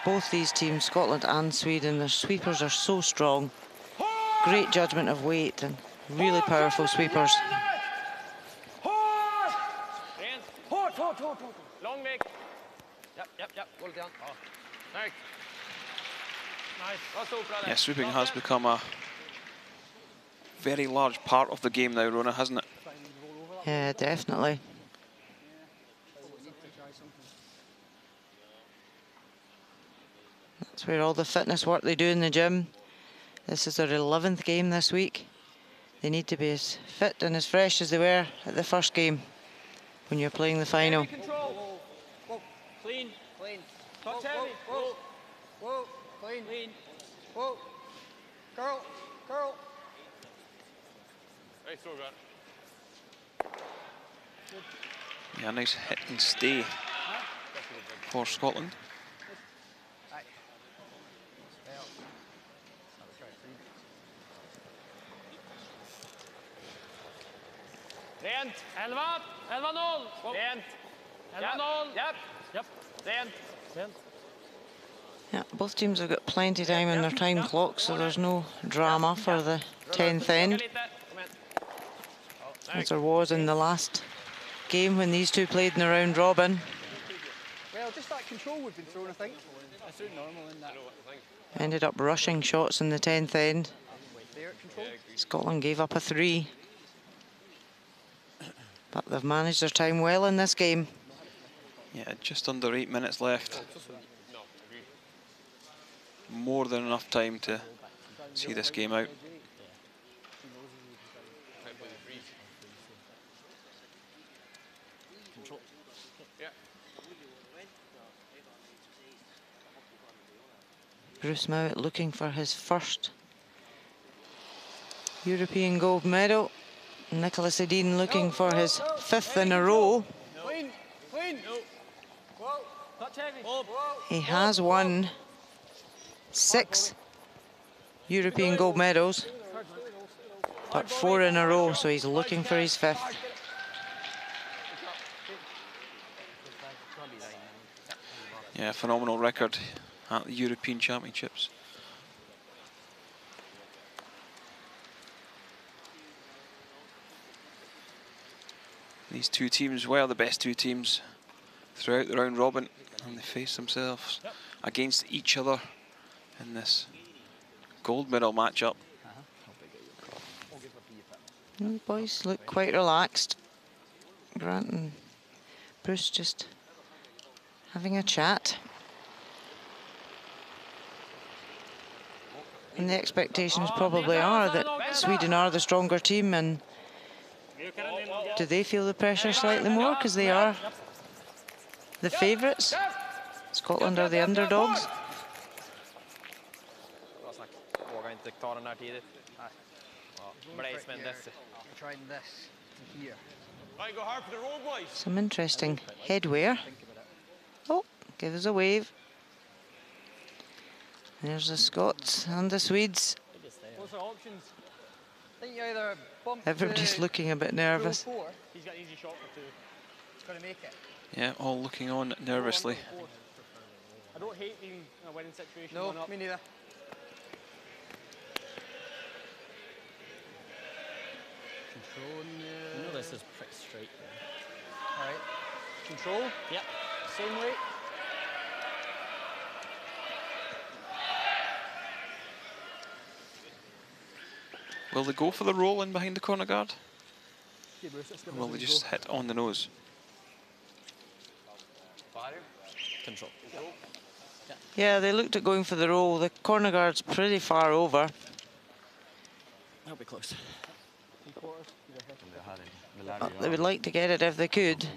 Both these teams, Scotland and Sweden, their sweepers are so strong. Great judgment of weight and really powerful sweepers. Hard. Long Vic. Yep. Gå lite grann. Ja. Snyggt. Nice. Yeah, sweeping has become a very large part of the game now, Rona, hasn't it? Yeah, definitely. That's where all the fitness work they do in the gym. This is their 11th game this week. They need to be as fit and as fresh as they were at the first game when you're playing the final. Clean. Touch heavy. Whoa. Whoa. Clean. Clean. Whoa. Curl. Curl. Nice throw, Grant. Yeah, nice hit and stay for Scotland. Rent. 11. 11-0. Rent. 11-0. Yep. Yep. Rent. Rent. Yeah, both teams have got plenty of time in their time clock, so there's no drama for the 10th end, as there was in the last game when these two played in the round robin. Well, just that control we've been throwing, I think. That's normal in that. Ended up rushing shots in the 10th end. There, control. Scotland gave up a 3. But they've managed their time well in this game. Yeah, just under 8 minutes left. More than enough time to see this game out. Bruce Mount looking for his first European gold medal. Nicholas Edin looking for his 5th in a row. Clean. Clean. Whoa. Touch heavy. He has won 6 European gold medals, but 4 in a row, so he's looking for his 5th. Yeah, phenomenal record at the European Championships. These two teams were the best two teams throughout the round robin, and they faced themselves against each other in this gold medal matchup. The boys look quite relaxed. Grant and Bruce just having a chat. And the expectations probably are that Sweden are the stronger team, and do they feel the pressure slightly more because they are the favourites? Scotland are the underdogs. Trying this here. Go hard for the road, boys. Some interesting headwear. Oh, give us a wave. There's the Scots and the Swedes. What's the options? I think you either bump Everybody's looking a bit nervous. He's got an easy shot for 2. He's going to make it. Yeah, all looking on nervously. I don't hate being in a winning situation. No, me neither. You know this is pretty straight there. All right. Control. Yep. Same weight. Will they go for the roll in behind the corner guard? Or will they just hit on the nose? Control. Yeah, they looked at going for the roll. The corner guard's pretty far over. That'll be close. But they would like to get it if they could,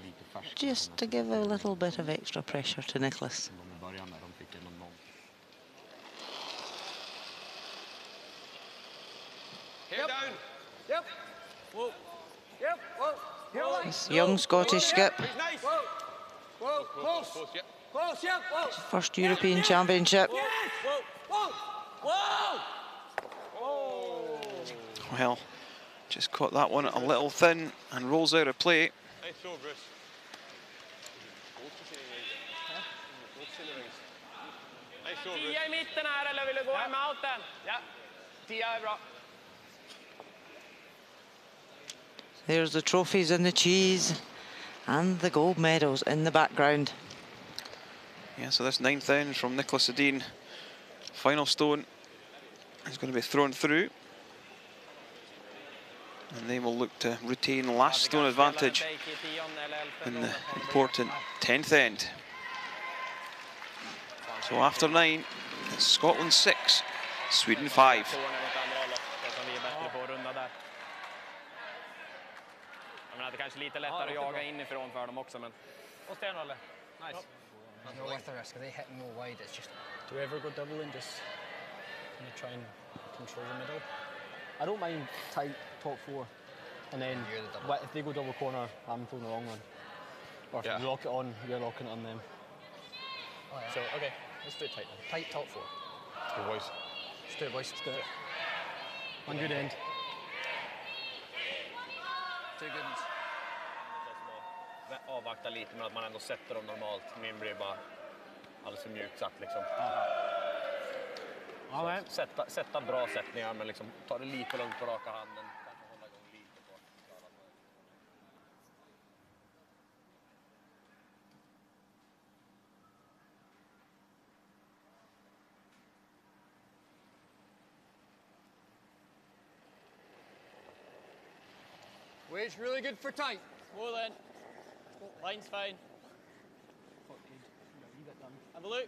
just to give a little bit of extra pressure to Nicholas. Hair down. Yep. Whoa. Yep. Whoa. This young Scottish skip, Nice. Whoa. Whoa. Close. Close, yeah. Close. Yep. Whoa. first European Championship. Whoa. Whoa. Whoa. Whoa. Well, just caught that one a little thin and rolls out of play. Nice throw, Bruce. Nice throw, Bruce. 10 i mitten här, eller vill du gå i mountain? Ja. 10 är bra. There's the trophies and the cheese and the gold medals in the background. Yeah, so this 9th end from Nicholas Edin. Final stone is going to be thrown through. And they will look to retain last stone advantage in the important 10th end. So after 9, it's Scotland 6, Sweden 5. Det kanske lite lättare att jaga inifrån för dem också, men... Och stenhåller. Nice. There's no worth the risk. If they hit and go wide, it's just... Do we ever go double and just try and control the middle? I don't mind tight top 4. And then if they go double corner, I'm throwing the wrong one. Or if we lock it on, you're locking it on them. Oh, yeah. So, okay, let's do it tight then. Tight top 4. Let's go, boys. Let's do it, boys. Let's do it. One good end. 2 good ones. Avvakta lite med att man ändå sätter dem normalt. Min blir bara alldeles för mjukt satt liksom. Sätta bra sättningar, men liksom ta det lite lugnt på raka handen. Kanske hålla igång lite på. Wade's really good for tight. More then. Line's fine. Have a look.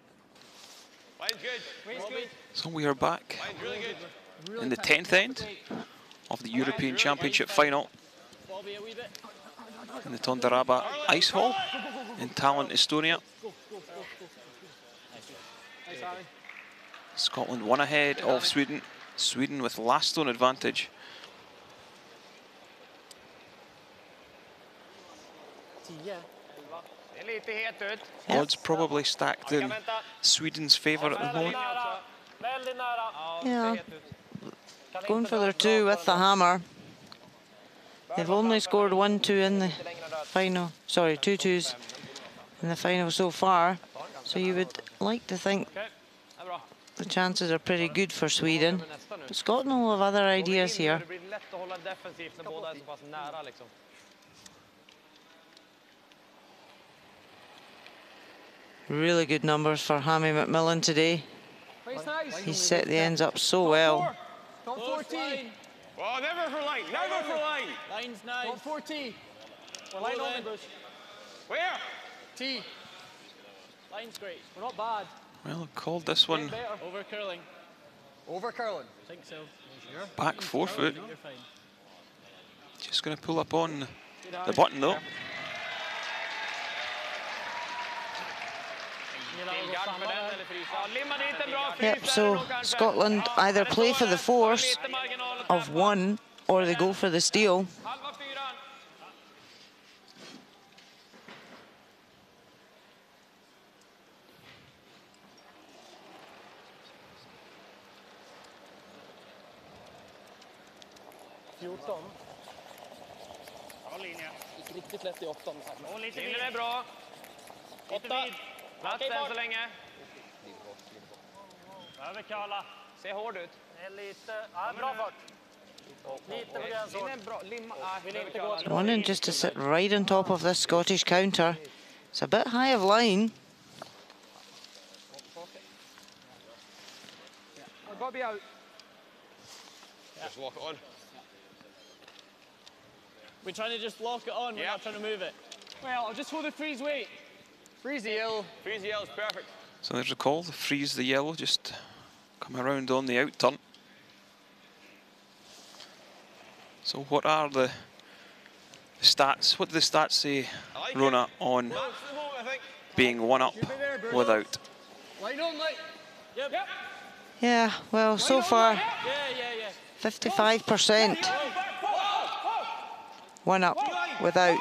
Line's good. Wade's good. So we are back Line's really good. in the 10th end of the European Championship final Bobby, a wee bit. in the Tondaraba Ice Hall in Tallinn, Estonia. Scotland one ahead of Sweden. Sweden with last stone advantage. Odds probably stacked in Sweden's favour at the moment. Yeah, going for their 2 with the hammer. They've only scored 1-2 in the final. Sorry, 2 2s in the final so far. So you would like to think the chances are pretty good for Sweden. But Scotland will have other ideas here. Really good numbers for Hammy McMillan today. He's set the ends up so well. Top 14. Oh, never for line. Never for line. Line's nice. Top 14. We're line only, Bush. Where? T. Line's great. We're not bad. Well, called this one Over curling. Over curling. I think so. back 4 foot. You're fine. Just going to pull up on the button though. Yep, so Scotland either play for the force of 1 or they go for the steal. Riktigt lätt i 8. Linjen är bra. 8. Plats än så länge. Över Karla. Ser hård ut. Det är lite... Ja, bra fart. Lite begränsad. Linjen är bra. Vill inte gå. Wanting just to sit right on top of this Scottish counter. It's a bit high of line. Bobby out. Just walk it on. We're trying to just lock it on, we're not trying to move it. Well, I'll just hold the freeze weight. Freeze the yellow. Freeze the yellow is perfect. So there's a call, freeze the yellow, just come around on the out turn. So what are the stats? What do the stats say, Rona, on being 1 up without? Light on, light. Yep. Yeah, well, so far, 55%. 1 up without.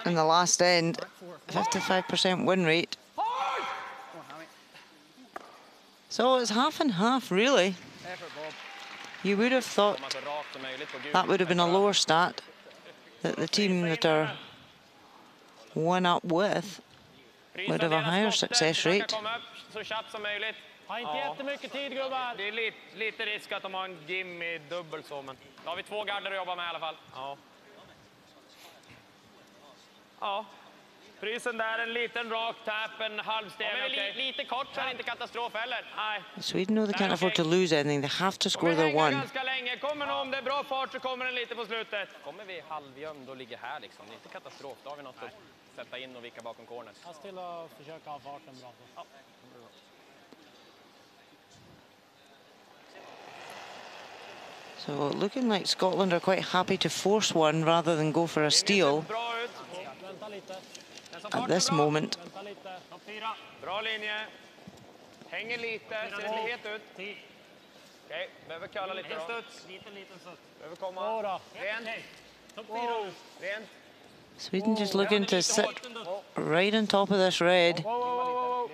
In the last end, 55% win rate. So it's half and half, really. You would have thought that would have been a lower stat, that the team that are 1 up with would have a higher success rate. Det är lite risk att de har en gimme dubbel så, men då har vi 2 garder att jobba med i alla fall. Ja. Ja. Frysen där, en liten rak tap, en halvsten. Ja, men lite kort så är det inte katastrof heller. Nej. Sweden know they can't afford to lose anything. They have to score their 1. Ganska länge. Kommer nog, om det är bra fart så kommer den lite på slutet. Kommer vi halvgömd och ligger här liksom. Det är inte katastrof. Då har vi något att sätta in och vicka bakom corners. Jag ska till att försöka ha farten bra. Ja. So looking like Scotland are quite happy to force 1 rather than go for a steal. Den som at this moment. Bra linje. Hänger lite, ser inte het ut. Okej, behöver kalla lite då. Behöver komma. Rent. Rent. Sweden just looking to sit right on top of this red. Oh,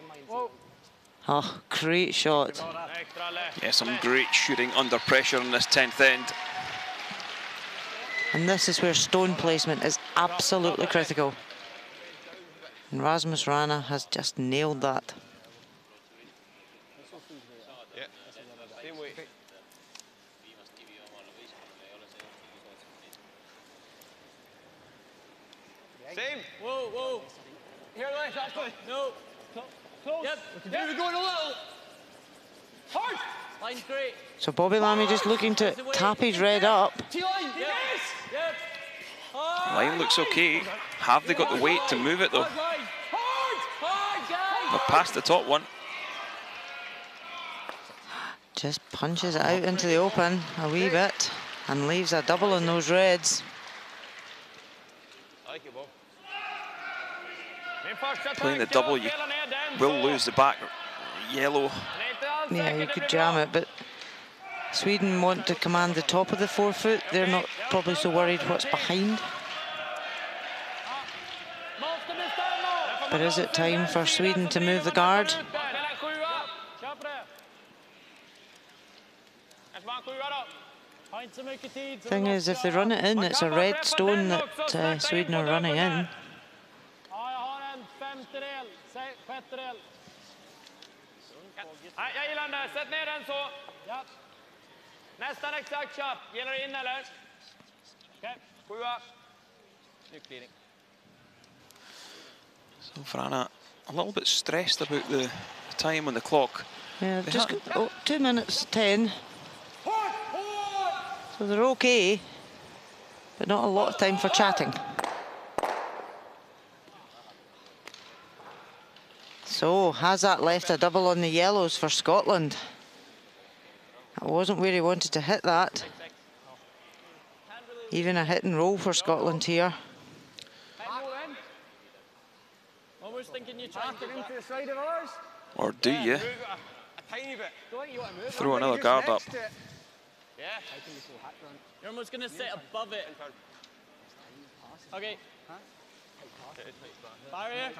great shot. Yeah, some great shooting under pressure in this 10th end. And this is where stone placement is absolutely critical. And Rasmus Rana has just nailed that. Same. Whoa, whoa. Here, line, shot, good. No. Close. Yep. We're going a little. Hard. Line's great. So Bobby Lammy just looking to tap his red up. T-line. Yes. Yep. Line looks okay. Have they got the weight to move it though? Hard, guys. They're past the top one. Just punches it out into the open a wee bit and leaves a double on those reds. Playing the double, you will lose the back yellow. Yeah, you could jam it, but Sweden want to command the top of the 4 foot. They're not probably so worried what's behind. But is it time for Sweden to move the guard? Thing is, if they run it in, it's a red stone that Sweden are running in. Jag gillar den. Sätt ner den så. Ja. Nästan exakt chop. Gillar det in eller? Okej. 7. Snygg glidning. So Frana a little bit stressed about the time on the clock. Yeah, they've just got 2 minutes 10. So they're okay, but not a lot of time for chatting. So, has that left a double on the yellows for Scotland? That wasn't where he wanted to hit that. Even a hit and roll for Scotland here. Or do you? Throw another guard up. Yeah. You're almost going to sit above it. Okay. Barrier.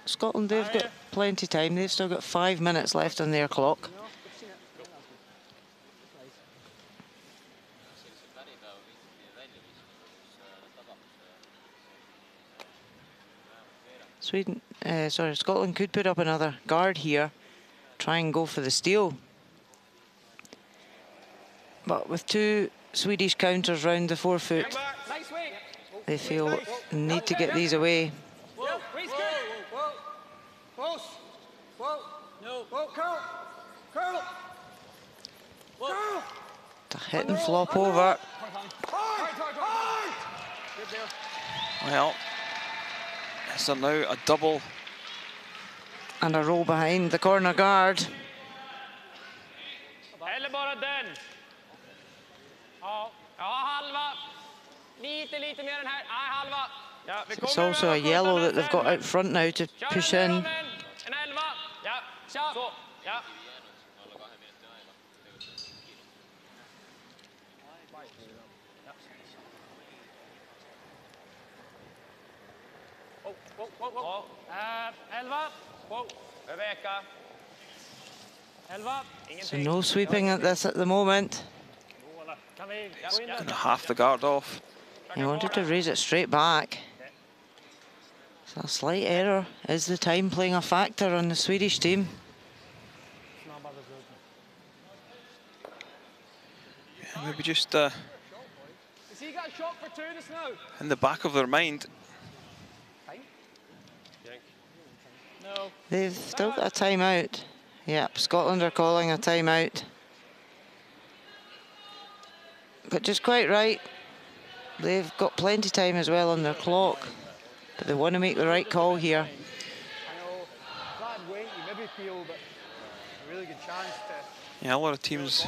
Scotland, they've got plenty of time. They've still got 5 minutes left on their clock. Scotland could put up another guard here, try and go for the steal. But with 2 Swedish counters round the 4 foot, they feel need to get these away. To hit and flop over. Well, so now a double. And a roll behind the corner guard. Eller bara den. Ja, halva. Lite mer än här. Halva. Ja, So it's also a yellow that they've got out front now to push in. En 11. Ja, så. Ja. Whoa. 11. Whoa. Rebecca. 11. So no sweeping at this at the moment. Gonna half the guard off. He wanted to raise it straight back. So a slight error. Is the time playing a factor on the Swedish team? Yeah, maybe just in the back of their mind. They've still got a timeout. Yep, Scotland are calling a timeout. But just quite right. They've got plenty of time as well on their clock. But they want to make the right call here. Yeah, a lot of teams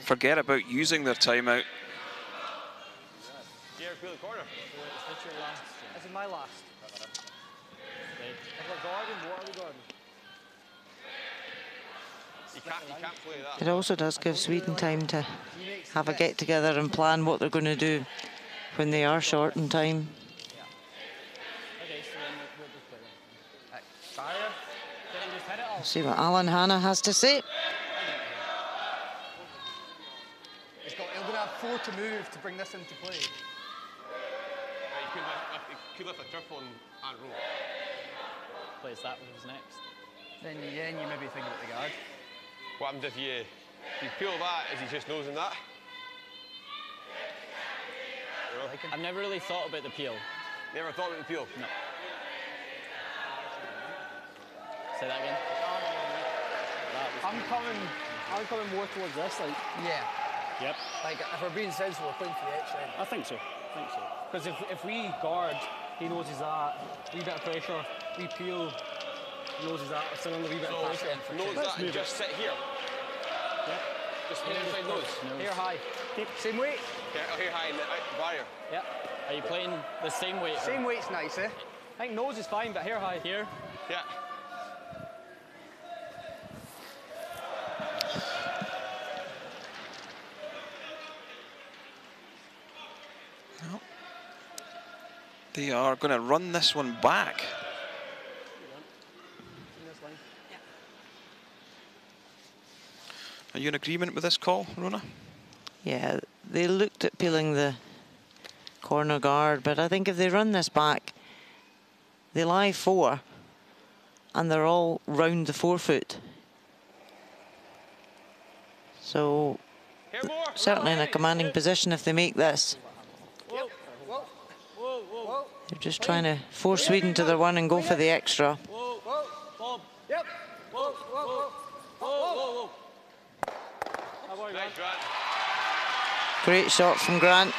forget about using their timeout. peel the corner. Is this your last? This is my last. If we're guarding, what are we guarding? You can't play that. It also does give Sweden time to have a get-together and plan what they're going to do when they are short in time. Okay, so then we'll just play them. Barrier. Then we just hit it all. See what Alan Hanna has to say. He'll going to have 4 to move to bring this into play. You could lift a triple and roll. Plays that was next. Then you maybe think about the guard. What happens if you peel that? Is he just nosing that? I've never really thought about the peel. Never thought about the peel? No. Say that again. I'm coming more towards this, like. Yeah. Yep. Like, if we're being sensible, we're playing for the extra end. I think so. Because if we guard, he noses that, wee bit of pressure, we peel, noses that, still on the wee bit of pressure. Nose that and just sit here. Yep. Just head inside nose. Hair high. Same weight. Okay, hair high in the barrier. Yep. Are you playing the same weight? Same weight's nice, eh? I think nose is fine, but hair high. Here? Yeah. No. They are going to run this one back. Are you in agreement with this call, Rona? Yeah, they looked at peeling the corner guard, but I think if they run this back, they lie 4 and they're all round the forefoot. So certainly in a commanding position if they make this. They're just trying to force Sweden to their one and go for the extra. Yep. Nice, Grant. Great shot from Grant.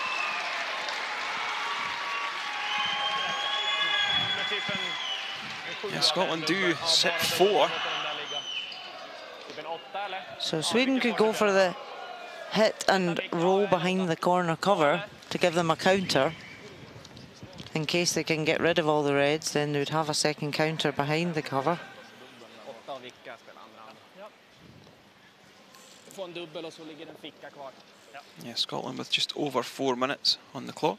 Yeah, Scotland do sit 4. So Sweden could go for the hit and roll behind the corner cover to give them a counter. In case they can get rid of all the reds, then they would have a second counter behind the cover. Yeah, Scotland with just over 4 minutes on the clock.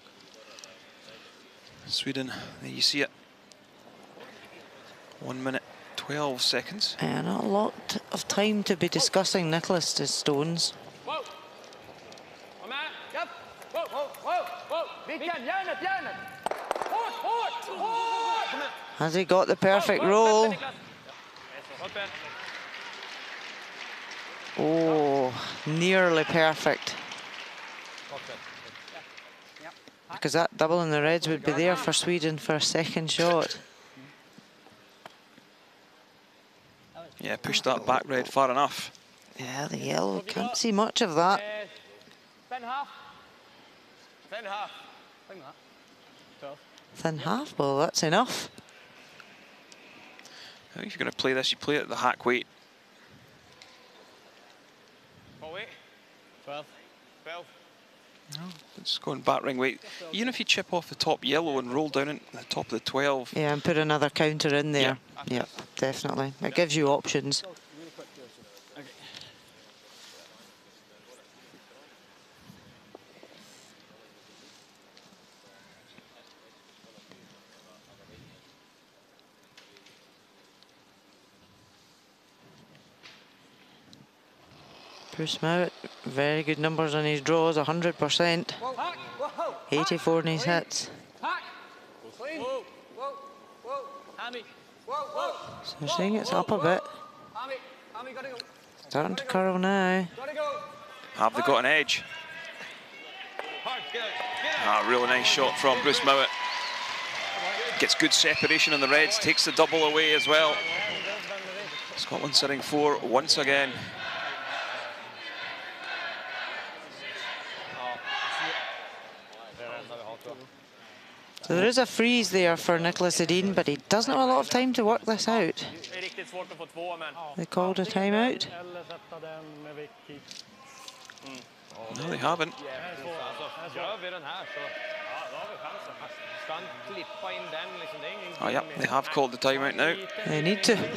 Sweden, there you see it. 1 minute, 12 seconds. And not a lot of time to be discussing Nicholas' stones. Whoa. Yep. Whoa. Has he got the perfect roll? Oh, nearly perfect. Because that double in the reds would be there for Sweden for a second shot. Yeah, push that back red far enough. Yeah, the yellow, can't see much of that. Thin half. Thin half. Thin half, well that's enough. I think if you're going to play this, you play it at the hack weight. What weight? 12. No, it's going back ring weight. Even if you chip off the top yellow and roll down at the top of the 12. Yeah, and put another counter in there. Yep, definitely. It gives you options. Bruce Mowat, very good numbers on his draws, 100%. 84 in his hits. So we're seeing it's up a bit. Starting to curl now. Have they got an edge? Really nice shot from Bruce Mowat. Gets good separation on the reds, takes the double away as well. Scotland sitting 4 once again. So there is a freeze there for Nicholas Edin, but he doesn't have a lot of time to work this out. They called a timeout. No, they haven't. Oh, yeah, they have called the timeout now. They need to. Tror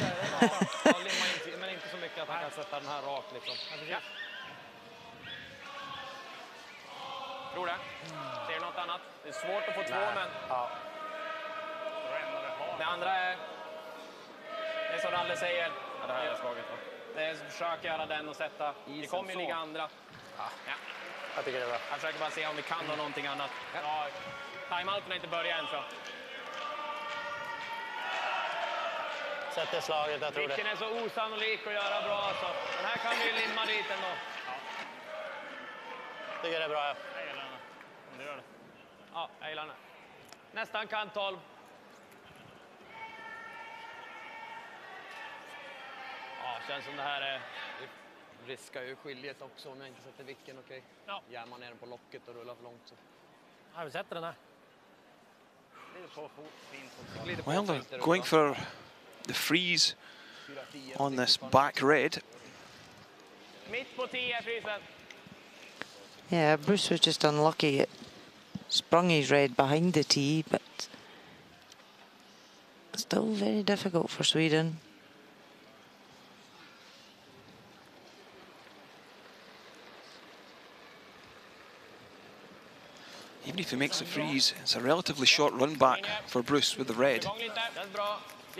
det. Ser du något annat? Det är svårt att få två, men... Ja. Det andra är... Det är som Ralle säger. Ja, det här är slaget. Det är att försöka göra den och sätta... Det kommer ju ligga andra. Ja. Jag tycker det är bra. Jag försöker bara se om vi kan ha någonting annat. Ja. Timeouten har inte börjat än, så... Sätter slaget, jag tror det. Vilken är så osannolik att göra bra, alltså. Den här kan vi ju limma dit ändå. Ja. Tycker det är bra, ja. Jag gillar den. Om du gör det. Ja, jag gillar den. Nästan kan 12. Ja, känns som det här är... Riskar ju skiljet också om jag inte sätter vicken, okej. Ja. Gär man ner den på locket och rullar för långt så. Ja, vi sätter den här. Det är så fint. Well, they're going for the freeze on this back red. Mitt på 10 frysen. Yeah, Bruce was just unlucky. It sprung his red behind the tee, but still very difficult for Sweden. Even if he makes a freeze, it's a relatively short run back for Bruce with the red. Håll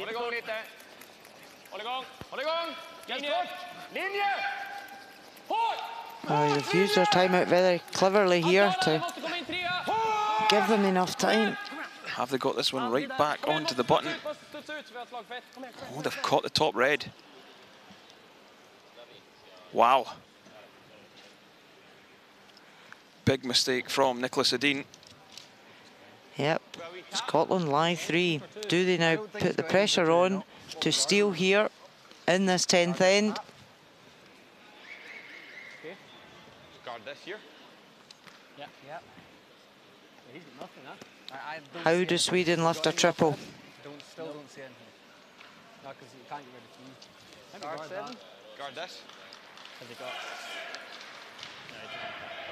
igång lite. Håll igång. Håll igång. Linje. Linje. Håll. They've used their timeout very cleverly here to give them enough time. Have they got this one right back onto the button? Oh, they've caught the top red. Wow. Big mistake from Nicholas Edin. Yep, Scotland lie 3. Do they now put the pressure on to steal here in this 10th end? Guard this here. Yeah. He's got nothing, huh? How does Sweden lift a triple? Still don't see anything. No, because you can't get rid of 3. Guard 7. Guard this. Has he got?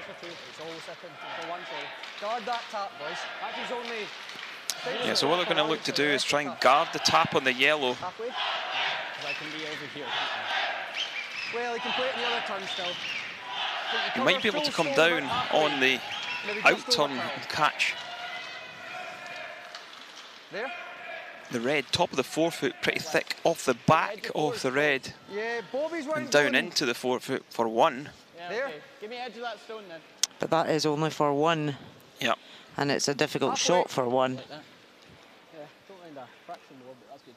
It's all second for one, sorry. Guard that tap, boys. That is only... Yeah, so what they're going to look to do is try and guard the tap on the yellow. Halfway. Because I can be over here. Well, he can play it in the other turn still. He might be able to come down on the out turn and catch there. The red, top of the forefoot, pretty thick off the back of the red, Yeah, Bobby's and down into the forefoot for one. Yeah, there. Okay. Give me edge of that stone then. But that is only for one. Yep. And it's a difficult shot for one. Yeah, don't mind that fraction more, but that's good.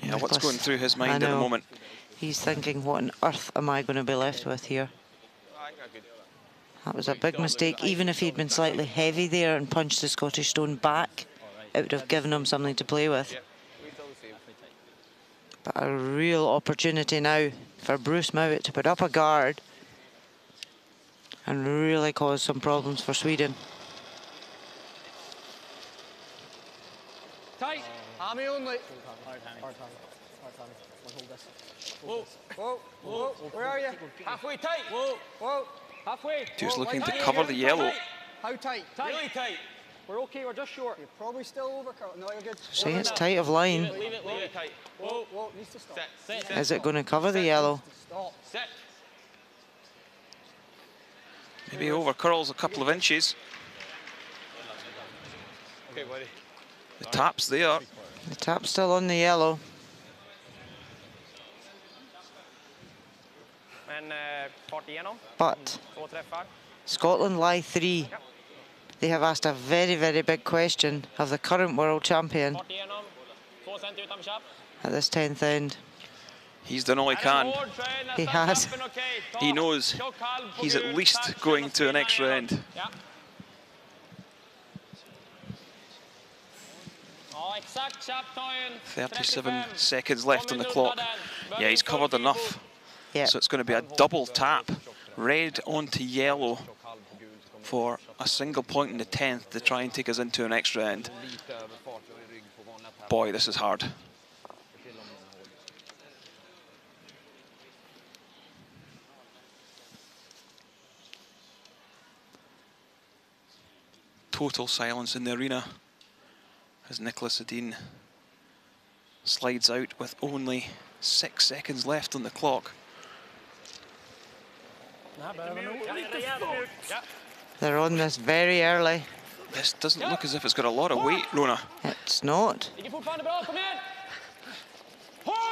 Yeah, what's going through his mind at the moment? He's thinking, what on earth am I going to be left with here? That was a big mistake. Even if he'd been slightly heavy there and punched the Scottish stone back, it would have given him something to play with. But a real opportunity now for Bruce Mowat to put up a guard and really cause some problems for Sweden. Tight. Hammy only. Whoa, whoa, whoa, where are you? Halfway tight. Whoa, whoa. Halfway. Just looking to cover the yellow. How tight? Really tight. We're okay, we're just short. You're probably still over, Carl. No, you're good. Saying it's tight of line. Leave it tight. Whoa, whoa, needs to stop. Set. Is it going to cover the yellow? Stop. Set. Maybe over curls a couple of inches. Okay, buddy. The tap's there. The tap's still on the yellow. Men fart igenom. But 2 träffar. Scotland lie 3. They have asked a very, very big question of the current world champion Fart igenom. 2 cent utan chapp. at this 10th end. He's done all he can. He has. He knows he's at least going to an extra end. Ja. Ja, exakt chapp tar en 37 seconds left on the clock. Yeah, he's covered enough. Yep. So it's going to be a double tap, red onto yellow, for a single point in the 10th to try and take us into an extra end. Boy, this is hard. total silence in the arena as Nicholas Edin slides out with only 6 seconds left on the clock. They're on this very early. This doesn't look as if it's got a lot of weight, Rona. It's not.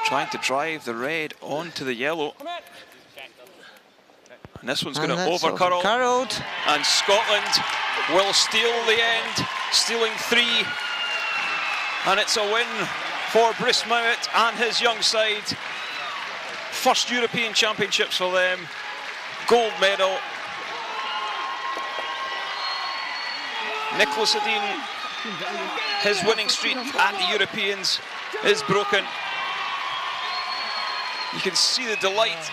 Trying to drive the red onto the yellow. And this one's going to overcurl. Curled. And Scotland will steal the end, stealing 3. And it's a win for Bruce Mowat and his young side. First European Championships for them. Gold medal. Nicholas Edin, his winning streak at the Europeans is broken. You can see the delight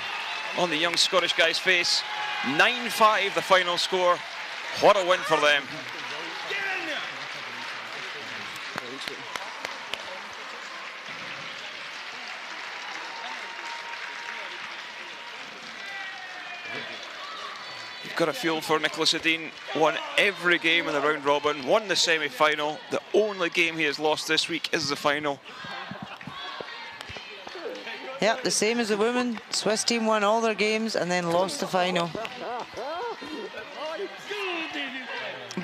on the young Scottish guy's face. 9-5 the final score. What a win for them. You've got a feel for Nicholas Edin. Won every game in the round robin, won the semi-final. The only game he has lost this week is the final. Yep, the same as the women. Swiss team won all their games and then lost the final.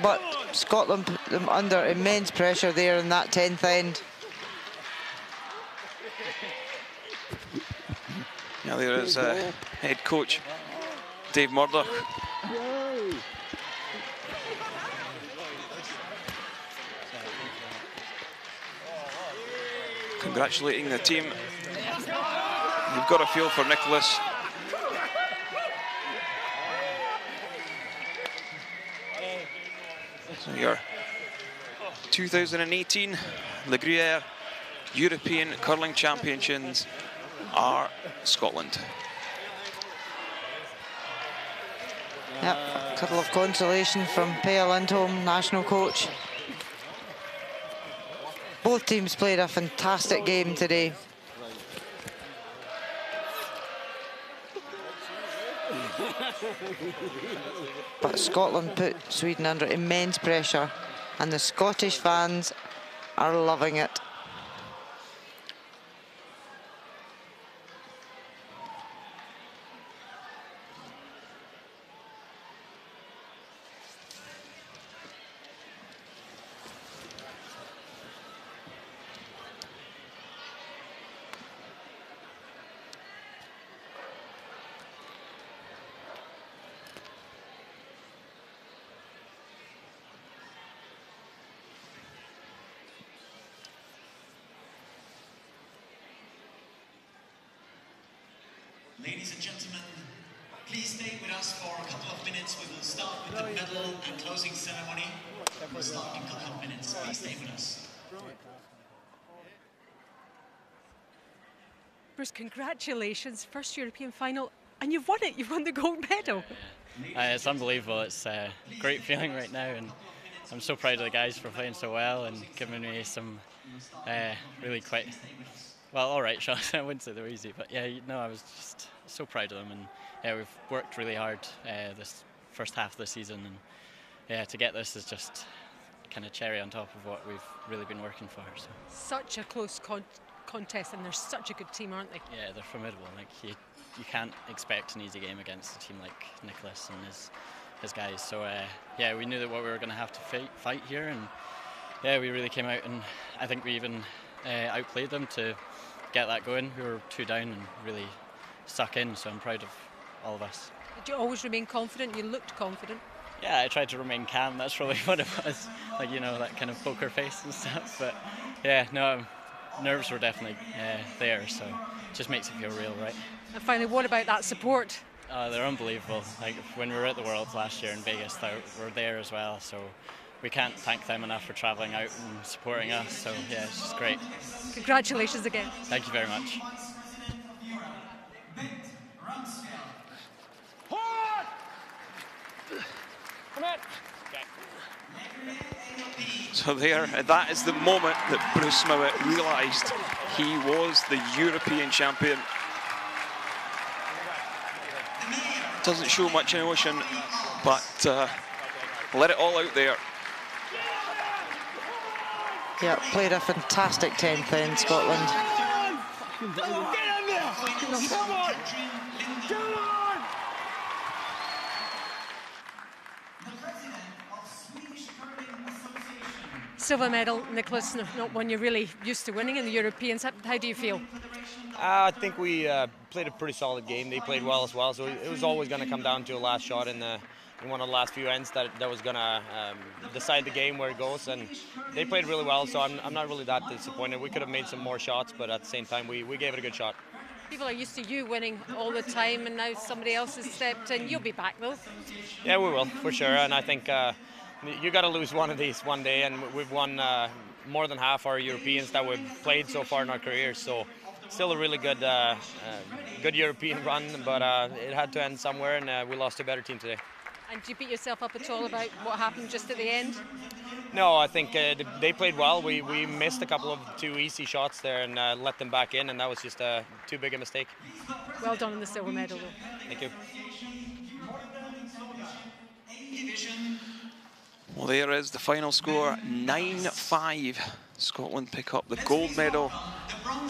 But Scotland put them under immense pressure there in that 10th end. Now there is head coach Dave Murdoch. Congratulating the team. You've got a feel for Nicholas. So your 2018 Le Gruyère European Curling Champions are Scotland. Yep, a couple of consolation from Pia Lindholm, national coach. Both teams played a fantastic game today. But Scotland put Sweden under immense pressure, and the Scottish fans are loving it. Ladies and gentlemen, please stay with us for a couple of minutes. We will start with the medal and closing ceremony. We'll start in a couple of minutes. Please stay with us. Bruce, congratulations, first European final, and you've won it, you've won the gold medal. It's unbelievable, it's a great feeling right now, and I'm so proud of the guys for playing so well and giving me some really quite, well, all right shots. I wouldn't say they were easy, but yeah, no, I was just so proud of them, and yeah, we've worked really hard this first half of the season, and yeah, to get this is just kind of cherry on top of what we've really been working for. So. Such a close contest, and they're such a good team, aren't they? Yeah, they're formidable. Like you can't expect an easy game against a team like Nicholas and his guys. So yeah, we knew that what we were going to have to fight here, and yeah, we really came out, and I think we even outplayed them to get that going. We were 2 down and really stuck in, so I'm proud of all of us. Did you always remain confident? You looked confident. Yeah, I tried to remain calm. That's probably what it was, like, you know, that kind of poker face and stuff. But yeah, no, nerves were definitely there, so it just makes it feel real, right? And finally, what about that support? They're unbelievable. Like when we were at the Worlds last year in Vegas, they were there as well, so we can't thank them enough for travelling out and supporting us. So yeah, it's just great. Congratulations again. Thank you very much. So there, that is the moment that Bruce Mowat realised he was the European champion. Doesn't show much emotion, but let it all out there. Yeah, played a fantastic 10th in Scotland. Come on, get in there! Come on! Come on! Silver medal, Nicholas, not one you're really used to winning in the Europeans. How do you feel? I think we played a pretty solid game. They played well as well, so it was always going to come down to a last shot in one of the last few ends that was going to decide the game where it goes. And they played really well, so I'm not really that disappointed. We could have made some more shots, but at the same time, we gave it a good shot. People are used to you winning all the time, and now somebody else has stepped in. You'll be back, though. Yeah, we will, for sure. And I think you got to lose one of these one day, and we've won more than half our Europeans that we've played so far in our careers. So still a really good good European run, but it had to end somewhere, and we lost to a better team today. And do you beat yourself up at all about what happened just at the end? No, I think they played well. We missed a couple of too easy shots there and let them back in, and that was just too big a mistake. Well done on the silver medal, though. Thank you. Well, there is the final score, 9-5. Scotland pick up the gold medal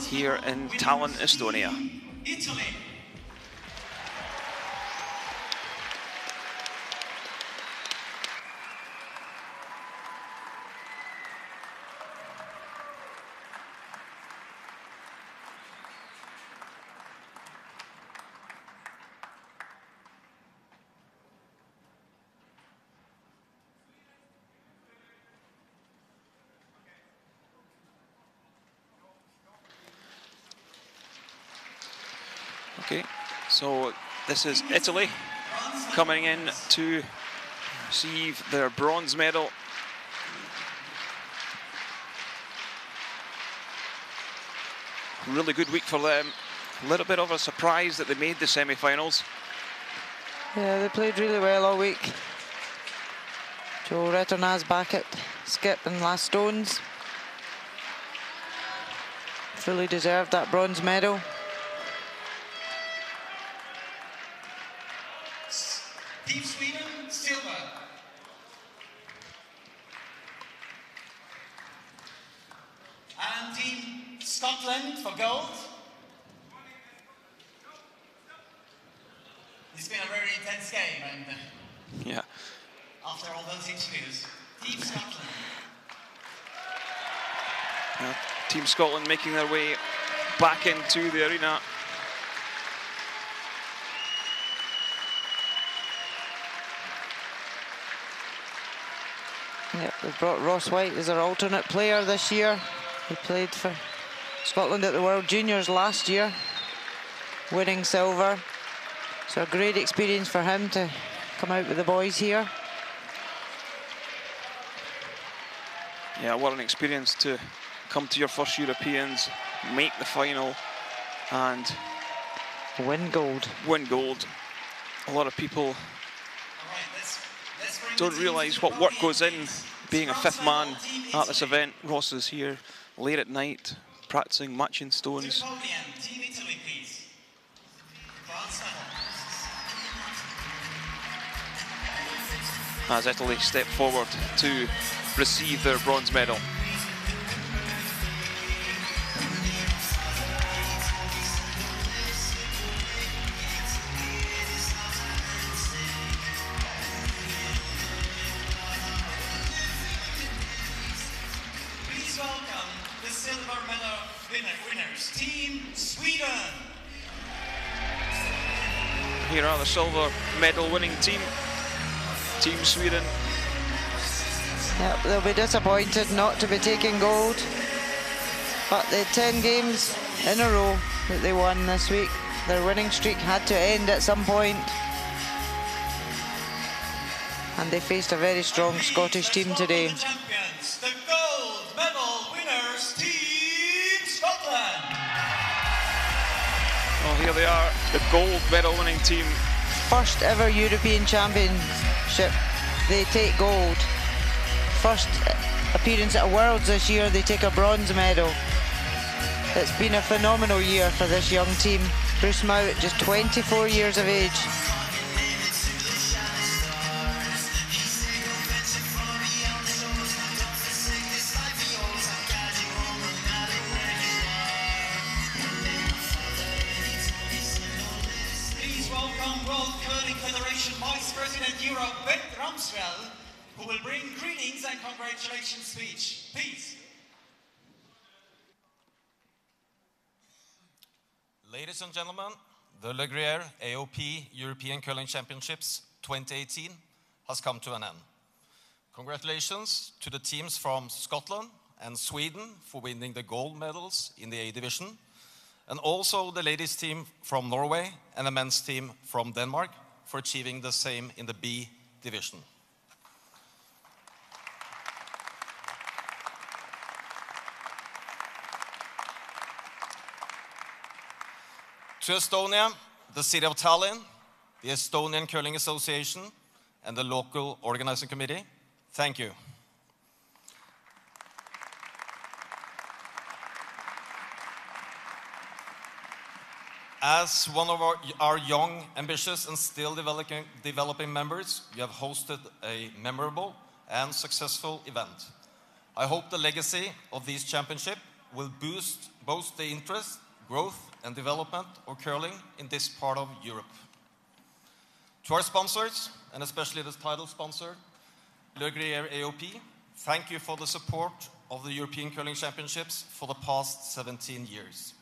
here in Tallinn, Estonia. Italy. Okay, so this is Italy coming in to receive their bronze medal. Really good week for them. A little bit of a surprise that they made the semi-finals. Yeah, they played really well all week. Joe Returnaz back at skip and last stones. Fully deserved that bronze medal. Team Sweden, silver. And Team Scotland for gold. It's been a very intense game, and Yeah. after all those interviews, Team Scotland. Team Scotland making their way back into the arena. Yep, they brought Ross White as their alternate player this year. He played for Scotland at the World Juniors last year, winning silver. So a great experience for him to come out with the boys here. Yeah, what an experience to come to your first Europeans, make the final, and win gold. Win gold. A lot of people don't realise what work goes in being a fifth man at this event. Ross is here late at night, practicing matching stones. Team Italy, please. As Italy step forward to receive their bronze medal. Please welcome the silver medal winners, Team Sweden. Here are the silver medal winning team, Team Sweden. Yep, they'll be disappointed not to be taking gold. But the 10 games in a row that they won this week, their winning streak had to end at some point. And they faced a very strong Scottish team today. Champions, the gold medal winners, Team Scotland. Well, here they are, the gold medal winning team. First ever European Championship, they take gold. First appearance at Worlds this year, they take a bronze medal. It's been a phenomenal year for this young team. Bruce Mouat, just 24 years of age. Hero Bent Ramswell, who will bring greetings and congratulations speech. Please. Ladies and gentlemen, the Gruyère AOP European Curling Championships 2018 has come to an end. Congratulations to the teams from Scotland and Sweden for winning the gold medals in the A division, and also the ladies team from Norway and the men's team from Denmark for achieving the same in the B division. To Estonia, the city of Tallinn, the Estonian Curling Association, and the local organizing committee, thank you. As one of our young, ambitious, and still developing members, you have hosted a memorable and successful event. I hope the legacy of these championships will boost both the interest, growth, and development of curling in this part of Europe. To our sponsors, and especially the title sponsor, Le Gruyère AOP, thank you for the support of the European Curling Championships for the past 17 years.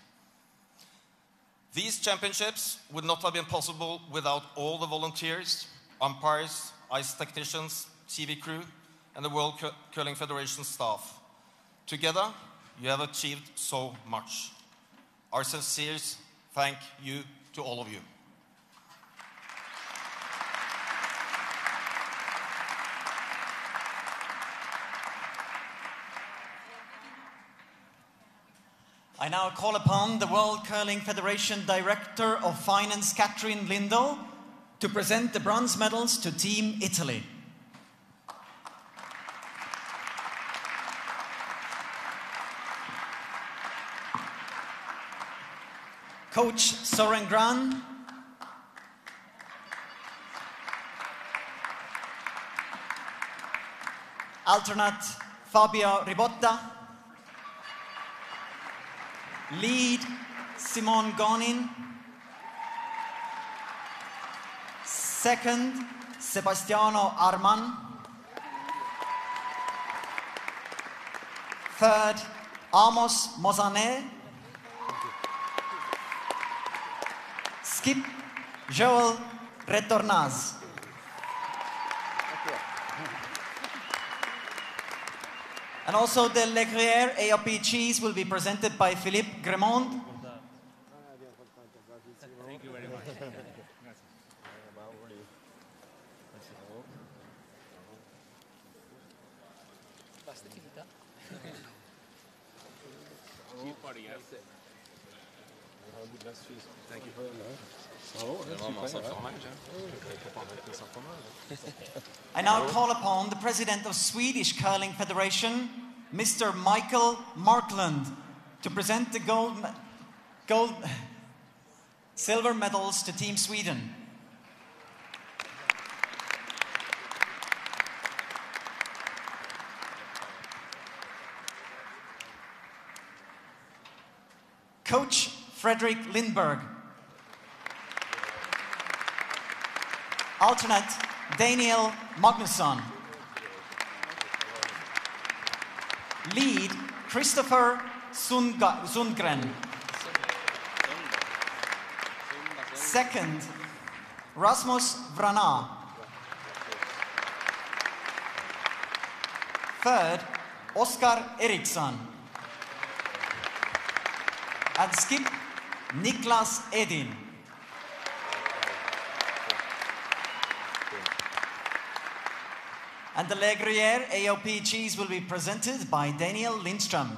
These championships would not have been possible without all the volunteers, umpires, ice technicians, TV crew, and the World Curling Federation staff. Together, you have achieved so much. Our sincere thank you to all of you. I now call upon the World Curling Federation Director of Finance, Catherine Lindell, to present the bronze medals to Team Italy. Coach Soren Gran, alternate Fabio Ribotta, lead Simon Gonin, second Sebastiano Arman, third Amos Mozanet, skip Joel Retornaz. And also the Le Gruyère AOP cheese will be presented by Philippe Gremond. Thank you very much. I now call upon the President of Swedish Curling Federation, Mr. Michael Markland, to present the silver medals to Team Sweden. Coach Fredrik Lindberg. Alternate Daniel Magnusson. Lead Christopher Sundgren. Second Rasmus Vrana. Third Oskar Eriksson. And skip Niklas Edin. And the Le Gruyère AOP cheese will be presented by Daniel Lindström.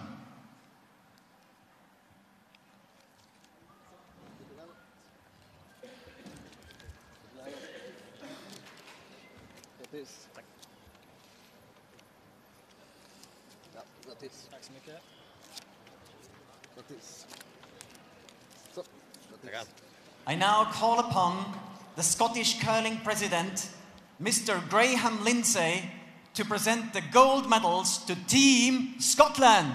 I now call upon the Scottish Curling President, Mr. Graham Lindsay, to present the gold medals to Team Scotland.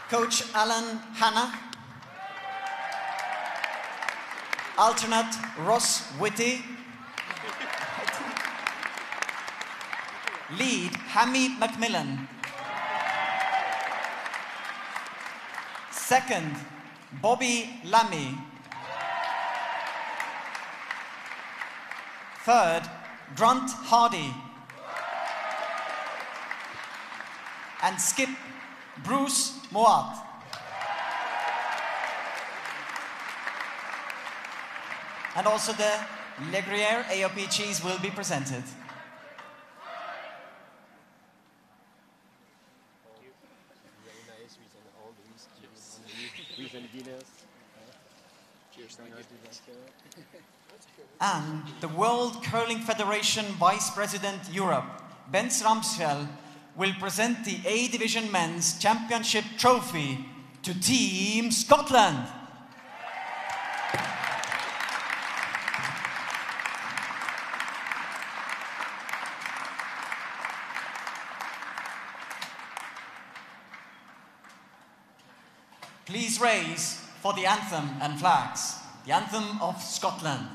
Coach Alan Hanna. Alternate Ross Whitty. Lead Hammy Macmillan. Second, Bobby Lammy. Third, Grant Hardy. And skip, Bruce Moat. And also the Le Gruyère AOP cheese will be presented. And the World Curling Federation Vice President Europe, Bens Ramsfjell, will present the A Division Men's Championship Trophy to Team Scotland. Please raise for the anthem and flags, the anthem of Scotland.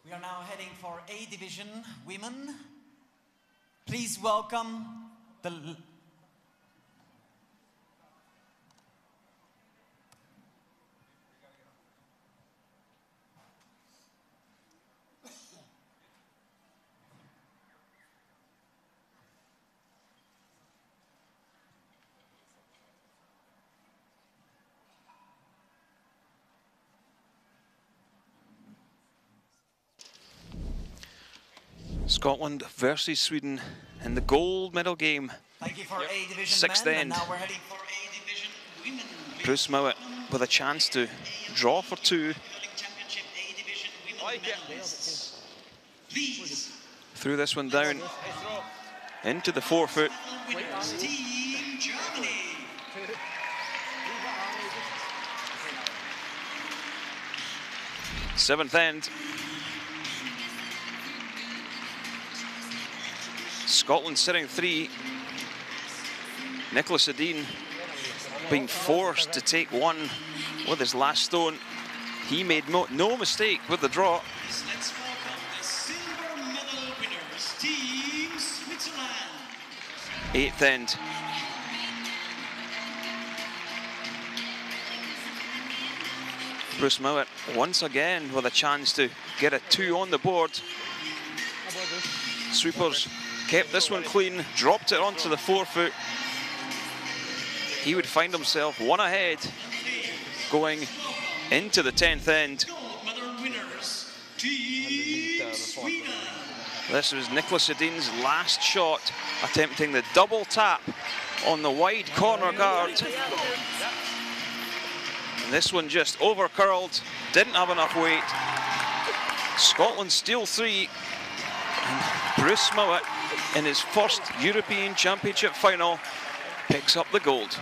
We are now heading for A Division Women. Please welcome the Scotland versus Sweden in the gold medal game. Thank you for A Division Sixth men, end. and now we're heading for A Division women. Bruce Mowat with a chance to draw for two. Threw this one down into the 4 foot. Team Germany. Seventh end. Scotland sitting 3. Nicholas Edin being forced to take one with his last stone. He made no mistake with the draw. Let's welcome the silver medal winners, Team Switzerland. Eighth end. Bruce Mowat once again with a chance to get a 2 on the board. Sweepers kept this one clean, dropped it onto the 4 foot. He would find himself one ahead going into the 10th end. This was Nicholas Edin's last shot, attempting the double tap on the wide corner guard. And this one just over curled, didn't have enough weight. Scotland steal 3, and Bruce Mowat in his first European Championship final picks up the gold.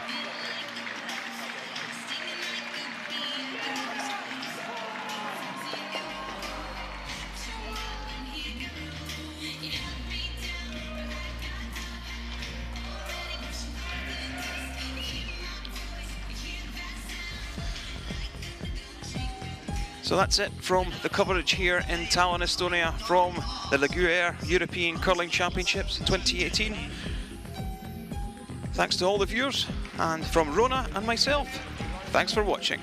So that's it from the coverage here in Tallinn, Estonia, from the Gruyère European Curling Championships 2018. Thanks to all the viewers, and from Rona and myself, thanks for watching.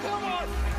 Come on!